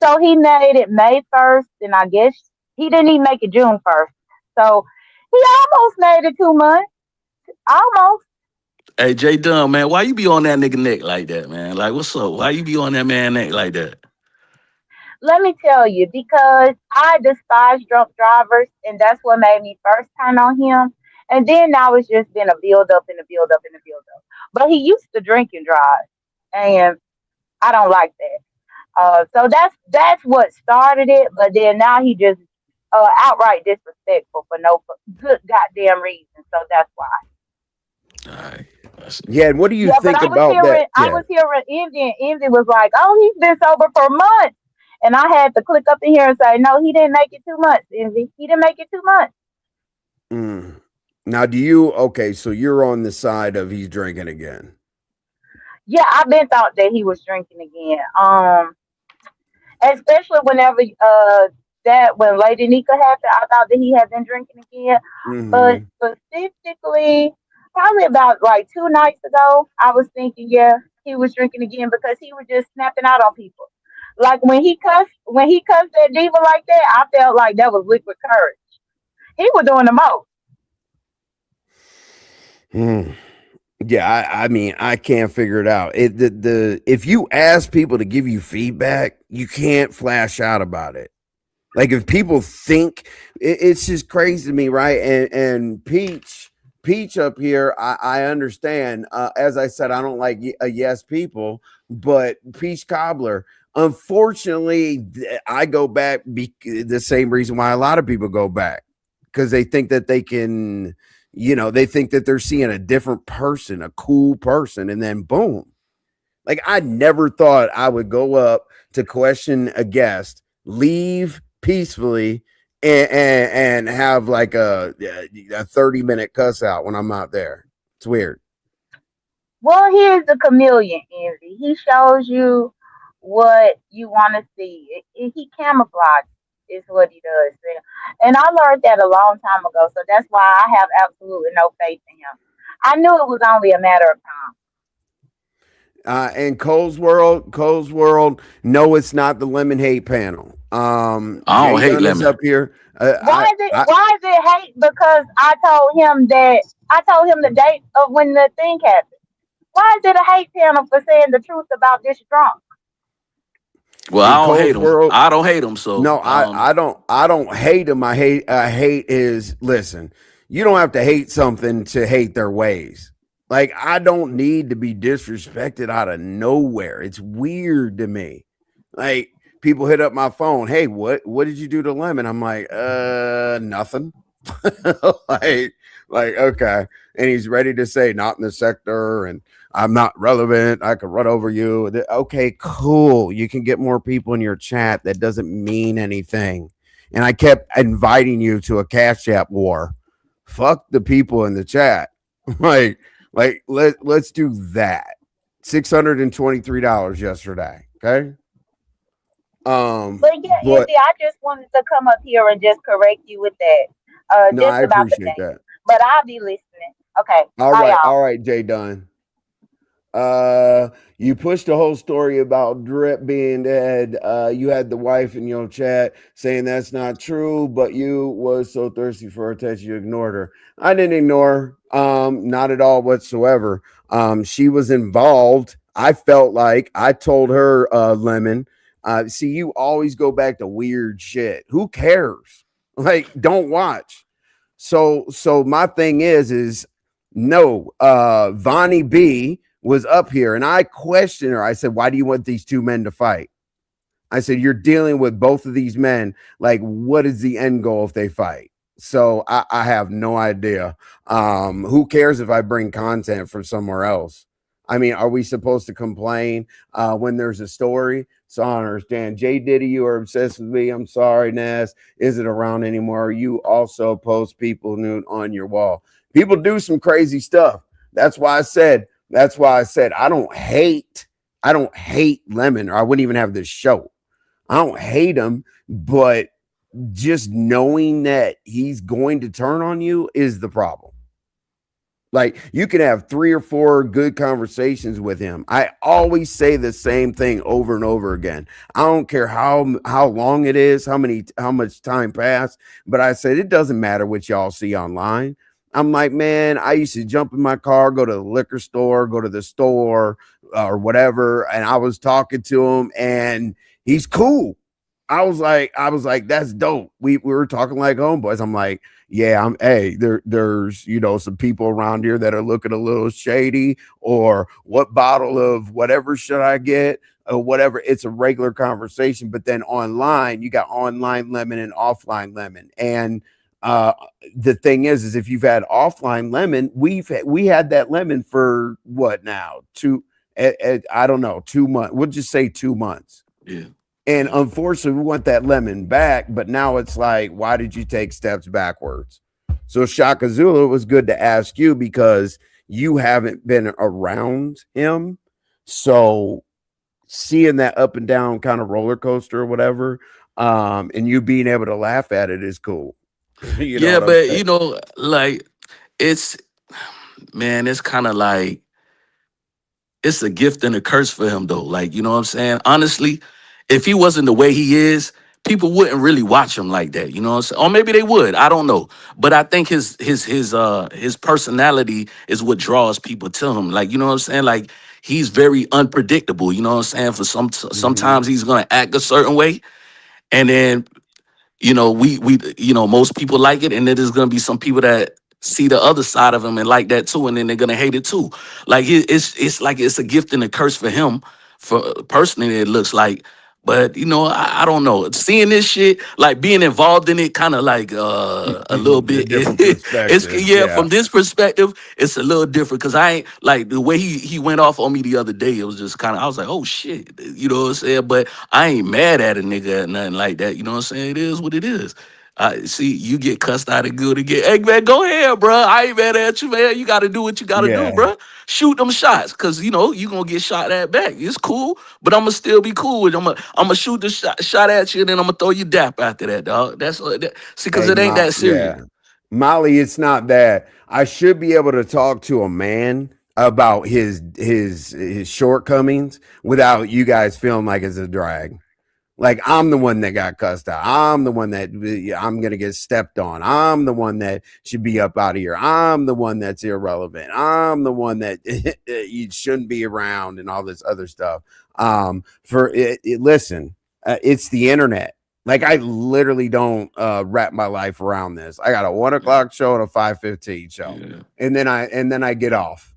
So he made it May 1st, and I guess he didn't even make it June 1st. So he almost made it 2 months. Almost. Hey, Jay Dunn, man, why you be on that nigga neck like that, man? Like, what's up? Why you be on that man neck like that? Let me tell you, because I despise drunk drivers, and that's what made me first turn on him. And then now it's just been a build up and a build up and a build up. But he used to drink and drive, and I don't like that. So that's what started it. But then now he just outright disrespectful for no good goddamn reason. So that's why. All right. That's it. Yeah, and what do you Yeah, but think about that? I Yeah. was hearing Indian. Indian was like, "Oh, he's been sober for months," and I had to click up in here and say, "No, he didn't make it 2 months, Envy. He didn't make it 2 months." Mm. Now, do you okay? So you're on the side of he's drinking again. Yeah, I've been thought that he was drinking again. Especially whenever that when Lady Nika happened, I thought that he had been drinking again. But Hmm. specifically, probably about like 2 nights ago, I was thinking, yeah, he was drinking again because he was just snapping out on people. Like when he cussed that diva like that, I felt like that was liquid courage. He was doing the most. Mm. Yeah, I mean, I can't figure it out. The if you ask people to give you feedback, you can't flash out about it. Like if people think it's just crazy to me, right? And Peach up here, I understand. As I said, I don't like yes people, but Peach Cobbler. Unfortunately, I go back the same reason why a lot of people go back because they think that they can, they think that they're seeing a different person, a cool person, and then boom, like I never thought I would go up to question a guest, leave peacefully, and have like a 30-minute cuss out when I'm out there. It's weird. Well, here's the chameleon, Envy. He shows you what you want to see. He camouflages is what he does. And I learned that a long time ago, so that's why I have absolutely no faith in him. I knew it was only a matter of time. And Cole's world. No, it's not the lemon hate panel. I don't Jay hate Dunn is lemon. up here. Why is it? Why is it hate? Because I told him the date of when the thing happened. Why is it a hate panel for saying the truth about this drunk? Well, In I don't hate Cole's him. world, I don't hate him. So no, I don't hate him. I hate is listen. You don't have to hate something to hate their ways. Like I don't need to be disrespected out of nowhere. It's weird to me. Like people hit up my phone, "Hey, what did you do to Lemon?" I'm like, nothing." like okay, and he's ready to say not in the sector and I'm not relevant, I could run over you. Okay, cool, you can get more people in your chat. That doesn't mean anything. And I kept inviting you to a cash app war. Fuck the people in the chat. like let's do that. $623 yesterday. Okay. But yeah, But Izzy, I just wanted to come up here and just correct you with that. no, Just I about the appreciate date. that. But I'll be listening. Okay. Bye, y'all. All right, Jay Dunn. You pushed the whole story about Drip being dead. You had the wife in your chat saying that's not true, but you was so thirsty for attention you ignored her. I didn't ignore her, not at all whatsoever. She was involved. I felt like I told her, Lemon. See, you always go back to weird shit. Who cares? Like, don't watch. So my thing is no, Vonnie B was up here and I questioned her. I said, why do you want these two men to fight? I said, you're dealing with both of these men. Like, what is the end goal if they fight? So I have no idea. Who cares if I bring content from somewhere else? I mean, are we supposed to complain when there's a story? So I don't understand. Jay Diddy, you are obsessed with me. I'm sorry, Nas. Isn't around anymore. You also post people nude on your wall. People do some crazy stuff. That's why I said. That's why I said I don't hate. I don't hate Lemon, or I wouldn't even have this show. I don't hate him, but just knowing that he's going to turn on you is the problem. Like you can have 3 or 4 good conversations with him. I always say the same thing over and over again. I don't care how long it is, how much time passed, but I said it doesn't matter what y'all see online. I'm like, man, I used to jump in my car, go to the liquor store, go to the store or whatever, and I was talking to him and he's cool. I was like, that's dope. We were talking like homeboys. I'm like, yeah, hey, there's some people around here that are looking a little shady, or what bottle of whatever should I get? Or whatever. It's a regular conversation. But then online, you got online Lemon and offline Lemon. And uh the thing is if you've had offline Lemon, we had that Lemon for what now? I don't know, 2 months. We'll just say 2 months. yeah, And yeah. unfortunately, we want that Lemon back, but now it's like, why did you take steps backwards? So Shaka Zulu, it was good to ask you because you haven't been around him. So seeing that up and down kind of roller coaster or whatever, and you being able to laugh at it is cool. You know Yeah, what I'm but saying? like it's man, it's kind of like it's a gift and a curse for him though. Like, you know what I'm saying? Honestly, if he wasn't the way he is, people wouldn't really watch him like that. You know what I'm saying? Or maybe they would. I don't know. But I think his personality is what draws people to him. Like, you know what I'm saying? Like he's very unpredictable. You know what I'm saying? For Mm-hmm. sometimes he's gonna act a certain way, and then most people like it, and then there's gonna be some people that see the other side of him and like that too, and then they're gonna hate it too. Like it's like it's a gift and a curse for him. For personally, it looks like. But I don't know. Seeing this shit, like being involved in it, kind of like a little A bit. different It's perspective. yeah. Yeah. From this perspective, it's a little different because I ain't like the way he went off on me the other day. It was just kind of I was like, oh shit, you know what I'm saying? But I ain't mad at a nigga or nothing like that. You know what I'm saying? It is what it is. See, you get cussed out and good again. Hey man, go ahead, bro. I ain't mad at you, man. You got to do what you got to do, Yeah. bro. Shoot them shots, cause you gonna get shot at back. It's cool, but I'm gonna still be cool with. I'm gonna shoot the shot at you, and then I'm gonna throw you dap after that, dog. That's see, cause Hey, it ain't that serious. Yeah. Molly, it's not that. I should be able to talk to a man about his shortcomings without you guys feeling like it's a drag. Like I'm the one that got cussed out. I'm the one that I'm gonna get stepped on. I'm the one that should be up out of here. I'm the one that's irrelevant. I'm the one that you shouldn't be around and all this other stuff. Listen, it's the internet. Like I literally don't wrap my life around this. I got a 1 o'clock show and a 5:15 show, Yeah, and then I get off.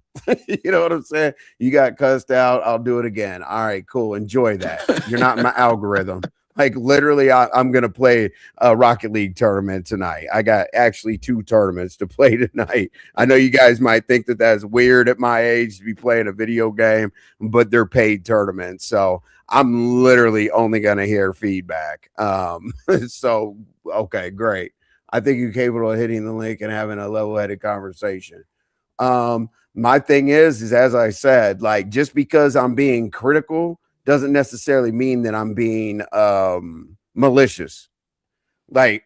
You know what I'm saying? You got cussed out. I'll do it again. All right, cool. Enjoy that. You're not in my algorithm. Like literally, I'm gonna play a Rocket League tournament tonight. I got actually 2 tournaments to play tonight. I know you guys might think that that's weird at my age to be playing a video game, but they're paid tournaments, so I'm literally only gonna hear feedback. So okay, great. I think you're capable of hitting the link and having a level-headed conversation. My thing is as I said, like just because I'm being critical doesn't necessarily mean that I'm being malicious. Like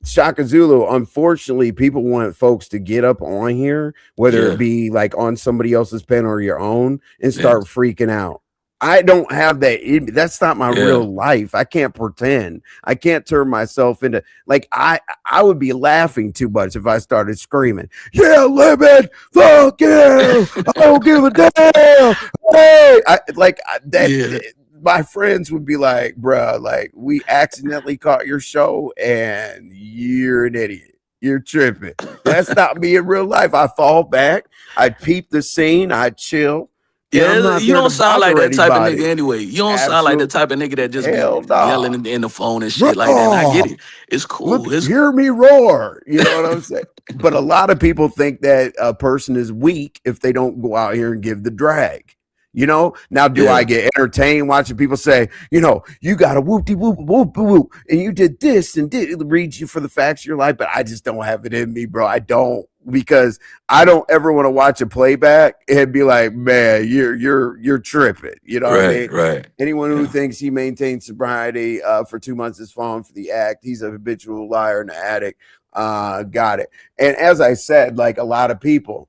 Shaka Zulu, unfortunately, people want folks to get up on here, whether it yeah, be like on somebody else's pen or your own, and yeah, start freaking out. I don't have that. That's not my yeah, real life. I can't pretend. I can't turn myself into like I would be laughing too much if I started screaming, "Yeah, Lemon, fuck you! I don't give a damn." Hey, that yeah. my friends would be like, bruh, like we accidentally caught your show and you're an idiot. You're tripping. That's not me in real life. I fall back. I peep the scene. I chill. And I'm Yeah, not you there to don't sound like bother that type of nigga anybody. anyway. You don't sound like the Absolute type of nigga that just be hell yelling no. in the phone and shit like that. And I get Bro, it. It's look, cool. It's hear me roar. You know what I'm saying? But a lot of people think that a person is weak if they don't go out here and give the drag. Now do I yeah, get entertained watching people say, you got a whoop de whoop whoop whoop, and you did this and did read you for the facts of your life, but I just don't have it in me, bro. I don't because I don't ever want to watch a playback and be like, man, you're tripping. You know what I right, mean? right. Anyone who Yeah, thinks he maintained sobriety for 2 months is falling for the act. He's a habitual liar and an addict. Got it. And as I said, like a lot of people,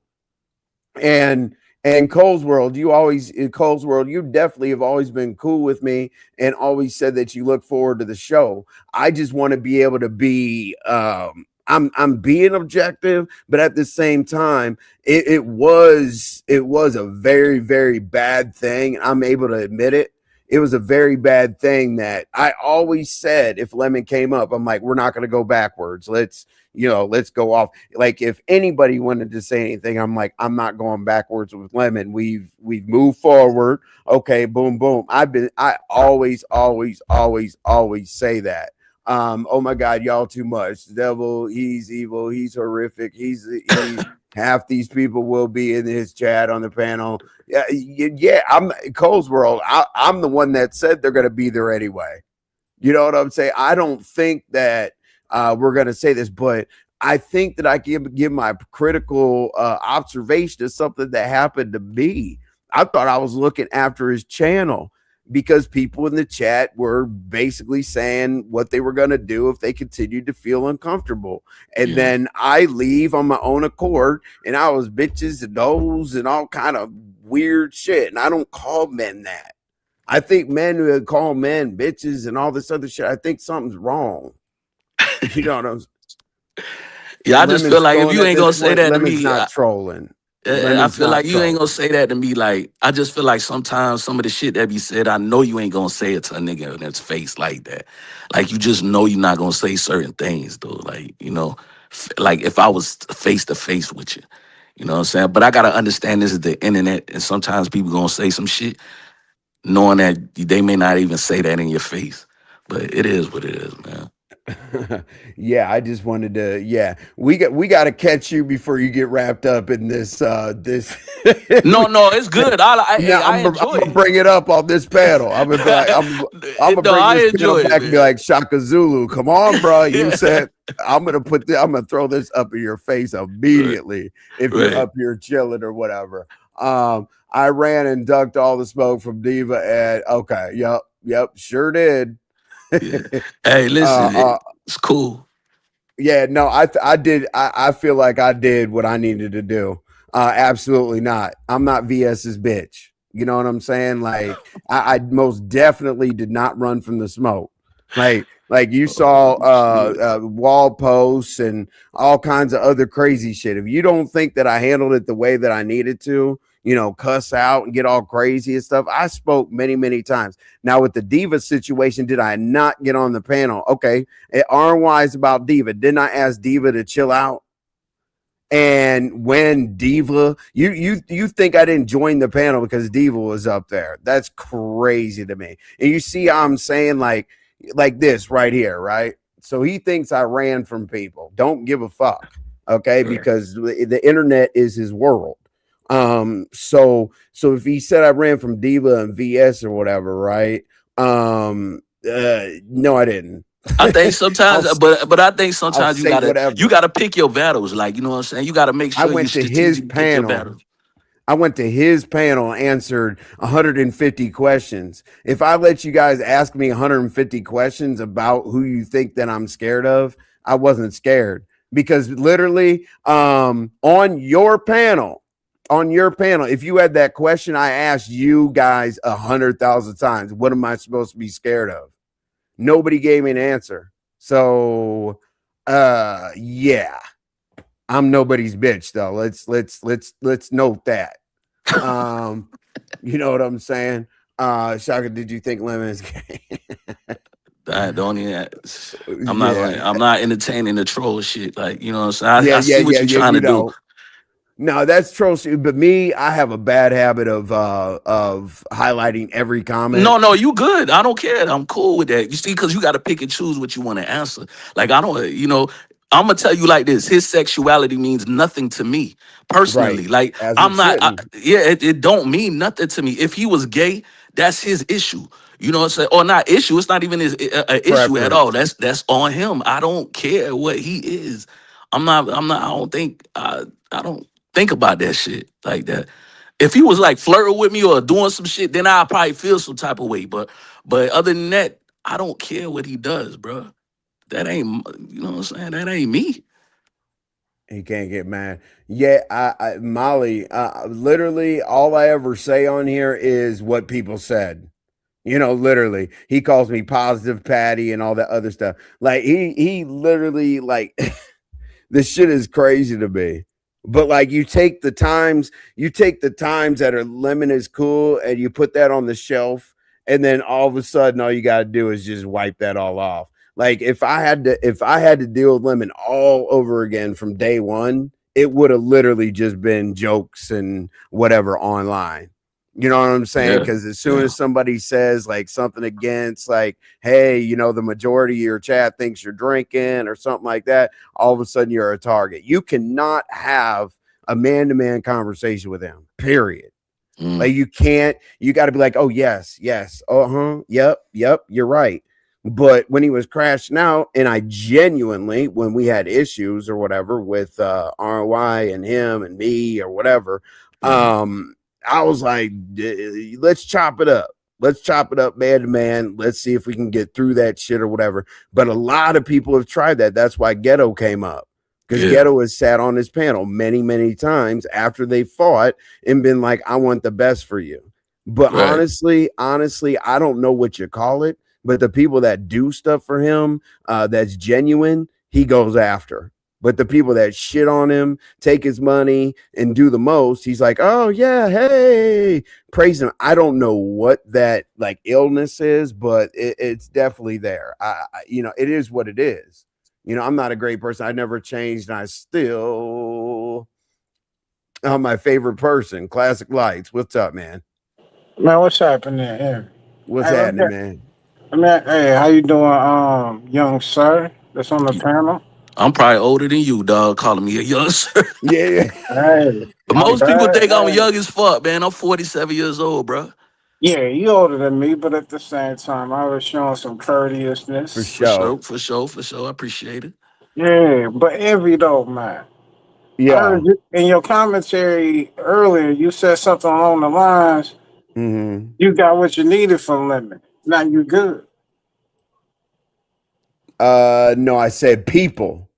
and Cole's world, you definitely have always been cool with me and always said that you look forward to the show. I just want to be able to be I'm being objective, but at the same time, it was a very, very bad thing. I'm able to admit it. It was a very bad thing that I always said if Lemon came up, I'm like, we're not gonna go backwards. Let's go off. Like if anybody wanted to say anything, I'm like, I'm not going backwards with Lemon. We've moved forward. Okay, boom, boom. I always, always, always, always say that. Oh my God, y'all too much. The devil, he's evil, he's horrific, he half these people will be in his chat on the panel. Yeah, I'm Cole's world. I'm the one that said they're gonna be there anyway. You know what I'm saying? I don't think that we're going to say this, but I think that I can give my critical observation of something that happened to me. I thought I was looking after his channel because people in the chat were basically saying what they were going to do if they continued to feel uncomfortable. And yeah. then I leave on my own accord and I was bitches and hoes and all kind of weird shit. And I don't call men that. I think men who call men bitches and all this other shit, I think something's wrong. You know what I'm saying? Yeah, And I just feel Lemon's like if trolling you at ain't this gonna say point. that to Lemon's me, not trolling. I Lemon's feel not like you ain't troll. gonna say that to me. Like, I just feel like sometimes some of the shit that be said, I know you ain't gonna say it to a nigga in his face like that. Like, you just know you're not gonna say certain things, though. Like, like if I was face to face with you, you know what I'm saying? But I gotta understand this is the internet, and sometimes people gonna say some shit knowing that they may not even say that in your face. But it is what it is, man. Yeah, I just wanted to. Yeah, we got to catch you before you get wrapped up in this. No, no, it's good. Now I I'm enjoy gonna bring it up on this panel. I'm gonna be like, I'm gonna No, bring I this panel enjoy it, back and be man. like, Shaka Zulu, come on, bro. You Yeah. said I'm gonna throw this up in your face Right, immediately if you're right. up here chilling or whatever. I ran and ducked all the smoke from Diva, and okay, yep, sure did. Yeah. Hey, uh, listen, uh, it's cool. Yeah, no, I did. I feel like I did what I needed to do. Absolutely not. I'm not VS's bitch. You know what I'm saying? Like, I most definitely did not run from the smoke. Like you saw Oh, shit. wall posts and all kinds of other crazy shit. If you don't think that I handled it the way that I needed to, cuss out and get all crazy and stuff, I spoke many, many times. Now with the Diva situation, did I not get on the panel? Okay, RY is about Diva. Didn't I ask Diva to chill out? And when Diva, you think I didn't join the panel because Diva was up there? That's crazy to me. And you see, how I'm saying like this right here, right? So he thinks I ran from people. Don't give a fuck, okay? Right. Because the internet is his world. So if he said I ran from Diva and VS or whatever, right? No, I didn't. I think sometimes, I'll but I think I'll sometimes say you whatever. gotta pick your battles. Like, you know what I'm saying. You gotta make I sure you went to his strategically pick your panel. battles. I went to his panel, answered 150 questions. If I let you guys ask me 150 questions about who you think that I'm scared of, I wasn't scared because literally on your panel, if you had that question, I asked you guys 100,000 times, what am I supposed to be scared of? Nobody gave me an answer. So, yeah, I'm nobody's bitch though. Let's note that. Um, you know what I'm saying? Shaka, did you think lemons? I don't even. Yeah, I'm not entertaining the troll shit. Like, you know what I'm saying. yeah, I yeah, see what yeah, you're yeah. trying to do. No, that's troll shit. But me, I have a bad habit of highlighting every comment. No, no, you good. I don't care. I'm cool with that. You see, because you got to pick and choose what you want to answer. Like, I don't, I'm gonna tell you like this. His sexuality means nothing to me Right. personally. Like, As it I'm not. shouldn't. Yeah, it don't mean nothing to me. If he was gay, that's his issue. You know what I'm saying? Or not issue. It's not even his a issue at all. Preference. That's on him. I don't care what he is. I'm not. I'm not. I don't think. I don't think about that shit like that. If he was like flirting with me or doing some shit, then I'll probably feel some type of way. But other than that, I don't care what he does, bro. That ain't you know what I'm saying. That ain't me. He can't get mad. Yeah, Molly, literally all I ever say on here is what people said. Literally, he calls me positive Patty and all that other stuff. Like he literally like this shit is crazy to me. But like you take the times that are lemon is cool and you put that on the shelf, and then all of a sudden all you gotta do is just wipe that all off. Like if I had to deal with lemon all over again from day one, it would have literally just been jokes and whatever online. You know what I'm saying? Yeah, Because as soon yeah, as somebody says like something against, like, hey, the majority of your chat thinks you're drinking or something like that, all of a sudden you're a target. You cannot have a man-to-man conversation with him. Period. mm, Like you can't. You got to be like, oh yes, yes, yep, you're right. But when he was crashing out, and I genuinely, when we had issues or whatever with RY and him and me or whatever, yeah, I was like, let's chop it up. Let's chop it up man to man. Let's see if we can get through that shit or whatever. But a lot of people have tried that. That's why Ghetto came up. Because yeah. Ghetto has sat on his panel many, many times after they fought and been like, I want the best for you. But Right. honestly, I don't know what you call it. But the people that do stuff for him, that's genuine, he goes after. But the people that shit on him, take his money, and do the most, he's like, oh yeah, hey, praise him. I don't know what that like illness is, but it's definitely there. It is what it is. I'm not a great person. I never changed, and I still my favorite person. Classic Lights. What's up, man? Man, what's happening here? What's Hey, happening, man? hey, how you doing, young sir? That's on the panel. I'm probably older than you, dog, calling me a youngster. Yeah. Hey, I'm Most people bad. think I'm Hey, young as fuck, man. I'm 47 years old, bro. yeah, you older than me, but at the same time, I was showing some For courteousness. For sure. sure, for sure, for sure. I appreciate it. Yeah, but envy though, man. I heard Yeah. you in your commentary earlier. You said something along the lines. Hmm. You got what you needed from Lemon. Now you good. No, I said people.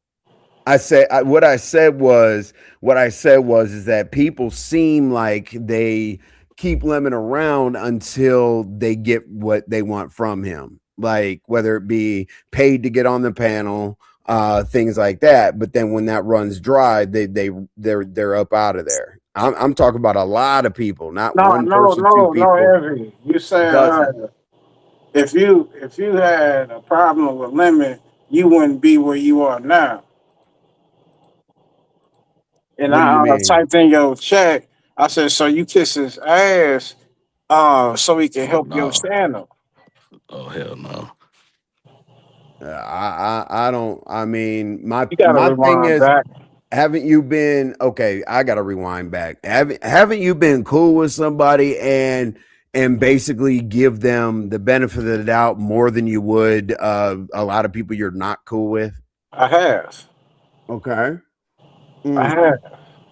What I said was is that people seem like they keep Lemon around until they get what they want from him, like whether it be paid to get on the panel, things like that. But then when that runs dry, they're up out of there. I'm talking about a lot of people, not No, one no, person, two no, no people, envy. You said dozens. if you had a problem with Lemon, you wouldn't be where you are now. And What do you I mean? typed in your chat. I said, so you kiss his ass, so he can Oh help your no. stand up. Oh hell no. I don't. I mean, my You gotta my thing rewind is, back. haven't you been okay? I gotta rewind back. Haven't you been cool with somebody and basically give them the benefit of the doubt more than you would a lot of people you're not cool with? I have. Okay. I Mm. have.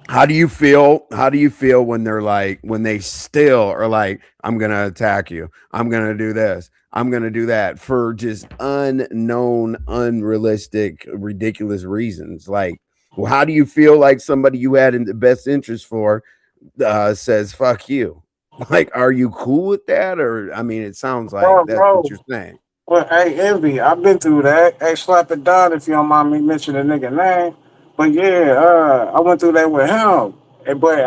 How do you feel? How do you feel when they're like when they still are like, I'm gonna attack you. I'm gonna do this. I'm gonna do that for just unknown, unrealistic, ridiculous reasons. Like, well, how do you feel like somebody you had in the best interest for says fuck you? Like, are you cool with that? Or I mean, it sounds like that's what Bro. you're saying. Well, hey, Envy, I've been through that. Hey, slap it down if you don't mind me mentioning the nigga name. But yeah, I went through that with him. But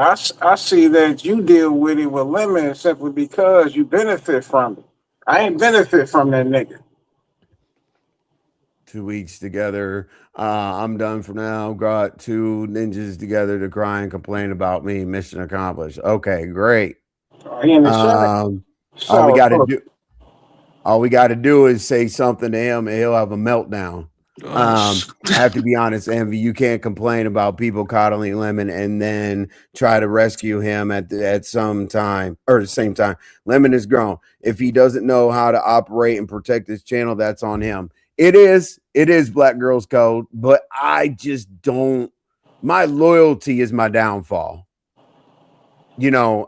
I see that you deal with it with Lemon simply because you benefit from it. I ain't benefit from that nigga. 2 weeks together. I'm done for now. Got two ninjas together to cry and complain about me. Mission accomplished. Okay, great. He in the chat. Um, all we So, got to look, do, all we got to do is say something to him, and he'll have a meltdown. Oh, I have to be honest, Envy. You can't complain about people coddling Lemon and then try to rescue him at some time or the same time. Lemon is grown. If he doesn't know how to operate and protect his channel, that's on him. It is Black Girls Code, but I just don't. My loyalty is my downfall. You know,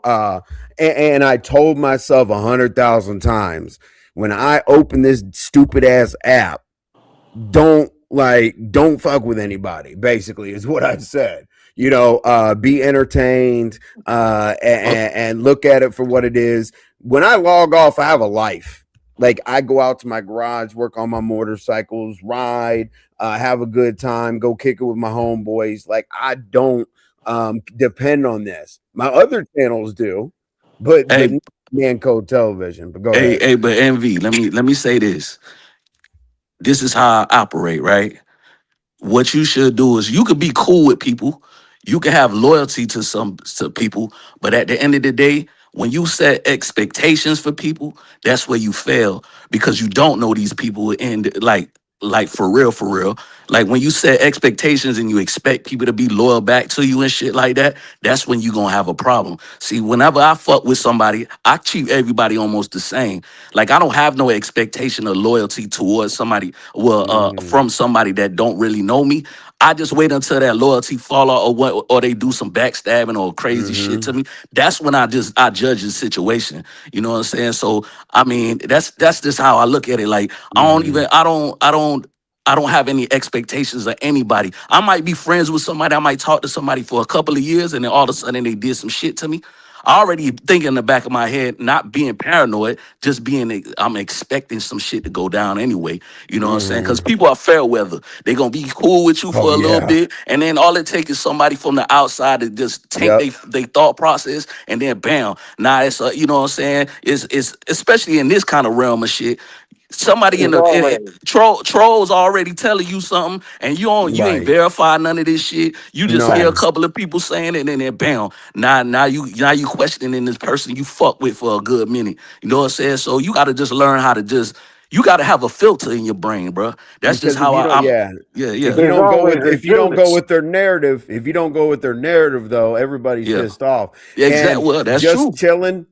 and I told myself 100,000 times when I open this stupid ass app, don't fuck with anybody, basically is what I said. Be entertained, oh, and look at it for what it is. When I log off, I have a life. Like, I go out to my garage, work on my motorcycles, ride, have a good time, go kick it with my homeboys. Like, I don't depend on this. My other channels do, but hey, Man Code Television. But go ahead. hey, but Envy, let me say this. This is how I operate, right? What you should do is you could be cool with people, you can have loyalty to some to people, but at the end of the day, when you set expectations for people, that's where you fail because you don't know these people and like for real. Like when you set expectations and you expect people to be loyal back to you and shit like that, that's when you gonna have a problem. See, whenever I fuck with somebody, I treat everybody almost the same. Like I don't have no expectation of loyalty towards somebody, well, Hmm. from somebody that don't really know me. I just wait until that loyalty fall out or what, or they do some backstabbing or crazy shit to Hmm. me. That's when I judge the situation. You know what I'm saying? So I mean, that's just how I look at it. Like I don't Hmm. even I don't have any expectations of anybody. I might be friends with somebody. I might talk to somebody for a couple of years, and then all of a sudden they did some shit to me. I already think in the back of my head, not being paranoid, just being I'm expecting some shit to go down anyway. You know what I'm saying? Because Mhm. people are fair weather. They gonna be cool with you Oh for a little yeah. bit, and then all it takes is somebody from the outside to just tank Yep. they thought process, and then bam. Now it's you know what I'm saying? It's especially in this kind of realm of shit. Somebody in It's the already. trolls already telling you something, and you ain't Right. verified none of this shit. You just hear a No. couple of people saying it, and then bam. Now you questioning this person you fuck with for a good minute. You know what I'm saying? So you got to just learn how to just you got to have a filter in your brain, bro. That's just Because if how you don't, I'm. yeah, Yeah, if yeah, you There's don't go always with a if you don't go Judas. with their narrative, though, everybody's yeah. pissed off. Yeah, exactly. And Well, that's true.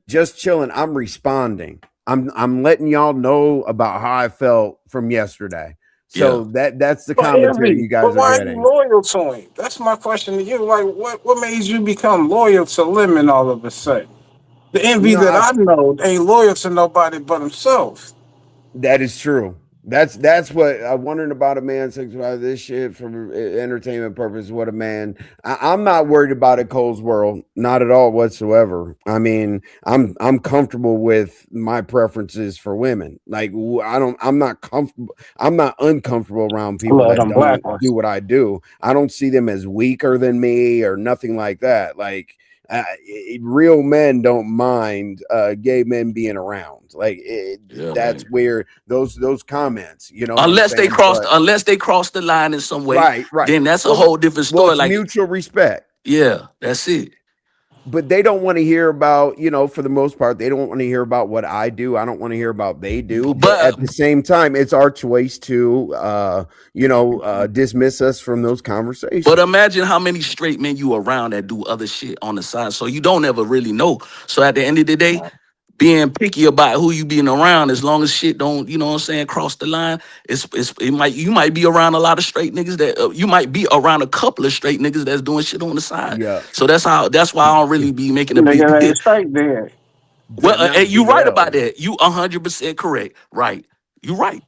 just chilling. I'm responding. I'm letting y'all know about how I felt from yesterday. Yeah. So that's the But commentary envy. you But guys are why are you getting. loyal to him? That's my question to you. Like, what made you become loyal to Lemon all of a sudden? The envy No, that I know ain't loyal to nobody but himself. that is true. That's what I wondering about a man thinks about this shit for entertainment purposes. What a man. I'm not worried about it, Cole's world, not at all whatsoever. I mean, I'm comfortable with my preferences for women. Like I don't, I'm not comfortable. I'm not uncomfortable around I people love that them black don't ones. do what I do. I don't see them as weaker than me or nothing like that. Like real men don't mind gay men being around. Like Yeah, that's man. where those comments, you know what I'm saying? But Unless they cross the line in some way, right. then that's a Well, whole different well, story. it's Like, mutual respect. yeah, that's it. But they don't want to hear about, for the most part, they don't want to hear about what I do. I don't want to hear about they do. But But at the same time, it's our choice to, dismiss us from those But conversations. imagine how many straight men you around that do other shit on the side. So you don't ever really know. So at the end of the day, being picky about who you being around, as long as shit don't, you know what I'm saying, cross the line, it might you might be around a lot of straight niggas that you might be around a couple of straight niggas that's doing shit on the side. Yeah. So that's why I don't really be making a big Nigga ain't straight there. well, Not you right about BL. that. You 100% correct. Right. You right.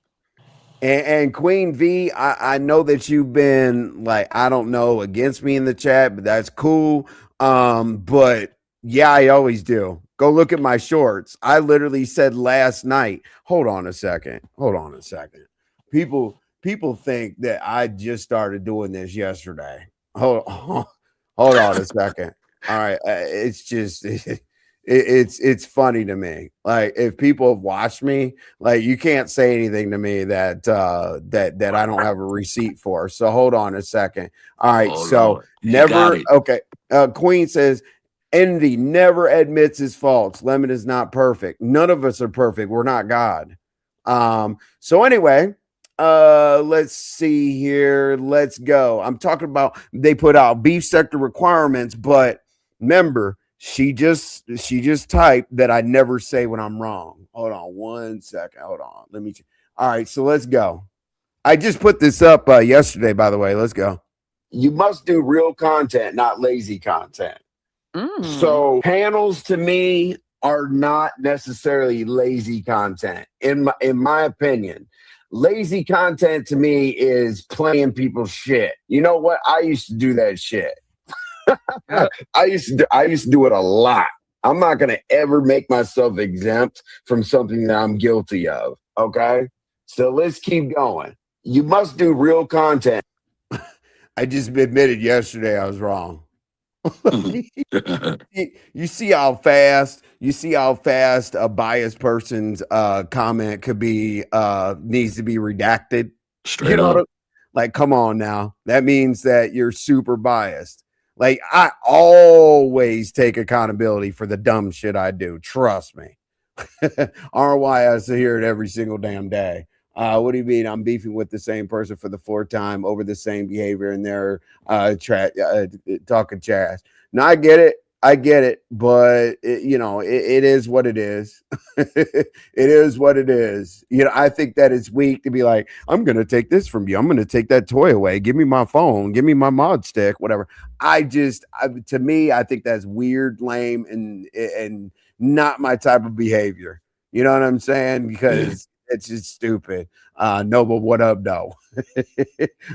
And Queen V, I know that you've been like, I don't know, against me in the chat, but that's cool. But yeah, I always do. Go look at my shorts. I literally said last night, hold on a second. Hold on a second. People think that I just started doing this yesterday. Hold hold on a second. All right. It's just it's funny to me. Like if people have watched me, like you can't say anything to me that I don't have a receipt for. So hold on a second. All right. Oh So Lord. He got never it. okay. Queen says envy never admits his faults. Lemon is not perfect. None of us are perfect. We're not God. So anyway, let's see here. Let's go. I'm talking about they put out beef sector requirements, but remember, she just typed that I never say when I'm wrong. Hold on one second. Hold on. Let me. All right, so let's go. I just put this up yesterday, by the way. Let's go. You must do real content, not lazy content. Mm. So panels to me are not necessarily lazy content. In my opinion, lazy content to me is playing people's shit. You know what? I used to do that shit. Yep. I used to do it a lot. I'm not gonna ever make myself exempt from something that I'm guilty of. Okay, so let's keep going. You must do real content. I just admitted yesterday I was wrong. You see how fast a biased person's comment could be needs to be redacted. You Straight know what up. like come on now. That means that you're super biased. Like I always take accountability for the dumb shit I do. Trust me. ROI has to hear it every single damn day. What do you mean? I'm beefing with the same person for the fourth time over the same behavior, and they're talking trash. No, I get it. I get it, but it is what it is. It is what it is. I think that it's weak to be like, I'm gonna take this from you. I'm gonna take that toy away. Give me my phone. Give me my mod stick. Whatever. To me, I think that's weird, lame, and not my type of behavior. You know what I'm saying? Yeah. Because it's just stupid. No, but what up, though?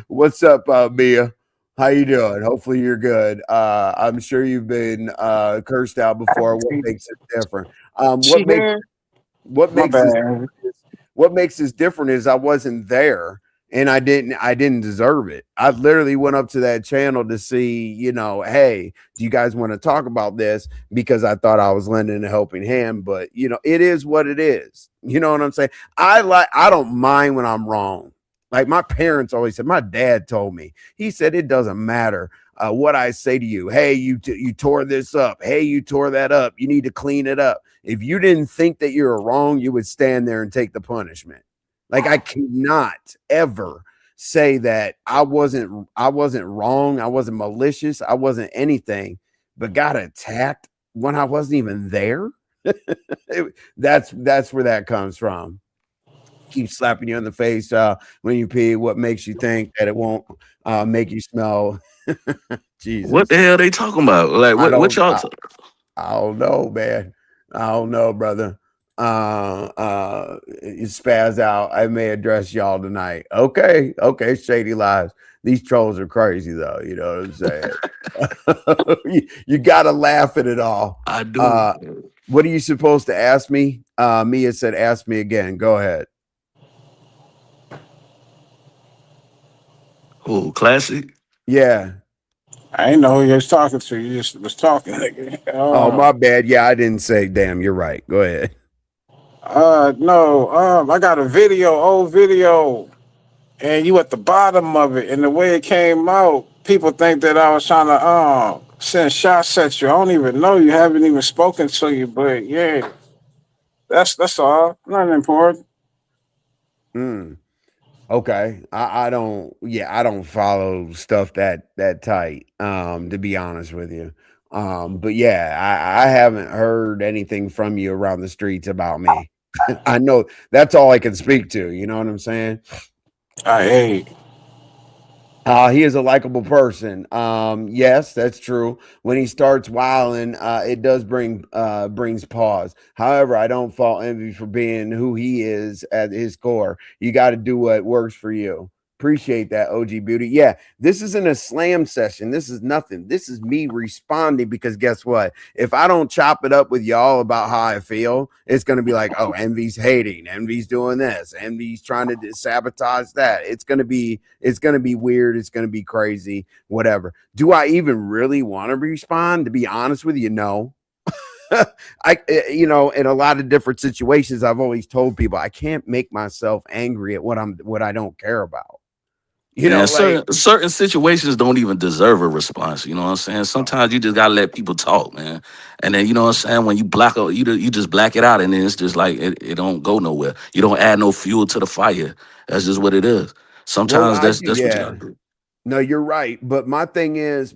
What's up, Mia? How you doing? Hopefully you're good. I'm sure you've been cursed out before. What makes it different? Um, She what makes here? what My makes this bad. what makes this different is I wasn't there and I didn't deserve it. I literally went up to that channel to see, hey, do you guys want to talk about this? Because I thought I was lending a helping hand, but it is what it is. You know what I'm saying? I don't mind when I'm wrong. Like my parents always said, my dad told me, he said, it doesn't matter what I say to you. Hey, you tore this up. Hey, you tore that up. You need to clean it up. If you didn't think that you were wrong, you would stand there and take the punishment. Like I cannot ever say that I wasn't wrong, I wasn't malicious, I wasn't anything, but got attacked when I wasn't even there. That's where that comes from. Keep slapping you in the face when you pee. What makes you think that it won't make you smell? What Jesus, the hell they talking about? Like I what don't. y'all? I don't know, man. I don't know, brother. You spaz out. I may address y'all tonight. Okay, okay, shady lives. These trolls are crazy, though. You know what I'm saying? you gotta laugh at it all. I do. Uh, what are you supposed to ask me? Mia said, "Ask me again." Go ahead. Oh, classic. Yeah. I ain't know who you was talking to. You just was talking. Nigga. Oh, my bad. Yeah, I didn't say. Damn, you're right. Go ahead. No. I got a video, old video, and you at the bottom of it, and the way it came out, people think that I was trying to send shots at you. I don't even know you. Haven't even spoken to you, but yeah, that's all. Nothing important. Mm. Okay. I don't I don't follow stuff that tight, to be honest with you. But yeah, I haven't heard anything from you around the streets about me. I know that's all I can speak to, you know what I'm saying? Hey, He is a likable person. Yes, that's true. When he starts wilding, it does brings pause. However, I don't fault Envy for being who he is at his core. You got to do what works for you. Appreciate that, OG Beauty. Yeah, this isn't a slam session. This is nothing. This is me responding because guess what? If I don't chop it up with y'all about how I feel, it's going to be like, oh, Envy's hating, Envy's doing this, Envy's trying to sabotage that. It's going to be weird, it's going to be crazy, whatever. Do I even really want to respond? To be honest with you, no. In a lot of different situations I've always told people I can't make myself angry at what I don't care about. Man, Like certain situations don't even deserve a response. You know what I'm saying? Sometimes you just gotta let people talk, man. And then you know what I'm saying. When you block out, you just black it out, and then it's just like it don't go nowhere. You don't add no fuel to the fire. That's just what it is. well, Sometimes I that's do, that's what you yeah. gotta do. No, you're right. But my thing is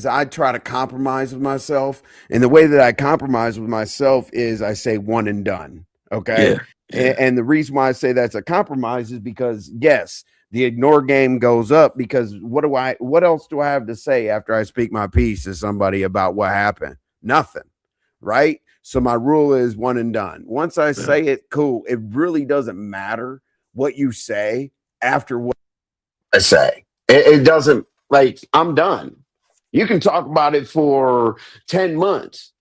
I try to compromise with myself. And the way that I compromise with myself is I say one and done. Okay. Yeah, yeah. And the reason why I say that's a compromise is because yes, the ignore game goes up because what else do I have to say after I speak my piece to somebody about what happened? Nothing. Right. So my rule is one and done. Once I Yeah. say it, cool. It really doesn't matter what you say after what I say. It doesn't like I'm done. You can talk about it for 10 months,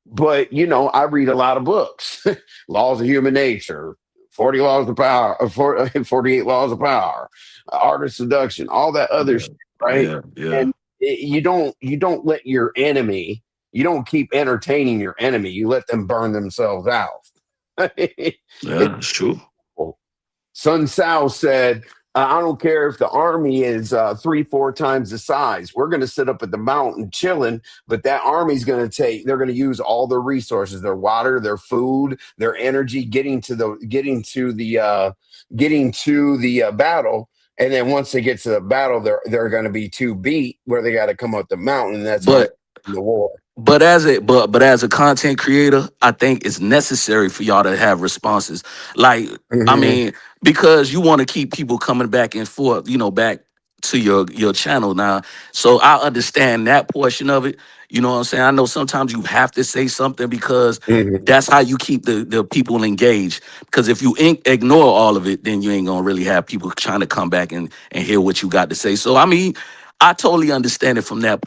but I read a lot of books. Laws of Human Nature, 40 Laws of Power, 48 Laws of Power, Art of Seduction, all that other Yeah, shit, right? yeah, yeah, And you don't let your enemy, you don't keep entertaining your enemy. You let them burn themselves out. yeah. It's It's true. simple. Sun Tzu said, I don't care if the army is 3, 4 times the size. We're going to sit up at the mountain chilling, but that army's going to they're going to use all their resources, their water, their food, their energy, getting to the battle. And then once they get to the battle, they're going to be too beat where they got to come up the mountain. And that's how they But win the war. but as a content creator, I think it's necessary for y'all to have responses. Like, I Hmm. mean, because you want to keep people coming back and forth, back to your channel now. So I understand that portion of it. You know what I'm saying? I know sometimes you have to say something because Hmm. that's how you keep the people engaged. Because if you ignore all of it, then you ain't gonna really have people trying to come back and hear what you got to say. So I mean, I totally understand it from that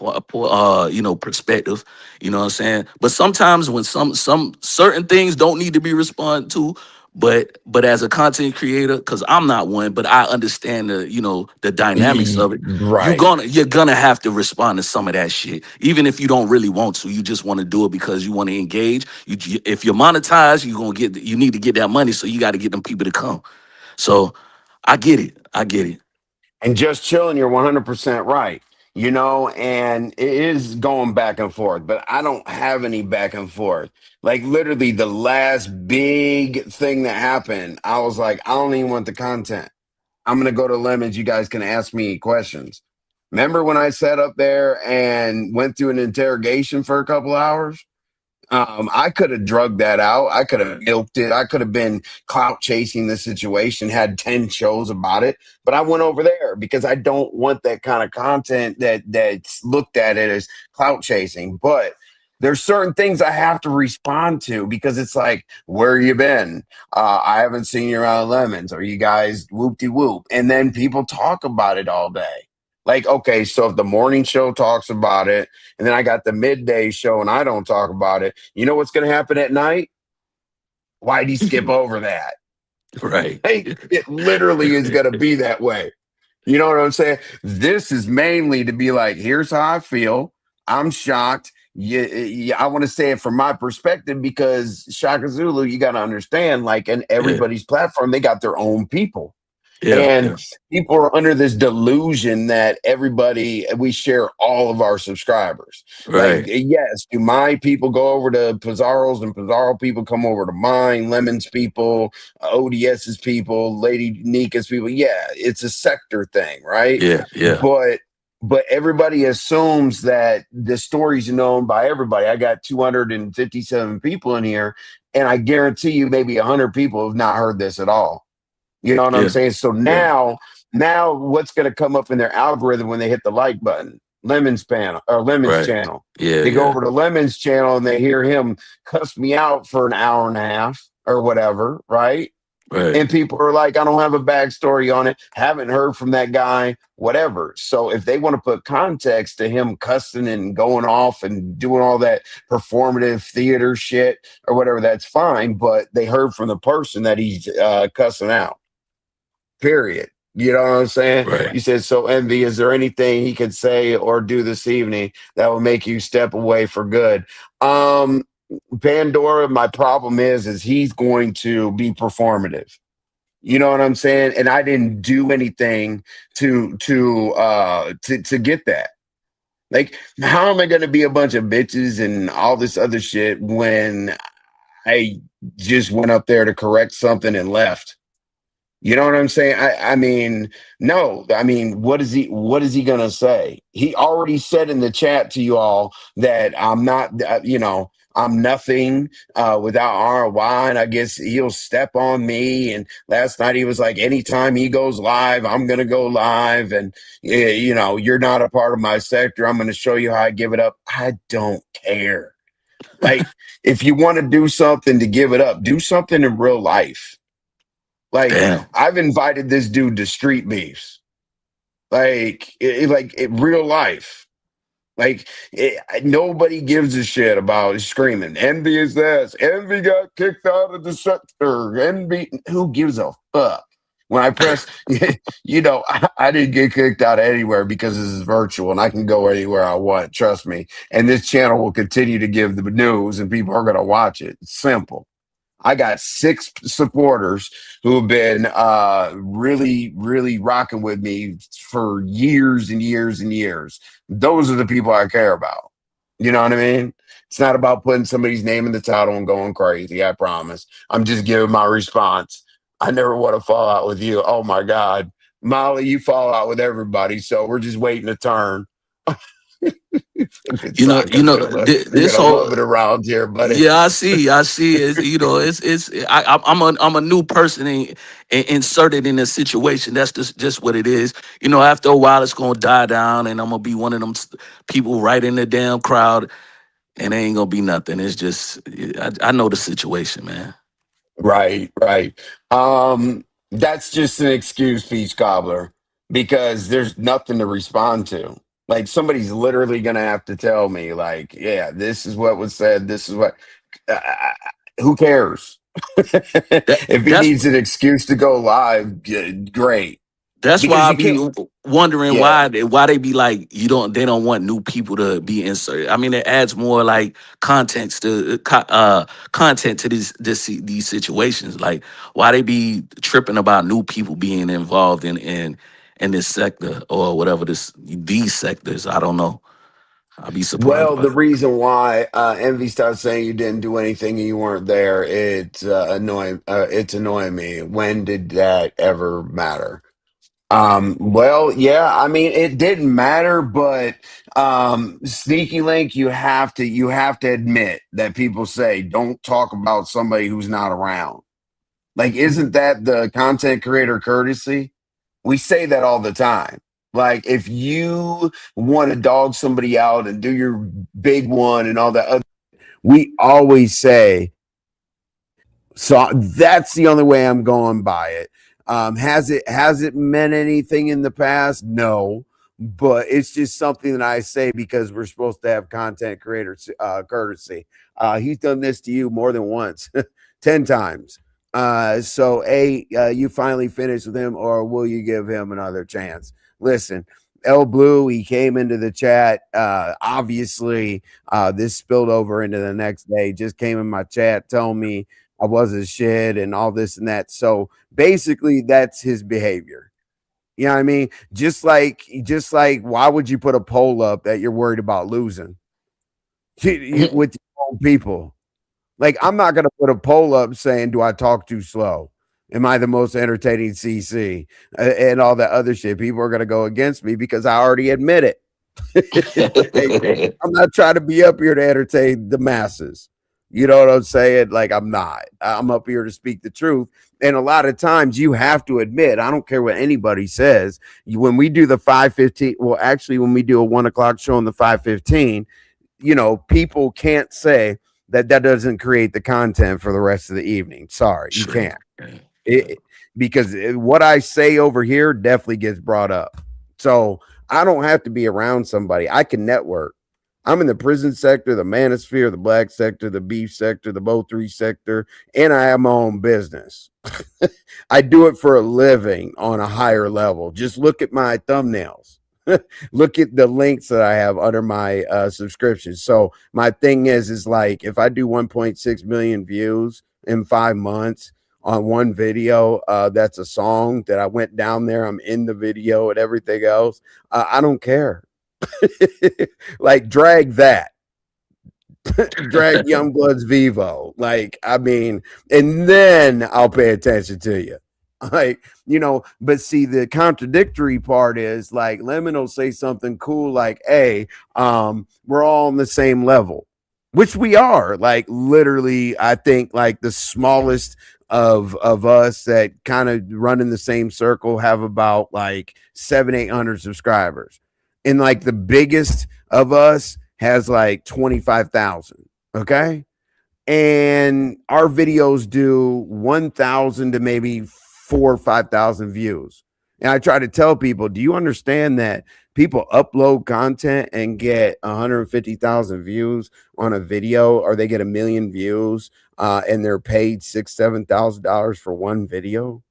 perspective. You know what I'm saying? But sometimes when some certain things don't need to be responded to, but as a content creator, because I'm not one, but I understand the dynamics of it. Right. You're gonna have to respond to some of that shit, even if you don't really want to. You just want to do it because you want to engage. If you're monetized, you need to get that money, so you got to get them people to come. So I get it. I get it. And just chilling, you're 100% right. And it is going back and forth, but I don't have any back and forth. Like literally the last big thing that happened, I was like, I don't even want the content. I'm going to go to Lemons. You guys can ask me questions. Remember when I sat up there and went through an interrogation for a couple hours? I could have drugged that out. I could have milked it. I could have been clout chasing the situation, had 10 shows about it. But I went over there because I don't want that kind of content that's looked at it as clout chasing. But there's certain things I have to respond to because it's like, where you been? I haven't seen you around Lemons. Are you guys whoop de whoop? And then people talk about it all day. Like, okay, so if the morning show talks about it, and then I got the midday show and I don't talk about it. You know what's going to happen at night? Why'd he skip over that? Right. Like, it literally is going to be that way. You know what I'm saying? This is mainly to be like, here's how I feel. I'm shocked. Yeah, I want to say it from my perspective because Shaka Zulu, you got to understand, like, in Yeah. everybody's platform, they got their own people. Yeah. And Yeah. people are under this delusion that we share all of our subscribers. Like, Right. yes, do my people go over to Pizarro's and Pizarro people come over to mine, Lemon's people, ODS's people, Lady Nika's people? Yeah, it's a sector thing, right? Yeah. Yeah. But everybody assumes that the story's known by everybody. I got 257 people in here, and I guarantee you maybe 100 people have not heard this at all. You know what I'm Yeah. saying? So Yeah. now what's going to come up in their algorithm when they hit the like button? Lemon's Right. channel. Yeah. They go Yeah. over to Lemon's channel and they hear him cuss me out for an hour and a half or whatever, right? Right. And people are like, I don't have a backstory on it, haven't heard from that guy, whatever. So if they want to put context to him cussing and going off and doing all that performative theater shit or whatever, that's fine. But they heard from the person that he's cussing out. Period. You know what I'm saying? Right. You said, so Envy, is there anything he could say or do this evening that will make you step away for good? Um, Pandora, my problem is he's going to be performative. You know what I'm saying? And I didn't do anything to get that. Like, how am I gonna be a bunch of bitches and all this other shit when I just went up there to correct something and left? You know what I'm saying? I mean, no. I mean, what is he gonna say? He already said in the chat to you all that I'm not I'm nothing without ROI, and I guess he'll step on me. And last night he was like, anytime he goes live, I'm gonna go live, and you're not a part of my sector. I'm gonna show you how I give it up. I don't care. Like, if you want to do something to give it up, do something in real life. Like, Damn. I've invited this dude to street beefs, like real life. Like, nobody gives a shit about screaming. Envy is this. Envy got kicked out of the sector. Envy, who gives a fuck? When I press, I didn't get kicked out of anywhere because this is virtual and I can go anywhere I want. Trust me. And this channel will continue to give the news and people are going to watch it. It's simple. I got 6 supporters who have been really, really rocking with me for years and years and years. Those are the people I care about. You know what I mean? It's not about putting somebody's name in the title and going crazy. I promise. I'm just giving my response. I never want to fall out with you. Oh my God. Molly, you fall out with everybody. So we're just waiting a turn. It's You know. You know. Sakazula. You're This going to whole. love it around here, buddy. Yeah, I see. I see. It's. I'm a new person inserted in a situation. That's just what it is. After a while, it's gonna die down, and I'm gonna be one of them people right in the damn crowd, and it ain't gonna be nothing. It's just. I know the situation, man. Right, right. That's just an excuse, Peach Cobbler, because there's nothing to respond to. Like somebody's literally gonna have to tell me, like, yeah, this is what was said. This is what. Uh, who cares? That If he that's needs an excuse to go live, great. That's why Because I you can't. be wondering Yeah. why they be like they don't want new people to be inserted. I mean, it adds more like content to these situations. Like why they be tripping about new people being involved in this sector or whatever these sectors. I don't know. I'd be surprised Well, about the it. reason why Envy starts saying you didn't do anything and you weren't there, it's annoying. It's annoying me. When did that ever matter? Well, yeah, I mean, it didn't matter, but Sneaky Link, you have to admit that people say don't talk about somebody who's not around. Like, isn't that the content creator courtesy? We say that all the time. Like, if you want to dog somebody out and do your big one and all that other, we always say, so that's the only way I'm going by it. Has it meant anything in the past? No, but it's just something that I say because we're supposed to have content creator courtesy. He's done this to you more than once, 10 times. So you finally finished with him, or will you give him another chance? Listen, El Blue, he came into the chat. Obviously, this spilled over into the next day. Just came in my chat, telling me I was a shit and all this and that. So basically, that's his behavior. You know what I mean? Just like, why would you put a poll up that you're worried about losing with your own people? Like, I'm not gonna put a poll up saying, "Do I talk too slow? Am I the most entertaining CC?" And all that other shit. People are gonna go against me because I already admit it. Like, I'm not trying to be up here to entertain the masses. You know what I'm saying? Like, I'm not. I'm up here to speak the truth. And a lot of times you have to admit, I don't care what anybody says. When we do the 5:15, well, actually, when we do a 1 o'clock show on the 5:15, people can't say that doesn't create the content for the rest of the evening. Sorry, you Sure. can't. Yeah. Yeah. Because what I say over here definitely gets brought up. So I don't have to be around somebody. I can network. I'm in the prison sector, the manosphere, the black sector, the beef sector, the Bo3 sector, and I have my own business. I do it for a living on a higher level. Just look at my thumbnails. Look at the links that I have under my subscriptions. So my thing is like if I do 1.6 million views in 5 months on one video, that's a song that I went down there. I'm in the video and everything else. I don't care. Like drag that. Drag Youngbloods Vivo. Like, I mean, and then I'll pay attention to you. But see, the contradictory part is like Lemon will say something cool like, hey, we're all on the same level, which we are. Like, literally, I think like the smallest of us that kind of run in the same circle have about like 700-800 subscribers. And like the biggest of us has like 25,000. Okay. And our videos do 1,000 to maybe 4 or 5,000 views. And I try to tell people, do you understand that people upload content and get 150,000 views on a video, or they get 1 million views, and they're paid $6,000-7,000 for one video?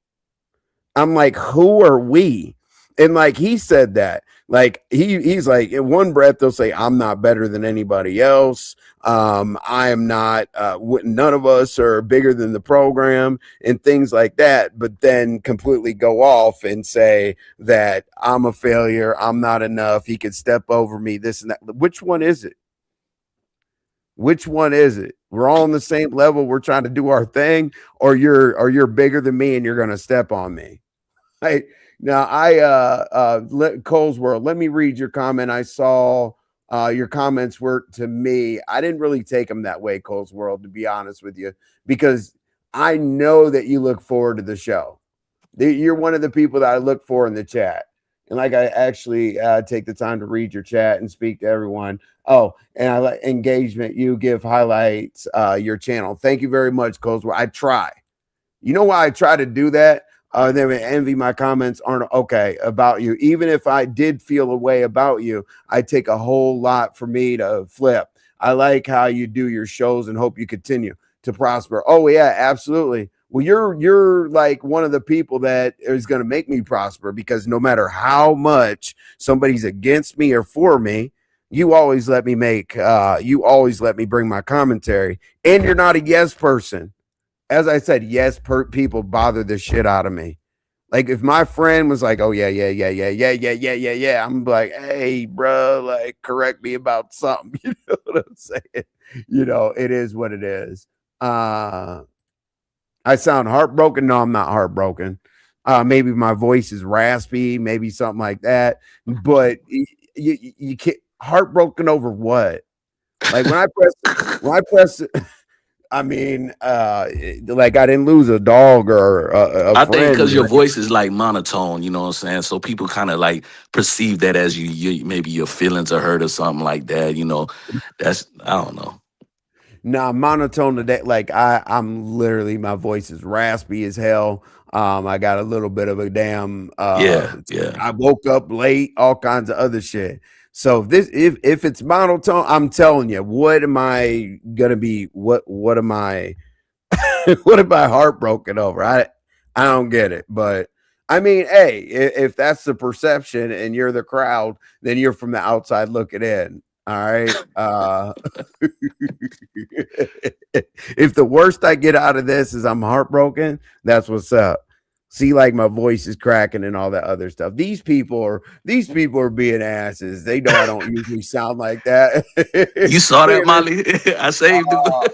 I'm like, who are we? And like he said that, like he's like in one breath they'll say I'm not better than anybody else. I am not. None of us are bigger than the program and things like that. But then completely go off and say that I'm a failure. I'm not enough. He could step over me. This and that. Which one is it? Which one is it? We're all on the same level. We're trying to do our thing, or you're bigger than me and you're going to step on me. Hey, now Cole's World. Let me read your comment. I saw your comments were to me. I didn't really take them that way, Cole's World, to be honest with you, because I know that you look forward to the show. You're one of the people that I look for in the chat. And like I actually take the time to read your chat and speak to everyone. Oh, and I like engagement. You give highlights your channel. Thank you very much, Cole's World. I try. You know why I try to do that? They would envy my comments aren't okay about you. Even if I did feel a way about you, I take a whole lot for me to flip. I like how you do your shows and hope you continue to prosper. Oh yeah, absolutely. Well, you're like one of the people that is going to make me prosper because no matter how much somebody's against me or for me, you always let me you always let me bring my commentary, and you're not a yes person. As I said, yes, people bother the shit out of me. Like if my friend was like, "Oh yeah, yeah, yeah, yeah, yeah, yeah, yeah, yeah, yeah," I'm like, "Hey, bro, like correct me about something." You know what I'm saying? It is what it is. Uh, I sound heartbroken. No, I'm not heartbroken. Maybe my voice is raspy, maybe something like that. But you can't heartbroken over what? Like when I press I mean, like I didn't lose a dog or a I think friend. because your voice is like monotone, you know what I'm saying? So people kind of like perceive that as maybe your feelings are hurt or something like that, you know. That's I don't know. Nah, monotone today. Like I'm literally my voice is raspy as hell. I got a little bit of a damn. Yeah, yeah. I woke up late, all kinds of other shit. So if it's monotone, I'm telling you, what am I gonna be? What am I? What am I heartbroken over? I don't get it. But I mean, hey, if that's the perception and you're the crowd, then you're from the outside looking in. All right. If the worst I get out of this is I'm heartbroken, that's what's up. See, like my voice is cracking and all that other stuff. These people are being asses. They know I don't usually sound like that. You saw Look that, at this. Molly? I saved it. Oh,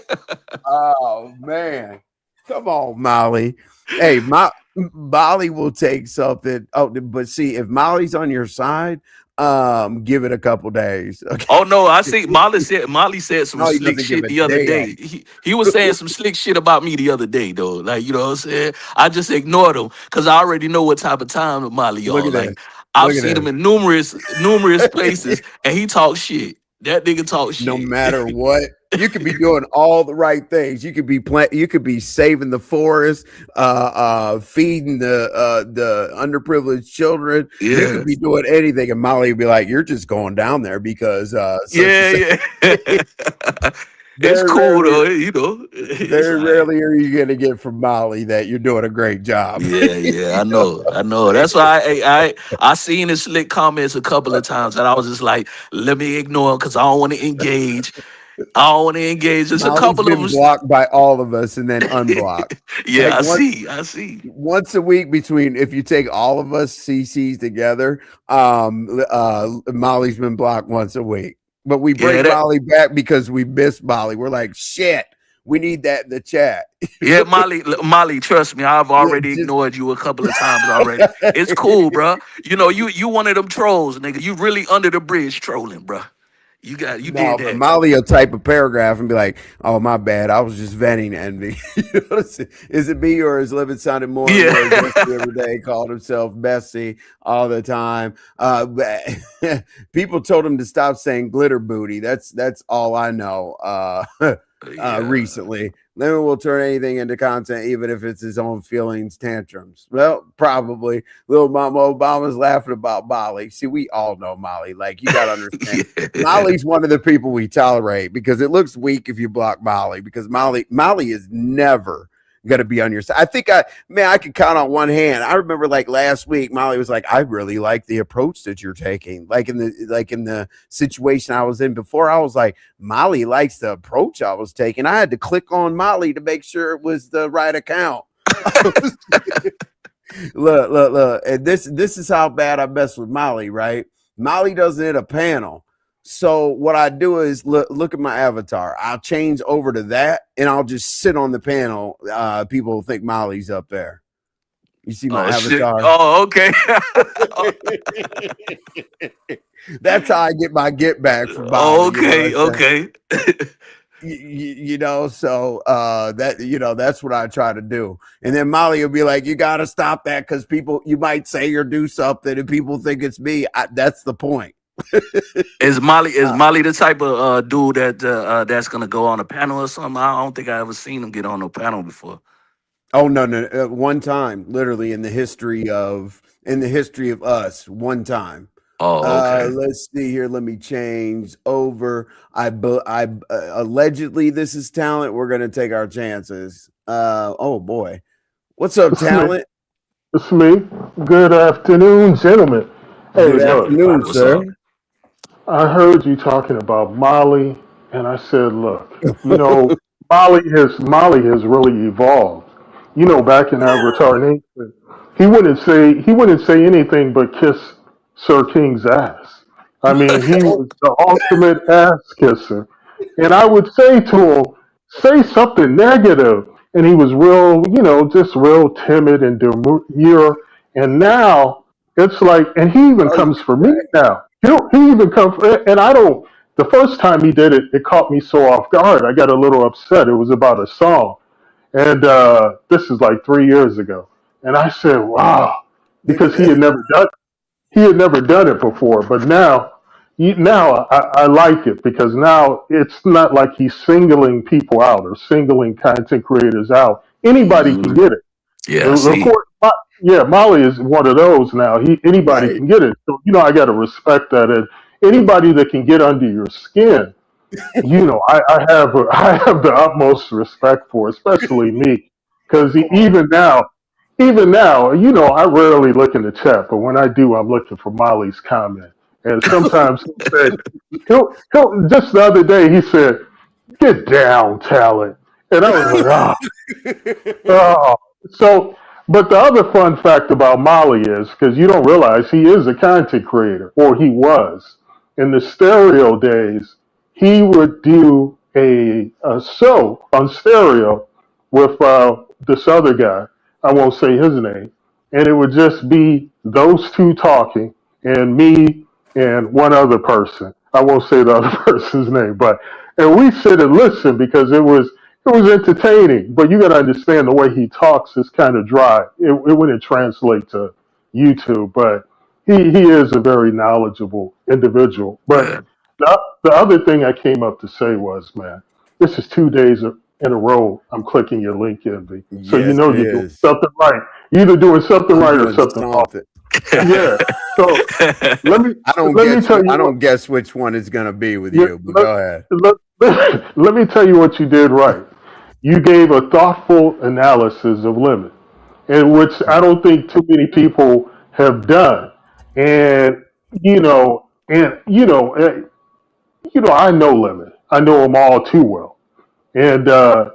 oh man. Come on, Molly. Hey, Molly will take something. Oh, but see, if Molly's on your side, give it a couple days. Okay. Oh no, I see Molly said some Molly slick doesn't give shit a the other damn. day. He was saying some slick shit about me the other day though. Like, you know what I'm saying? I just ignored him because I already know what type of time Molly Look on. at Like this. I've Look at seen him this. in numerous places and he talks shit. That nigga talk No shit. matter what, you could be doing all the right things. You could be saving the forest, feeding the underprivileged children. You could Yeah. be doing anything, and Molly would be like, "You're just going down there because such and Yeah, such." yeah. It's Very cool rarely, though, you know. It's very all right. rarely are you going to get from Molly that you're doing a great job. Yeah, yeah, You I know know, what I I'm know. saying? That's why I seen his slick comments a couple of times, and I was just like, let me ignore because I don't want to engage. I don't want to engage. There's a Molly's couple of been them. blocked by all of us and then unblocked. Yeah, Like I once see, I see. once a week between if you take all of us CCs together, Molly's been blocked once a week. But we Yeah, bring that. Molly back because we miss Molly. We're like, shit, we need that in the chat. Yeah, Molly, trust me, I've Yeah, already just ignored you a couple of times already. It's cool, bro. You know, you one of them trolls, nigga. You really under the bridge trolling, bro. You did no, but that. Molly will type a paragraph and be like, "Oh, my bad. I was just venting envy." You know what I'm saying? Is it me or is Living sounding more and Yeah. more zesty every day? Called himself Bessie all the time. People told him to stop saying glitter booty. That's all I know. Yeah. Recently, Lemon will turn anything into content, even if it's his own feelings tantrums. Well, probably. Little Mama Obama's laughing about Molly. See, we all know Molly. Like you got to understand. Yeah. Molly's one of the people we tolerate because it looks weak if you block Molly because Molly is never gonna be on your side. I think I could count on one hand. I remember like last week, Molly was like, I really like the approach that you're taking. Like in the situation I was in before, I was like, Molly likes the approach I was taking. I had to click on Molly to make sure it was the right account. Look, and this is how bad I mess with Molly, right? Molly doesn't hit a panel. So what I do is look at my avatar. I'll change over to that and I'll just sit on the panel. People think Molly's up there. You see my Oh shit. avatar? Oh, okay. That's how I get my get back from Molly. You know what Okay, I'm saying? okay. So that's what I try to do. And then Molly will be like, you got to stop that because people, you might say or do something and people think it's me. That's the point. Is Uh, Molly the type of dude that's gonna go on a panel or something? I don't think I ever seen him get on a panel before. Oh no, no, one time, literally in the history of us, one time. Oh, okay. Let's see here. Let me change over. Allegedly this is talent. We're gonna take our chances. Oh boy, what's up, It's me. talent? It's me. Good afternoon, gentlemen. Hey, Good look, afternoon, What's up? sir. I heard you talking about Molly, and I said, look, you know, Molly has really evolved. You know, back in Avatar Nation, he wouldn't say anything but kiss Sir King's ass. I mean, he was the ultimate ass kisser. And I would say to him, say something negative. And he was real, just real timid and demure. And now it's like, and he even Oh, you comes can for me crack. now. He even comes for, and I don't, the first time he did it, it caught me so off guard. I got a little upset. It was about a song. And this is like 3 years ago. And I said, wow, Look at because this. he had never done it before, but now I like it because now it's not like he's singling people out or singling content creators out. Anybody can Mhm. get it. Yeah, Of see. course, yeah, Molly is one of those now. Anybody Right. can get it. So I got to respect that. And anybody that can get under your skin, I have the utmost respect for, especially me, because even now, I rarely look in the chat, but when I do, I'm looking for Molly's comment. And sometimes he'll just the other day he said, "Get down, talent," and I was like, "Ah." Oh, so, but the other fun fact about Molly is because you don't realize he is a content creator, or he was. In the stereo days, he would do a show on stereo with this other guy. I won't say his name. And it would just be those two talking, and me and one other person. I won't say the other person's name, but and we sit and listen because it was entertaining, but you got to understand the way he talks is kind of dry. It wouldn't translate to YouTube, but he is a very knowledgeable individual. But Yeah. the other thing I came up to say was, man, this is 2 days in a row. I'm clicking your link, Envy. So you Yes, know it you're doing is. something right. You're either doing something I'm right or doing something wrong. something. Yeah. So let me let me tell I you what. don't guess which one it's gonna be with Yeah, you, but go ahead. let me tell you what you did right. You gave a thoughtful analysis of limit, and which I don't think too many people have done. And I know limit. I know them all too well, and I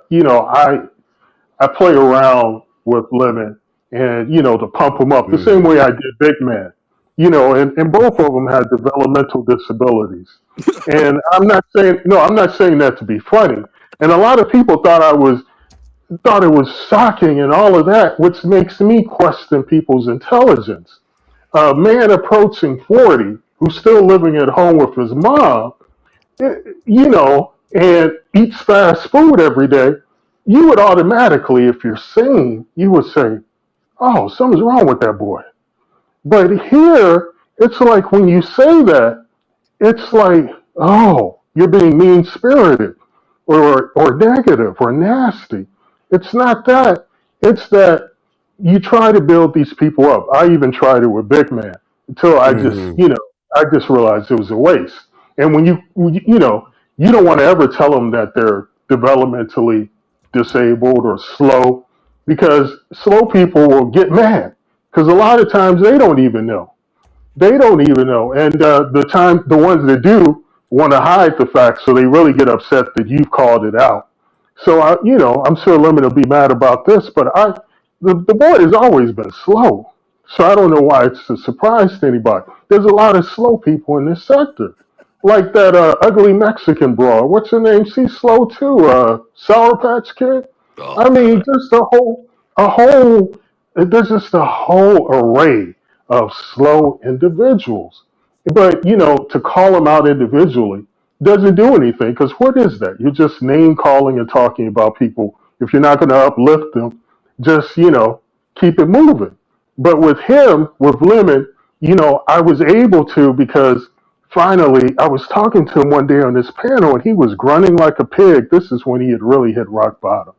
play around with lemon and, to pump them up the same Mhm. way I did Big Man, and both of them had developmental disabilities. And I'm not saying that to be funny. And a lot of people thought it was shocking and all of that, which makes me question people's intelligence. A man approaching 40 who's still living at home with his mom, and eats fast food every day, you would automatically, if you're sane, you would say, oh, something's wrong with that boy. But here, it's like when you say that, it's like, oh, you're being mean spirited or negative or nasty. It's not that. It's that you try to build these people up. I even tried it with Big Man until Mhm. I just realized it was a waste. And you don't want to ever tell them that they're developmentally disabled or slow because slow people will get mad because a lot of times they don't even know. They don't even know. And the ones that do want to hide the facts, so they really get upset that you've called it out. So I'm sure Lemon will be mad about this, but the boy has always been slow. So I don't know why it's a surprise to anybody. There's a lot of slow people in this sector, like that ugly Mexican broad. What's her name? She's slow too. Sour Patch Kid. Oh I mean, God. just a whole. There's just a whole array of slow individuals. But to call them out individually doesn't do anything because what is that? You're just name calling and talking about people. If you're not going to uplift them, just keep it moving. But with him, with Lemon, I was able to because finally I was talking to him one day on this panel and he was grunting like a pig. This is when he had really hit rock bottom.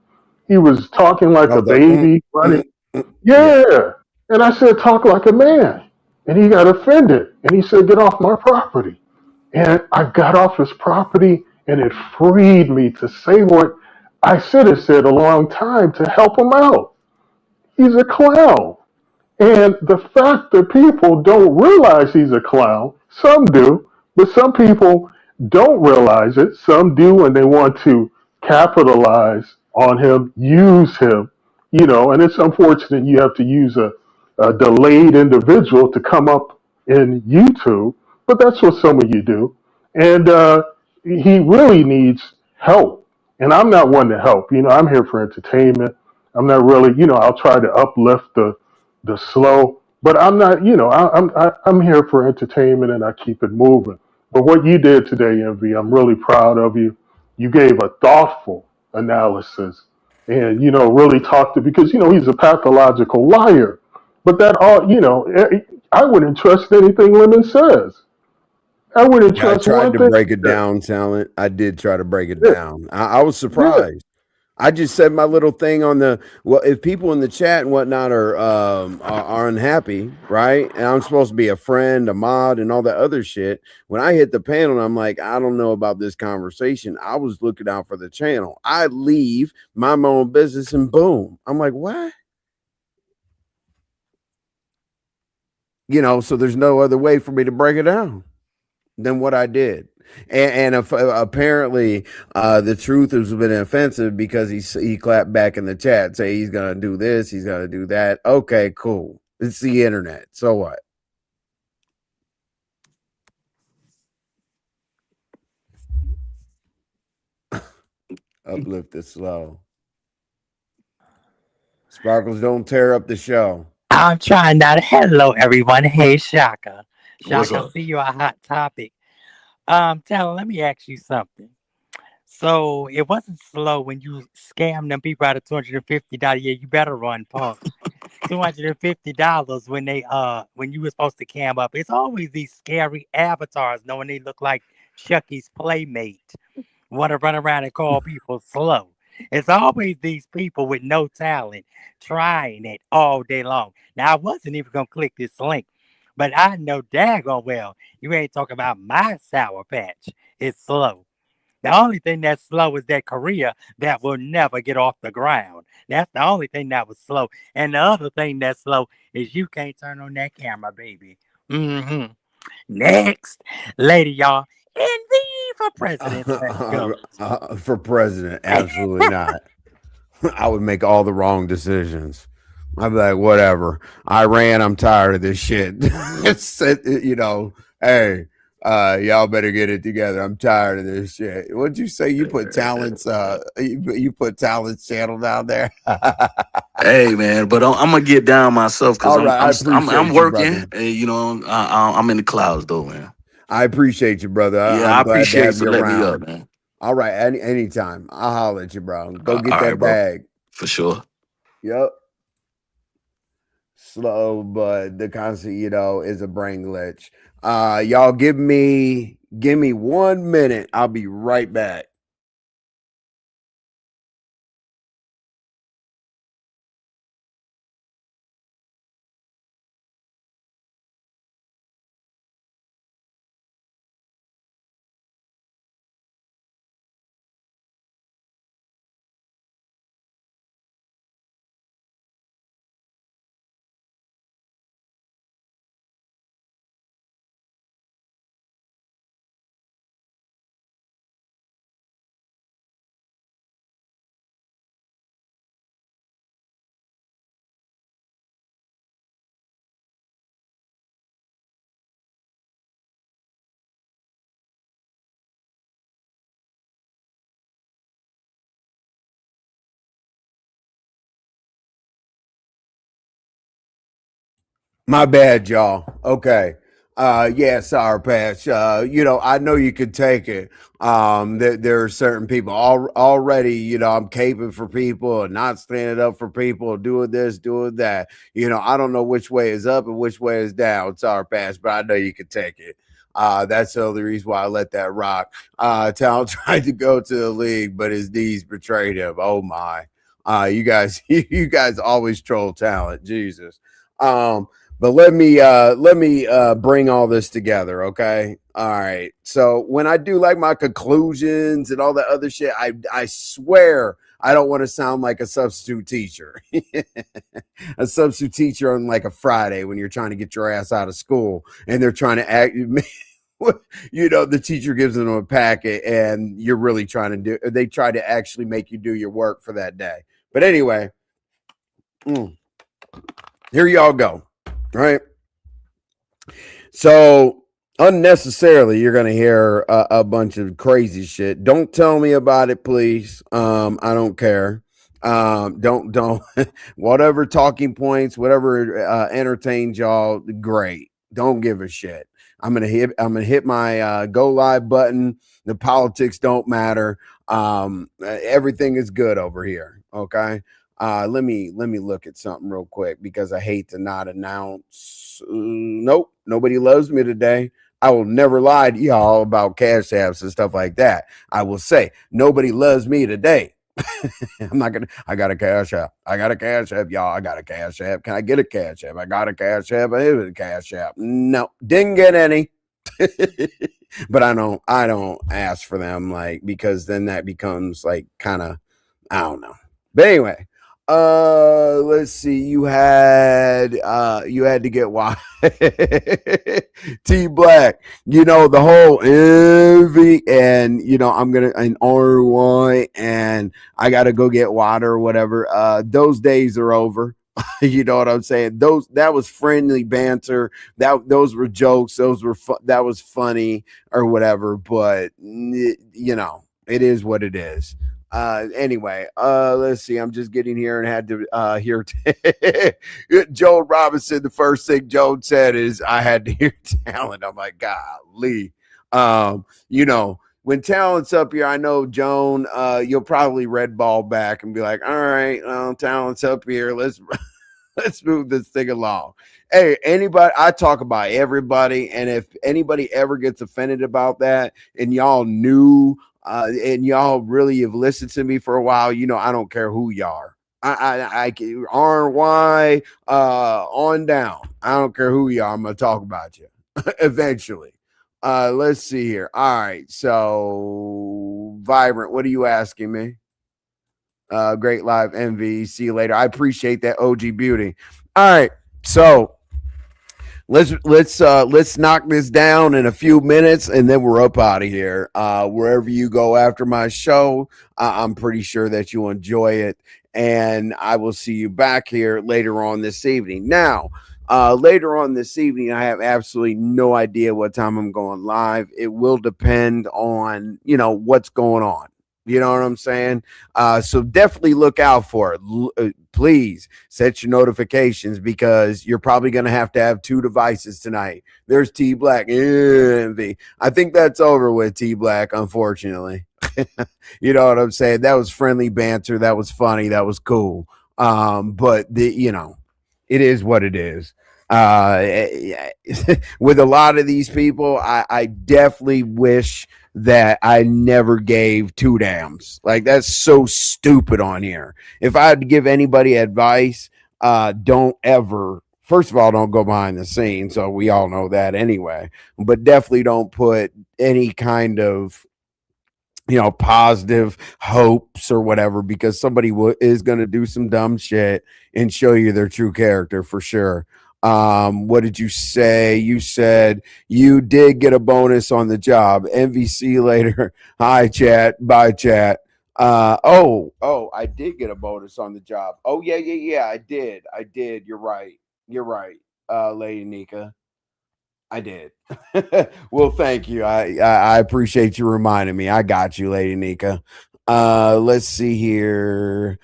He was talking like Oh, a the baby, running. yeah. Yeah. And I said, talk like a man. And he got offended. And he said, get off my property. And I got off his property and it freed me to say what I should have said a long time to help him out. He's a clown. And the fact that people don't realize he's a clown, some do, but some people don't realize it. Some do, and they want to capitalize on him, use him, and it's unfortunate you have to use a delayed individual to come up in YouTube, but that's what some of you do. And he really needs help. And I'm not one to help. I'm here for entertainment. I'm not really, I'll try to uplift the slow. But I'm not, I'm here for entertainment and I keep it moving. But what you did today, Envy, I'm really proud of you. You gave a thoughtful analysis and, really talked to, because, he's a pathological liar. But that all, I wouldn't trust anything Lemon says. I wouldn't Yeah, I trust tried one to thing break he it said. down, talent. I did try to break it Yeah, down. I was yeah. surprised. I just said my little thing on the well. If people in the chat and whatnot are unhappy, right? And I'm supposed to be a friend, a mod, and all that other shit. When I hit the panel, I'm like, I don't know about this conversation. I was looking out for the channel. I leave, mind my own business, and boom, I'm like, what? So there's no other way for me to break it down than what I did. And if, apparently, the truth has been offensive because he clapped back in the chat, say he's gonna do this, he's gonna do that. Okay, cool. It's the internet. So what? Uplift it slow. Sparkles, don't tear up the show. I'm trying not. Hello, everyone. Hey, Shaka. What's Shaka, I up? see you a hot topic. Tell, let me ask you something. So it wasn't slow when you scammed them people out of $250. Yeah, you better run, punk. $250 when you were supposed to cam up. It's always these scary avatars knowing they look like Chucky's playmate. Want to run around and call people slow. It's always these people with no talent trying it all day long. Now, I wasn't even going to click this link, but I know daggone well you ain't talking about my Sour Patch. It's slow. The only thing that's slow is that Korea that will never get off the ground. That's the only thing that was slow. And the other thing that's slow is you can't turn on that camera, baby. Mm-hmm. Next, lady, y'all. And V for president. Let's go. For president, absolutely not. I would make all the wrong decisions. I'd be like, whatever. Iran, I'm tired of this shit. Hey, y'all better get it together. I'm tired of this shit. What'd you say? You put talents, you put talents channel down there. Hey man, but I'm gonna get down myself because All I'm right, I I'm I'm appreciate you, working. brother. And, I'm in the clouds though, man. I appreciate you, brother. Yeah, I I'm glad to appreciate you have for you letting me up, around. man. All right, anytime. I'll holler at you, bro. Go get All right, that bro, bag. for sure. Yep. Slow, but the concept, is a brain glitch. Y'all give me 1 minute. I'll be right back. My bad, y'all. Okay. Yeah, Sour Patch. I know you could take it. There are certain people already, I'm caping for people and not standing up for people, doing this, doing that. I don't know which way is up and which way is down, Sour Patch, but I know you could take it. That's the only reason why I let that rock. Town tried to go to the league, but his knees betrayed him. Oh my. You guys, you guys always troll talent. Jesus. Um, but let me bring all this together, okay? All right. So when I do like my conclusions and all that other shit, I swear I don't want to sound like a substitute teacher. A substitute teacher on like a Friday when you're trying to get your ass out of school and they're trying to act the teacher gives them a packet and you're really trying to do they try to actually make you do your work for that day. But anyway, here y'all go. Right. So unnecessarily, you're gonna hear a bunch of crazy shit. Don't tell me about it, please. I don't care. Don't whatever talking points, whatever entertains y'all, great. Don't give a shit. I'm gonna hit my go live button. The politics don't matter. Everything is good over here. Okay. Let me look at something real quick because I hate to not announce. Nope, nobody loves me today. I will never lie to y'all about cash apps and stuff like that. I will say nobody loves me today. I'm not gonna. I got a cash app. I got a cash app, y'all. I got a cash app. Can I get a cash app? I got a cash app. I have a cash app. No, didn't get any. But I don't ask for them like because then that becomes like kind of I don't know. But anyway, let's see. You had to get why T Black. The whole envy and I'm gonna an RY and I gotta go get water or whatever. Those days are over. You know what I'm saying? That was friendly banter. Those were jokes. That was funny or whatever. But it is what it is. Anyway, let's see. I'm just getting here and had to hear Joe Robinson. The first thing Joe said is I had to hear talent. I'm like, golly. When talent's up here, I know Joan, you'll probably red ball back and be like, all right, well, talent's up here. Let's move this thing along. Hey, anybody, I talk about everybody, and if anybody ever gets offended about that, and y'all knew, and y'all really have listened to me for a while, I don't care who y'all are. I R Y on down. I don't care who you are. I'm gonna talk about you eventually. Let's see here. All right, so Vibrant, what are you asking me? Great live envy. See you later. I appreciate that, OG Beauty. All right, so let's knock this down in a few minutes, and then we're up out of here. Wherever you go after my show, I'm pretty sure that you'll enjoy it, and I will see you back here later on this evening. Now, later on this evening, I have absolutely no idea what time I'm going live. It will depend on what's going on. You know what I'm saying? So definitely look out for it. Please set your notifications because you're probably going to have two devices tonight. There's T Black. Envy. I think that's over with T Black, unfortunately. You know what I'm saying? That was friendly banter. That was funny. That was cool. But it is what it is. With a lot of these people, I definitely wish that I never gave two dams. Like that's so stupid on here. If I had to give anybody advice, don't ever. First of all, don't go behind the scenes. So we all know that anyway. But definitely don't put any kind of positive hopes or whatever because somebody is going to do some dumb shit and show you their true character for sure. What did you say? You said you did get a bonus on the job. MVC later. Hi chat. Bye chat. Oh, I did get a bonus on the job. Oh yeah. I did. You're right. Lady Nika. I did. Well, thank you. I appreciate you reminding me. I got you, Lady Nika. Let's see here.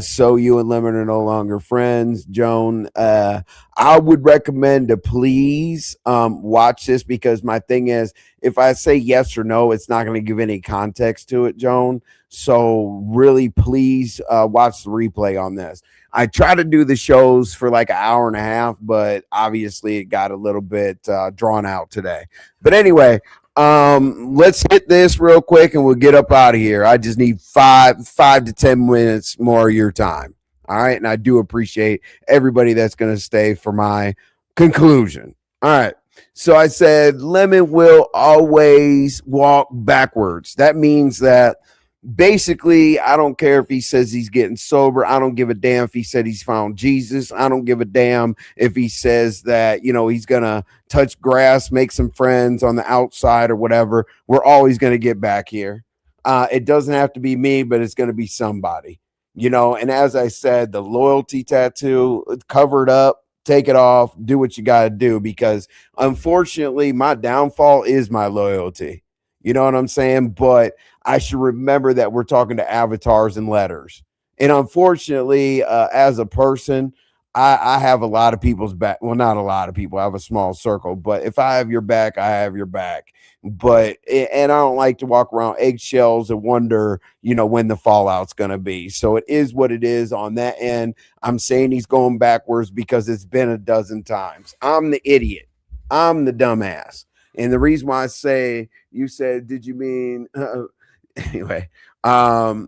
So you and Lemon are no longer friends, Joan. I would recommend to please watch this because my thing is, if I say yes or no, it's not going to give any context to it, Joan. So really, please watch the replay on this. I try to do the shows for like an hour and a half, but obviously it got a little bit drawn out today. But anyway, Let's hit this real quick and we'll get up out of here. I just need 5 to 10 minutes more of your time. All right. And I do appreciate everybody that's going to stay for my conclusion. All right. So I said Lemon will always walk backwards. That means that basically, I don't care if he says he's getting sober. I don't give a damn if he said he's found Jesus. I don't give a damn if he says that, he's going to touch grass, make some friends on the outside or whatever. We're always going to get back here. It doesn't have to be me, but it's going to be somebody, And as I said, the loyalty tattoo, cover it up, take it off, do what you got to do, because unfortunately, my downfall is my loyalty. You know what I'm saying? But I should remember that we're talking to avatars and letters. And unfortunately, as a person, I have a lot of people's back. Well, not a lot of people. I have a small circle. But if I have your back, I have your back. And I don't like to walk around eggshells and wonder, when the fallout's going to be. So it is what it is on that end. I'm saying he's going backwards because it's been a dozen times. I'm the idiot. I'm the dumbass. And the reason why I say, you said, did you mean anyway? But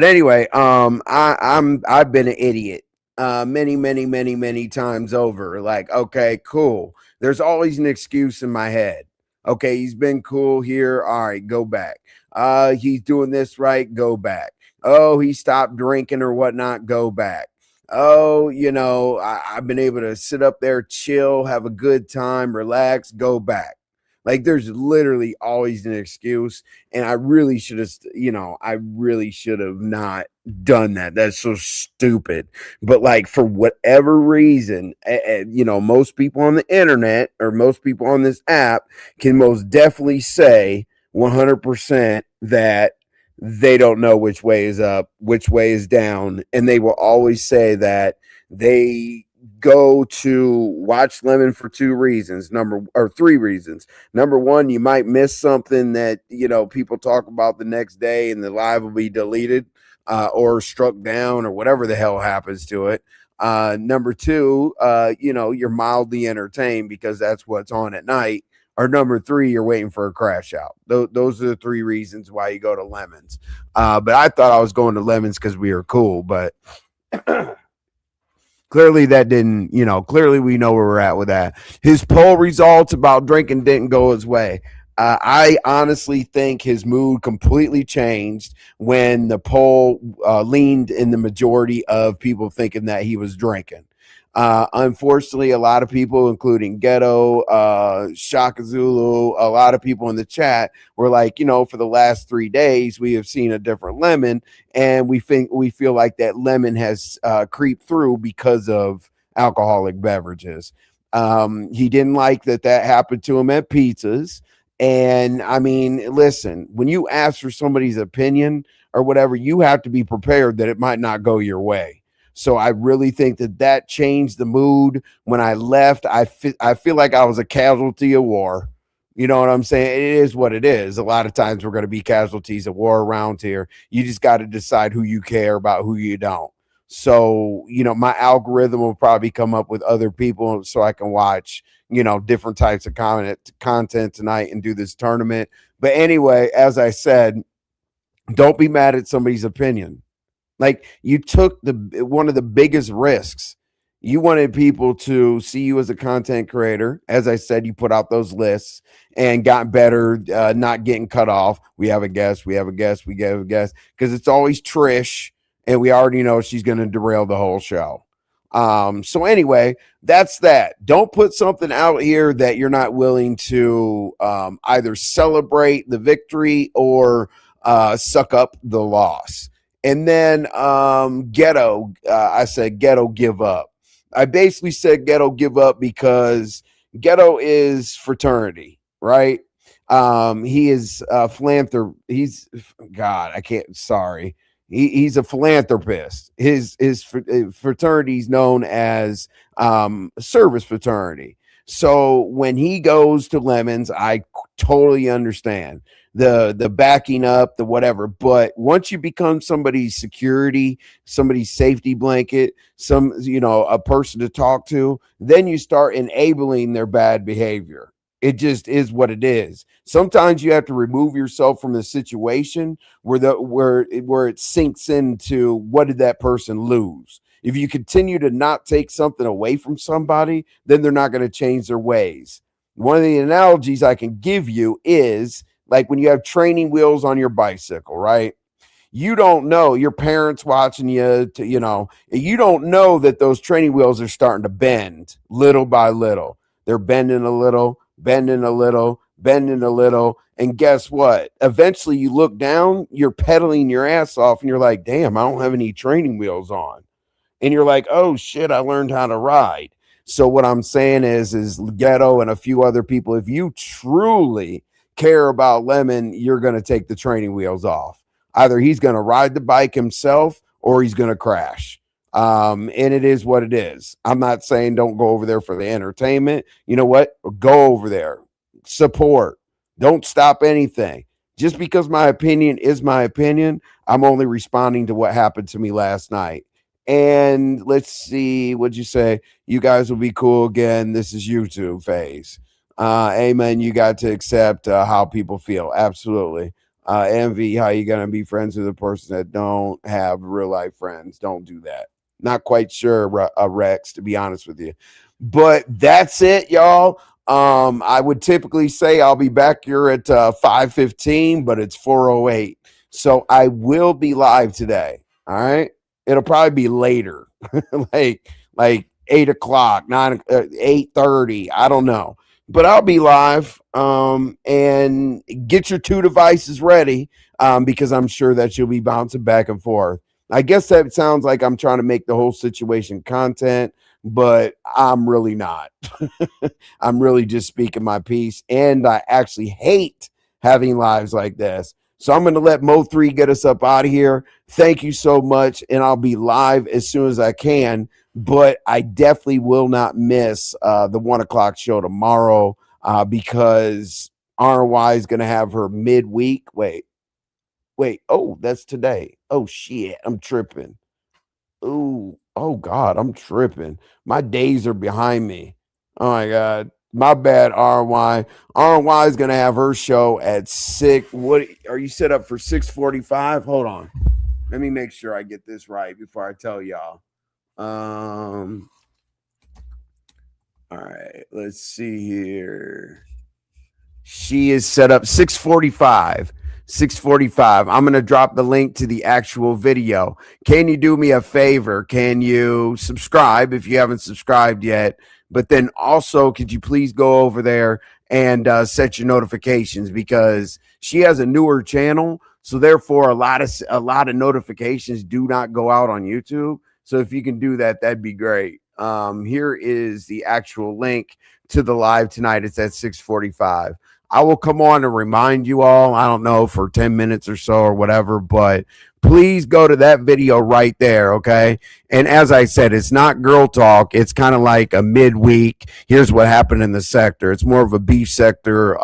anyway, I've been an idiot many times over. Like, okay, cool. There's always an excuse in my head. Okay, he's been cool here. All right, go back. He's doing this right, go back. Oh, he stopped drinking or whatnot, go back. Oh, I've been able to sit up there, chill, have a good time, relax, go back. Like there's literally always an excuse. And I really should have, not done that. That's so stupid. But like for whatever reason, most people on the internet or most people on this app can most definitely say 100% that they don't know which way is up, which way is down. And they will always say that they go to watch Lemon for 3 reasons. Number one, you might miss something that people talk about the next day and the live will be deleted or struck down or whatever the hell happens to it. Number two, you're mildly entertained because that's what's on at night. Or number three, you're waiting for a crash out. Those are the 3 reasons why you go to Lemons. But I thought I was going to Lemons because we were cool, but clearly that didn't, clearly we know where we're at with that. His poll results about drinking didn't go his way. I honestly think his mood completely changed when the poll leaned in the majority of people thinking that he was drinking. Unfortunately, a lot of people, including Ghetto, Shaka Zulu, a lot of people in the chat were like, for the last 3 days, we have seen a different Lemon, and we feel like that Lemon has creeped through because of alcoholic beverages. He didn't like that happened to him at pizzas. And I mean, listen, when you ask for somebody's opinion or whatever, you have to be prepared that it might not go your way. So I really think that changed the mood. When I left, I feel like I was a casualty of war. You know what I'm saying? It is what it is. A lot of times we're going to be casualties of war around here. You just got to decide who you care about, who you don't. So, my algorithm will probably come up with other people so I can watch, different types of content tonight and do this tournament. But anyway, as I said, don't be mad at somebody's opinion. Like you took one of the biggest risks. You wanted people to see you as a content creator. As I said, you put out those lists and got better, not getting cut off. We have a guest. We have a guest. We have a guest because it's always Trish, and we already know she's going to derail the whole show. So anyway, that's that. Don't put something out here that you're not willing to either celebrate the victory or suck up the loss. And then Ghetto, I said Ghetto give up. I basically said Ghetto give up because Ghetto is fraternity, right? He is philanthropist. He's God. I can't. Sorry. He's a philanthropist. His fraternity is known as service fraternity. So when he goes to Lemons, I totally understand the backing up, the whatever. But once you become somebody's security, somebody's safety blanket, a person to talk to, then you start enabling their bad behavior. It just is what it is. Sometimes you have to remove yourself from the situation where it sinks into what did that person lose. If you continue to not take something away from somebody, then they're not going to change their ways. One of the analogies I can give you is like when you have training wheels on your bicycle, right? You don't know your parents watching you to, you don't know that those training wheels are starting to bend little by little. They're bending a little, bending a little, bending a little. And guess what? Eventually you look down, you're pedaling your ass off and you're like, damn, I don't have any training wheels on, and you're like, oh shit, I learned how to ride. So what I'm saying is Ghetto and a few other people, if you truly care about Lemon, you're going to take the training wheels off. Either he's going to ride the bike himself or he's going to crash. And it is what it is. I'm not saying don't go over there for the entertainment. You know what? Go over there, support. Don't stop anything. Just because my opinion is my opinion, I'm only responding to what happened to me last night. And let's see, what'd you say? You guys will be cool again. This is YouTube phase. Amen. You got to accept how people feel. Absolutely. Envy, how you gonna be friends with a person that don't have real life friends? Don't do that. Not quite sure, Rex, to be honest with you. But that's it, y'all. I would typically say I'll be back here at 5:15, but it's 4:08. So I will be live today. All right. It'll probably be later, like 8 o'clock, 8:30. I don't know, but I'll be live. And get your two devices ready, because I'm sure that you'll be bouncing back and forth. I guess that sounds like I'm trying to make the whole situation content, but I'm really not. I'm really just speaking my piece, and I actually hate having lives like this. So I'm going to let Mo3 get us up out of here. Thank you so much, and I'll be live as soon as I can. But I definitely will not miss the 1 o'clock show tomorrow, because RY is going to have her midweek. Wait. Oh, that's today. Oh, shit. I'm tripping. Oh, God. I'm tripping. My days are behind me. Oh, my God. My bad, RY. RY is going to have her show at 6. What are you set up for 6:45? Hold on. Let me make sure I get this right before I tell y'all. All right. Let's see here. She is set up 6:45. 6:45. I'm going to drop the link to the actual video. Can you do me a favor? Can you subscribe if you haven't subscribed yet? But then also, could you please go over there and set your notifications, because she has a newer channel, so therefore a lot of notifications do not go out on YouTube. So if you can do that, that'd be great. Here is the actual link to the live tonight. It's at 6:45. I will come on and remind you all, I don't know, for 10 minutes or so or whatever, but please go to that video right there, okay? And as I said, it's not girl talk. It's kind of like a midweek. Here's what happened in the sector. It's more of a beef sector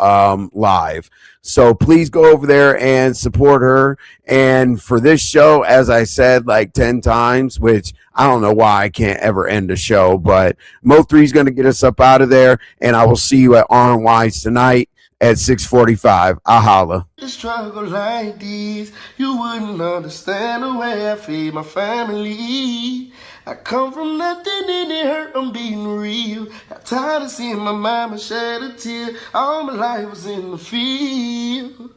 live. So please go over there and support her. And for this show, as I said like 10 times, which I don't know why I can't ever end a show, but Mo3 is going to get us up out of there. And I will see you at RNY's tonight at 6:45. I holla. The struggle like this, you wouldn't understand the way I feed my family. I come from nothing and it hurt, I'm being real. I'm tired of seeing my mama shed a tear. All my life was in the field.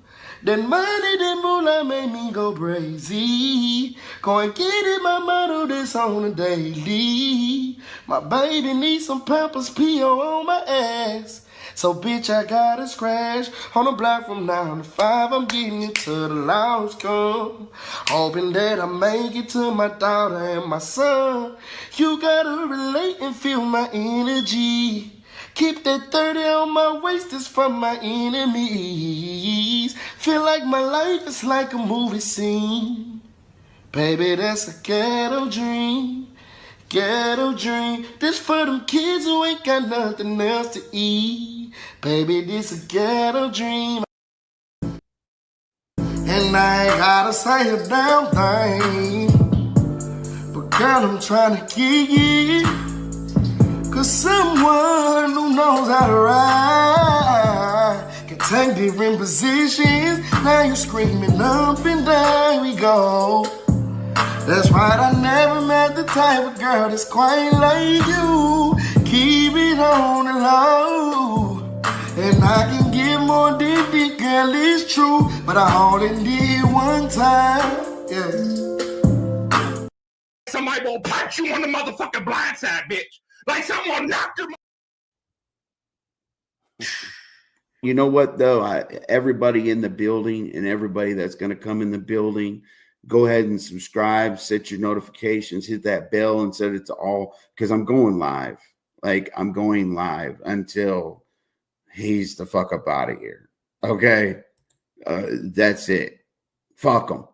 That money, that moolah made me go crazy. Go and get it, my motto, this on a daily. My baby needs some Pampers, P.O. on my ass. So bitch, I got a scratch on the block from 9 to 5. I'm getting it till the laws come. Hoping that I make it to my daughter and my son. You gotta relate and feel my energy. Keep that 30 on my waist, it's from my enemies. Feel like my life is like a movie scene. Baby, that's a ghetto dream. Ghetto dream. This for them kids who ain't got nothing else to eat. Baby, this a ghetto dream. And I ain't gotta say a damn thing. But girl, I'm trying to get you. someone who knows how to ride. Can take different positions. Now you screaming up and down we go. That's right, I never met the type of girl that's quite like you. Keep it on the low. And I can give more than dick, girl, it's true. But I only did one time. Yeah. Somebody gonna punch you on the motherfucking blind side, bitch. Like someone knocked your. You know what, though? Everybody in the building and everybody that's going to come in the building, go ahead and subscribe, set your notifications, hit that bell, and set it to all, because I'm going live. Like, I'm going live until he's the fuck up out of here. Okay? That's it. Fuck him.